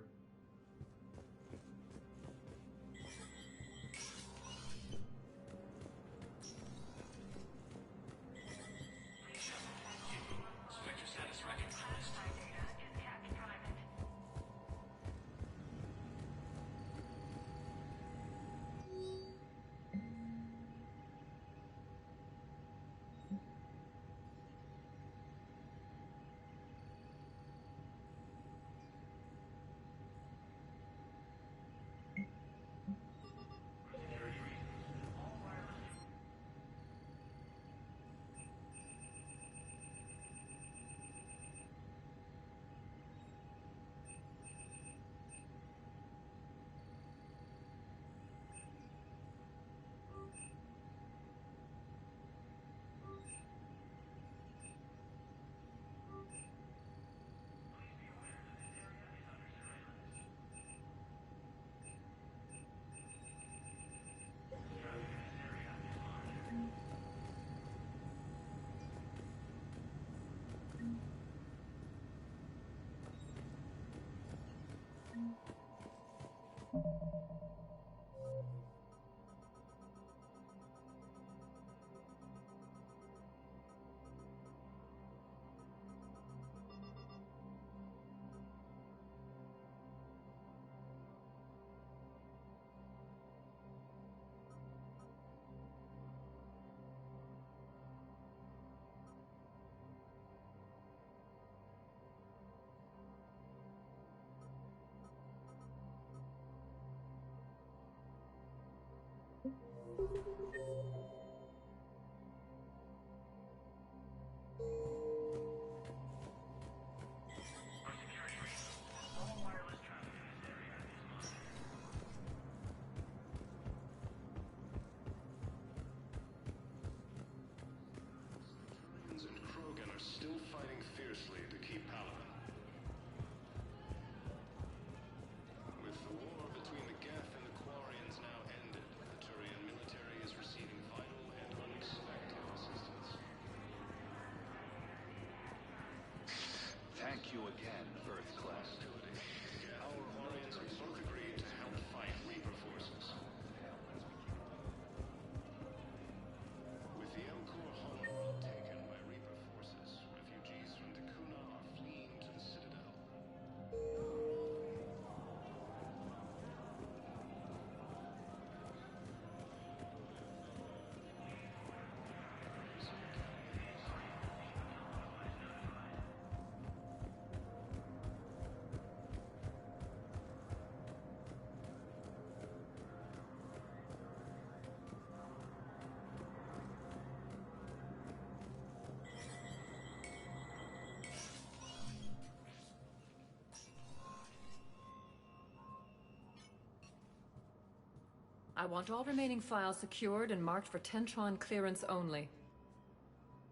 I want all remaining files secured and marked for Tentron clearance only.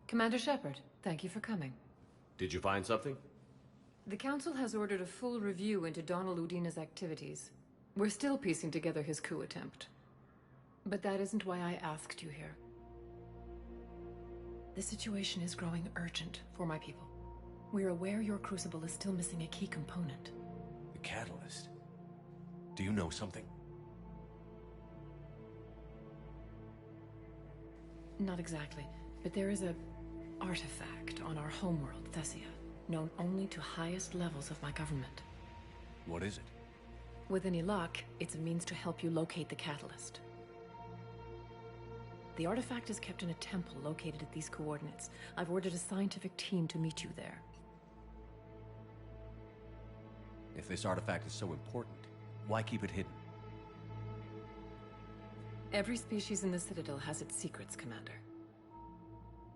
Commander Shepard, thank you for coming. Did you find something? The Council has ordered a full review into Donald Udina's activities. We're still piecing together his coup attempt. But that isn't why I asked you here. The situation is growing urgent for my people. We're aware your crucible is still missing a key component. The catalyst? Do you know something? Not exactly, but there is a artifact on our homeworld, Thessia, known only to highest levels of my government. What is it? With any luck, it's a means to help you locate the catalyst. The artifact is kept in a temple located at these coordinates. I've ordered a scientific team to meet you there. If this artifact is so important, why keep it hidden? Every species in the Citadel has its secrets, Commander.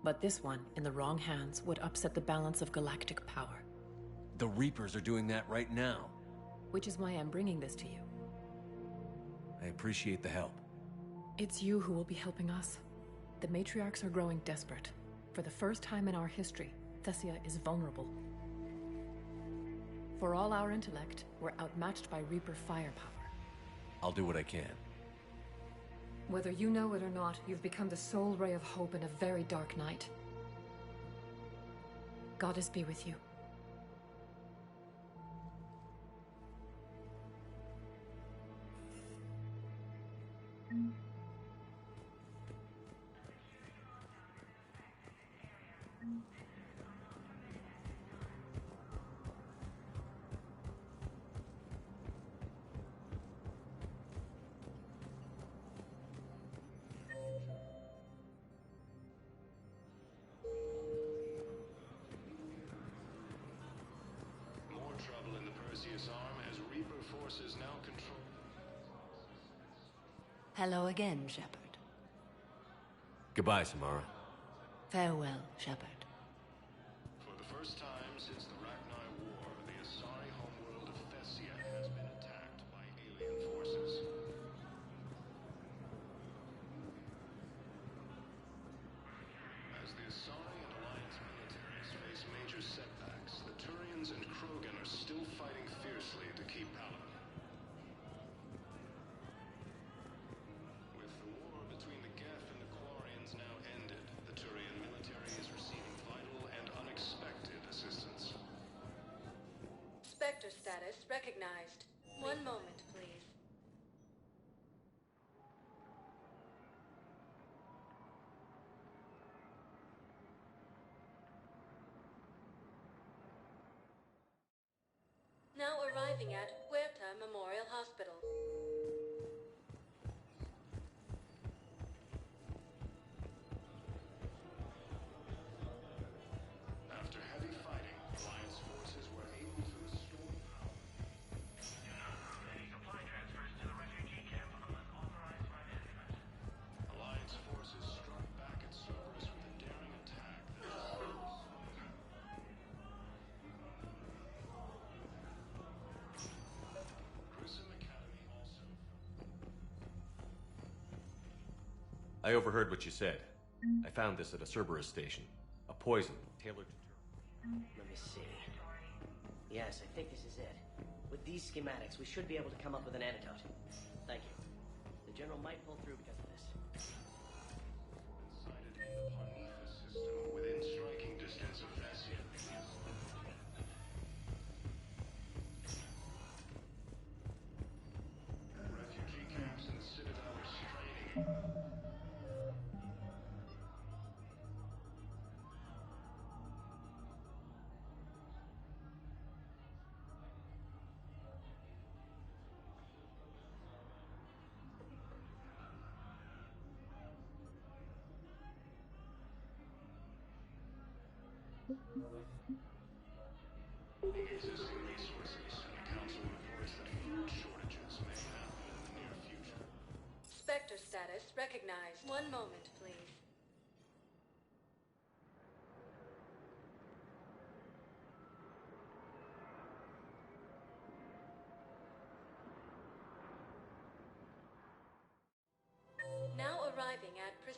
But this one, in the wrong hands, would upset the balance of galactic power. The Reapers are doing that right now. Which is why I'm bringing this to you. I appreciate the help. It's you who will be helping us. The matriarchs are growing desperate. For the first time in our history, Thessia is vulnerable. For all our intellect, we're outmatched by Reaper firepower. I'll do what I can. Whether you know it or not, you've become the sole ray of hope in a very dark night. Goddess be with you. More trouble in the Perseus arm as Reaper forces now control. Hello again, Shepard. Goodbye, Samara. Farewell, Shepard. For the first time since the Rachni War, the Asari homeworld of Thessia has been attacked by alien forces. As the Asari and Alliance militaries face major setbacks, the Turians and Krogan are still fighting fiercely to keep Paladin. With the war between the Geth and the Quarians now ended, the Turian military is receiving vital and unexpected assistance. Spectre status recognized. One moment, please. Now arriving at Huerta Memorial Hospital. After heavy fighting, Alliance forces were able to restore power. Any supply transfers to the refugee camp unless authorized by management. Alliance forces struck back at Cerberus with a daring attack that Grissom Academy also. I overheard what you said. I found this at a Cerberus station. A poison tailored to Let me see. Yes, I think this is it. With these schematics, we should be able to come up with an antidote. Thank you. The General might pull through because of this. Sighted in the Parnithus system within striking distance of Thessia. Refugee camps in the Citadel are straining. Existing resources, and the Council reports that food shortages may happen in the near future. Spectre status recognized. One moment, please.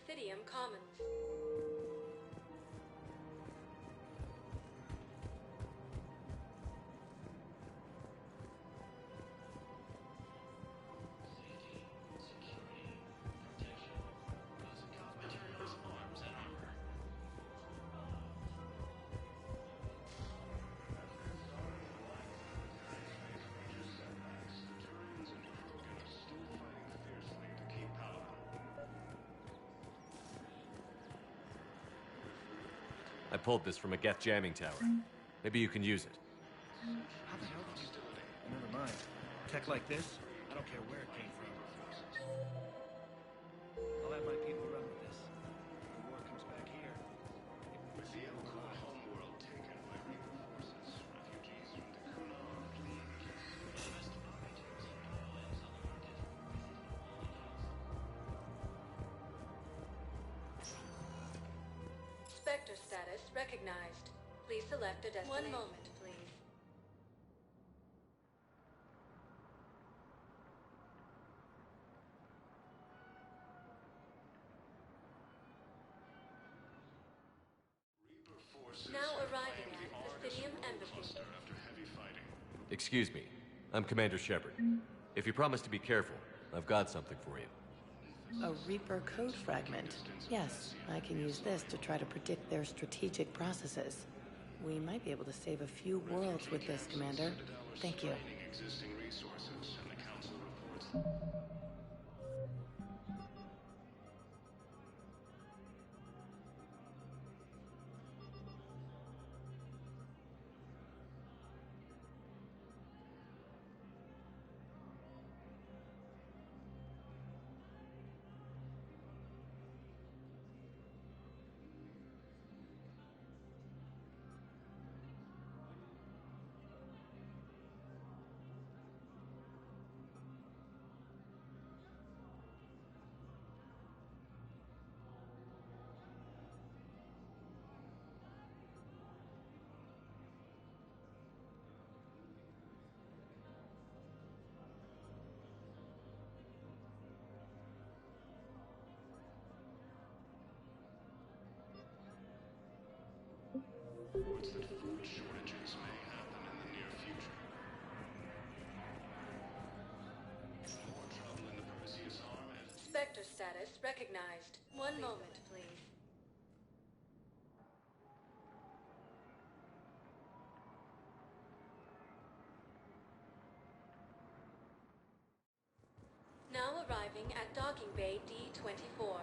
Pythidium Commons. I pulled this from a Geth jamming tower. Maybe you can use it. How the hell did you do it? Never mind. Tech like this, I don't care where it came from. I'll have my people run with this. If the war comes back here, with the Elkor homeworld taken by Reaper forces, refugees from the Kuna are fleeing. Spectre status recognized. Please select a destination. 1 moment, please. Now arriving at Pythidium Embassy. After heavy fighting. Excuse me. I'm Commander Shepard. If you promise to be careful, I've got something for you. A Reaper code fragment. Yes, I can use this to try to predict their strategic processes. We might be able to save a few worlds with this, Commander. Thank you. Existing resources, and the Council reports. Reports that food shortages may happen in the near future. More trouble in the Perseus arm and... Spectre status recognized. 1 moment, please. Now arriving at Docking Bay D-24.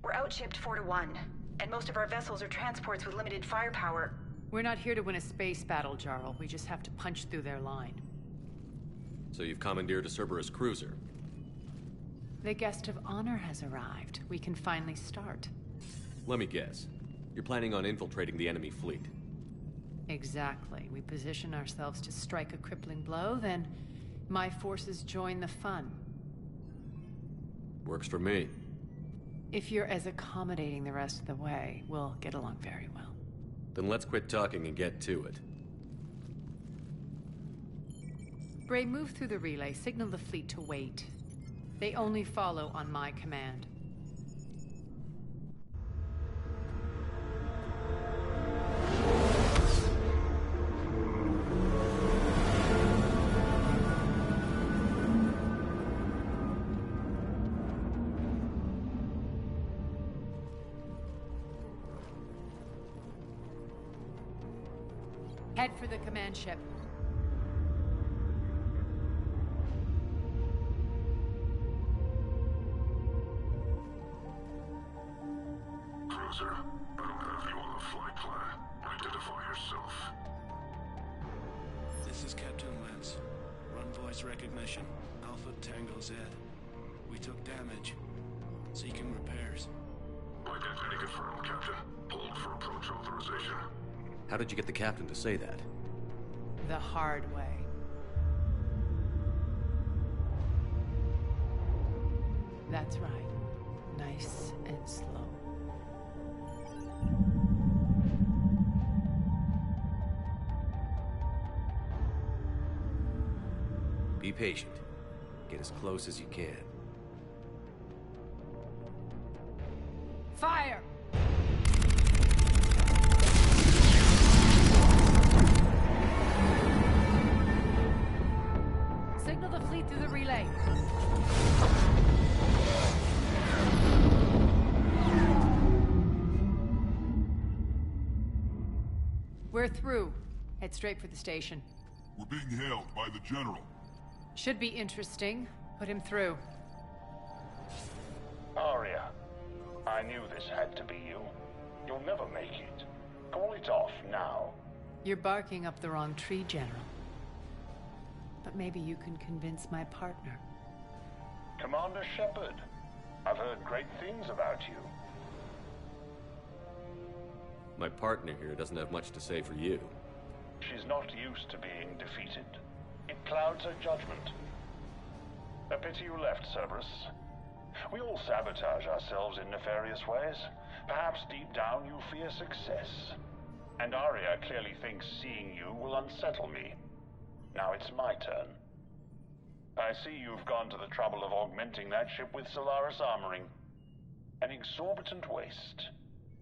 We're outshipped 4-1, and most of our vessels are transports with limited firepower. We're not here to win a space battle, Jarl. We just have to punch through their line. So you've commandeered a Cerberus cruiser. The guest of honor has arrived. We can finally start. Let me guess. You're planning on infiltrating the enemy fleet. Exactly. We position ourselves to strike a crippling blow, then my forces join the fun. Works for me. If you're as accommodating the rest of the way, we'll get along very well. Then let's quit talking and get to it. Bray, move through the relay. Signal the fleet to wait. They only follow on my command. Head for the command ship. Cruiser, I don't have you on the flight plan. Identify yourself. This is Captain Lance. Run voice recognition. Alpha Tango Z. We took damage. Seeking repairs. Identity confirmed, Captain. Hold for approach authorization. How did you get the captain to say that? The hard way. That's right. Nice and slow. Be patient. Get as close as you can. Fire! Signal the fleet through the relay. We're through. Head straight for the station. We're being hailed by the General. Should be interesting. Put him through. Arya, I knew this had to be you. You'll never make it. Call it off now. You're barking up the wrong tree, General. But maybe you can convince my partner. Commander Shepard, I've heard great things about you. My partner here doesn't have much to say for you. She's not used to being defeated. It clouds her judgment. A pity you left, Cerberus. We all sabotage ourselves in nefarious ways. Perhaps deep down you fear success. And Arya clearly thinks seeing you will unsettle me. Now it's my turn. I see you've gone to the trouble of augmenting that ship with Solaris armoring. An exorbitant waste.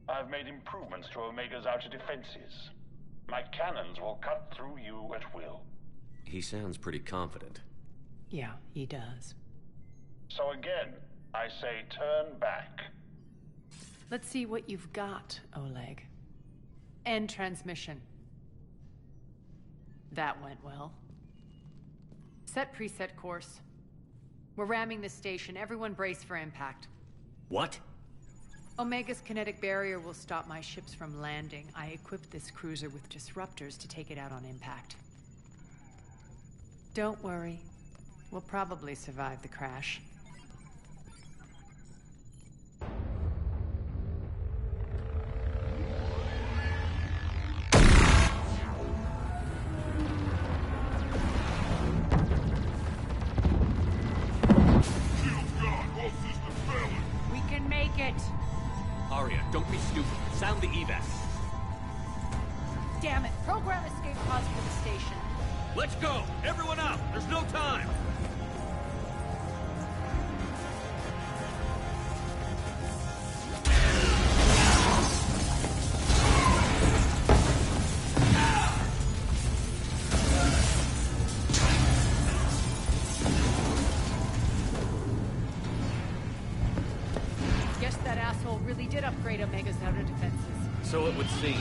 I've made improvements to Omega's outer defenses. My cannons will cut through you at will. He sounds pretty confident. Yeah, he does. So again, I say turn back. Let's see what you've got, Oleg. End transmission. That went well. Set preset course. We're ramming the station. Everyone brace for impact. What? Omega's kinetic barrier will stop my ships from landing. I equipped this cruiser with disruptors to take it out on impact. Don't worry. We'll probably survive the crash. We can make it! Arya, don't be stupid. Sound the evac. Damn it! Program escape pods for the station. Let's go! Everyone out! There's no time! Guess that asshole really did upgrade Omega's outer defenses. So it would seem.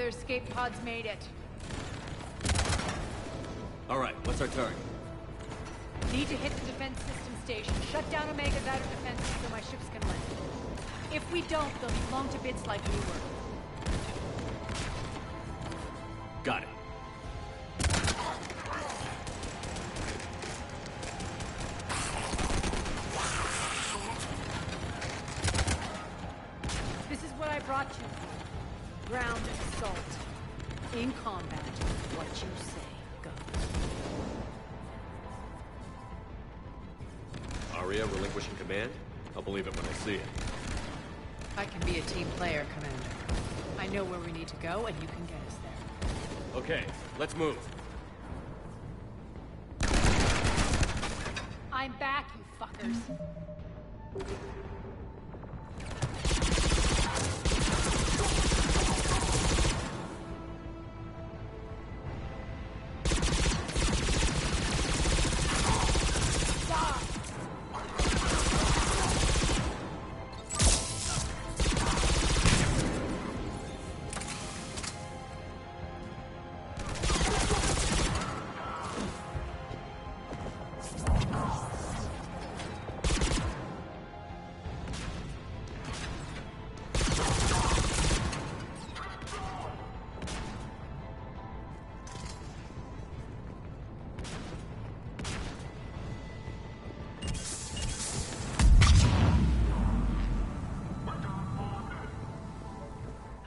their escape pods made it. All right, what's our target? Need to hit the defense system station. Shut down Omega's outer defenses so my ships can land. If we don't, they'll be blown to bits like we were. Got it. This is what I brought you for. Ground assault. In combat, what you say goes. Aria relinquishing command? I'll believe it when I see it. I can be a team player, Commander. I know where we need to go, and you can get us there. Okay, let's move. I'm back, you fuckers.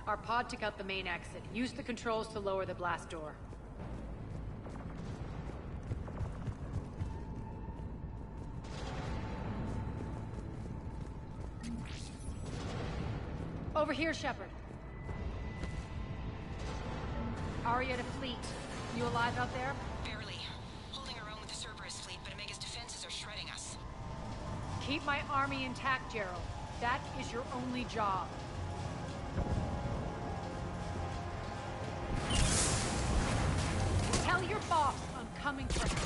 Our pod took out the main exit. Use the controls to lower the blast door. Over here, Shepard. Aria to fleet. You alive out there? Barely. Holding our own with the Cerberus fleet, but Omega's defenses are shredding us. Keep my army intact, Gerald. That is your only job. Tell your boss I'm coming for him.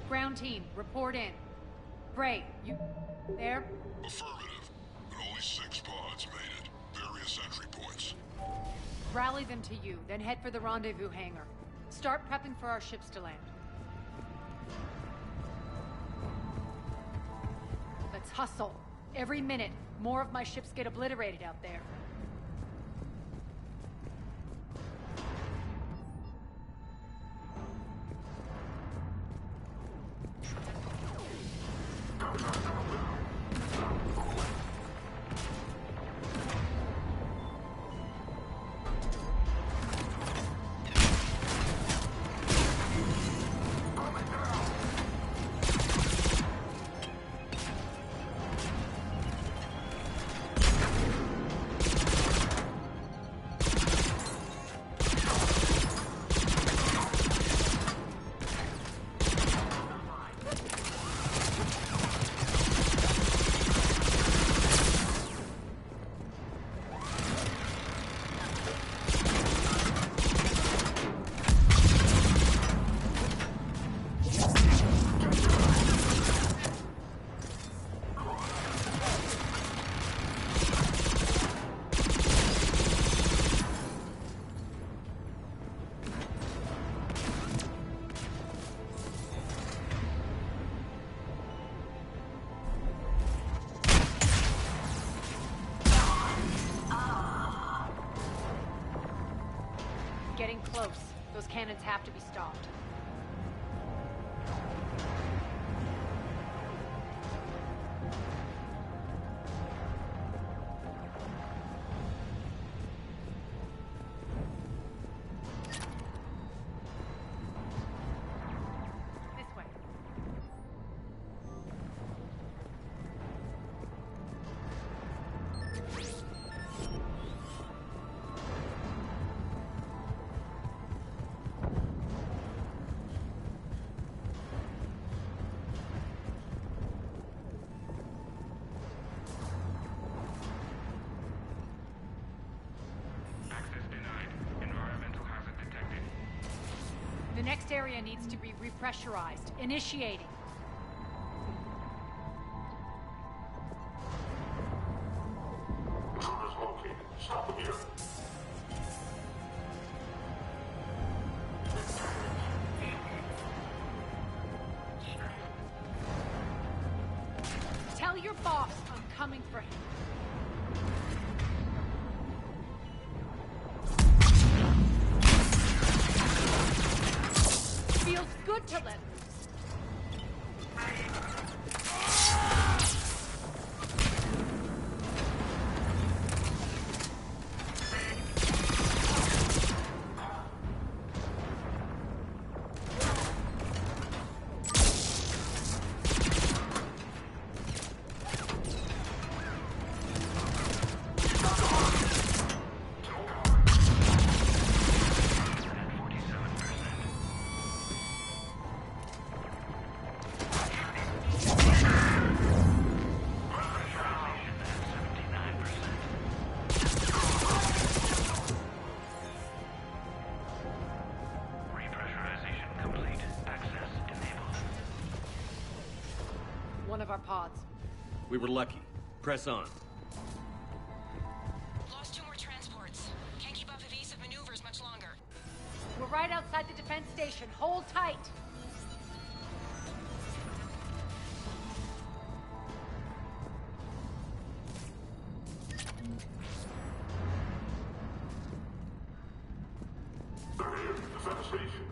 Ground team, report in. Bray, you there? Affirmative. But only 6 pods made it. Various entry points. Rally them to you, then head for the rendezvous hangar. Start prepping for our ships to land. Let's hustle. Every minute, more of my ships get obliterated out there. cannons have to be stopped. The next area needs to be repressurized. Initiating. Intruders located. Stop them here. Tell your boss I'm coming for him. Feels good to let loose. One of our pods. We were lucky. Press on. Lost 2 more transports. Can't keep up evasive maneuvers much longer. We're right outside the defense station. Hold tight. They're here. Defense station.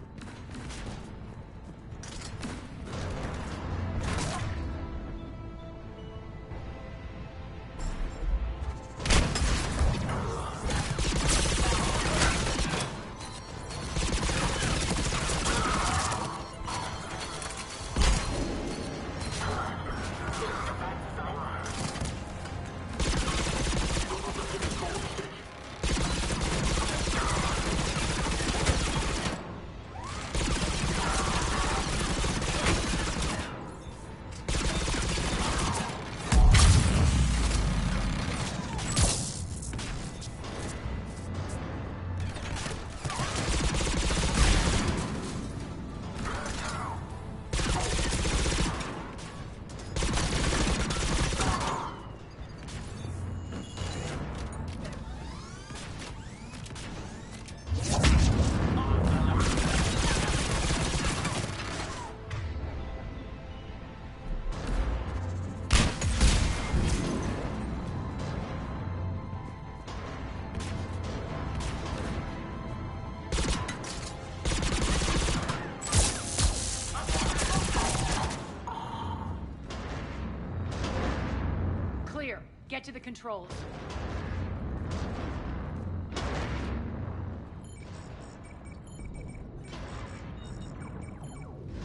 Clear. Get to the controls.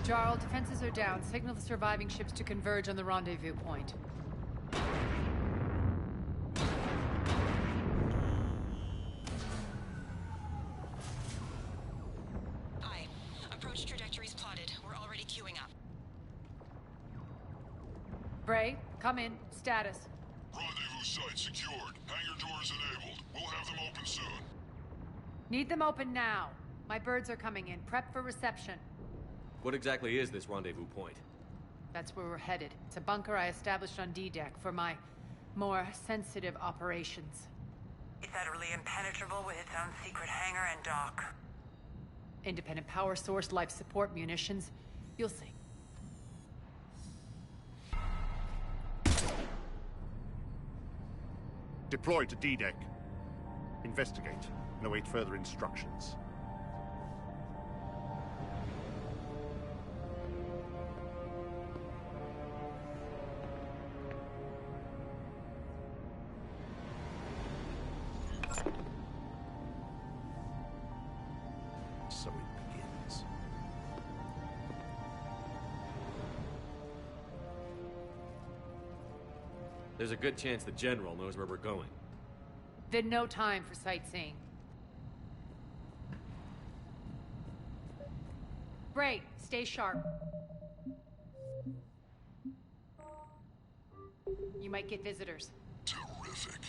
Jarl, defenses are down. Signal the surviving ships to converge on the rendezvous point. Aye. Approach trajectories plotted. We're already queuing up. Bray, come in. Status. Rendezvous site secured. Hangar doors enabled. We'll have them open soon. Need them open now. My birds are coming in. Prep for reception. What exactly is this rendezvous point? That's where we're headed. It's a bunker I established on D-Deck for my more sensitive operations. Is that really impenetrable with its own secret hangar and dock? Independent power source, life support, munitions. You'll see. Deploy to D-Deck. Investigate and await further instructions. There's a good chance the General knows where we're going. Then no time for sightseeing. Great. Stay sharp. You might get visitors. Terrific.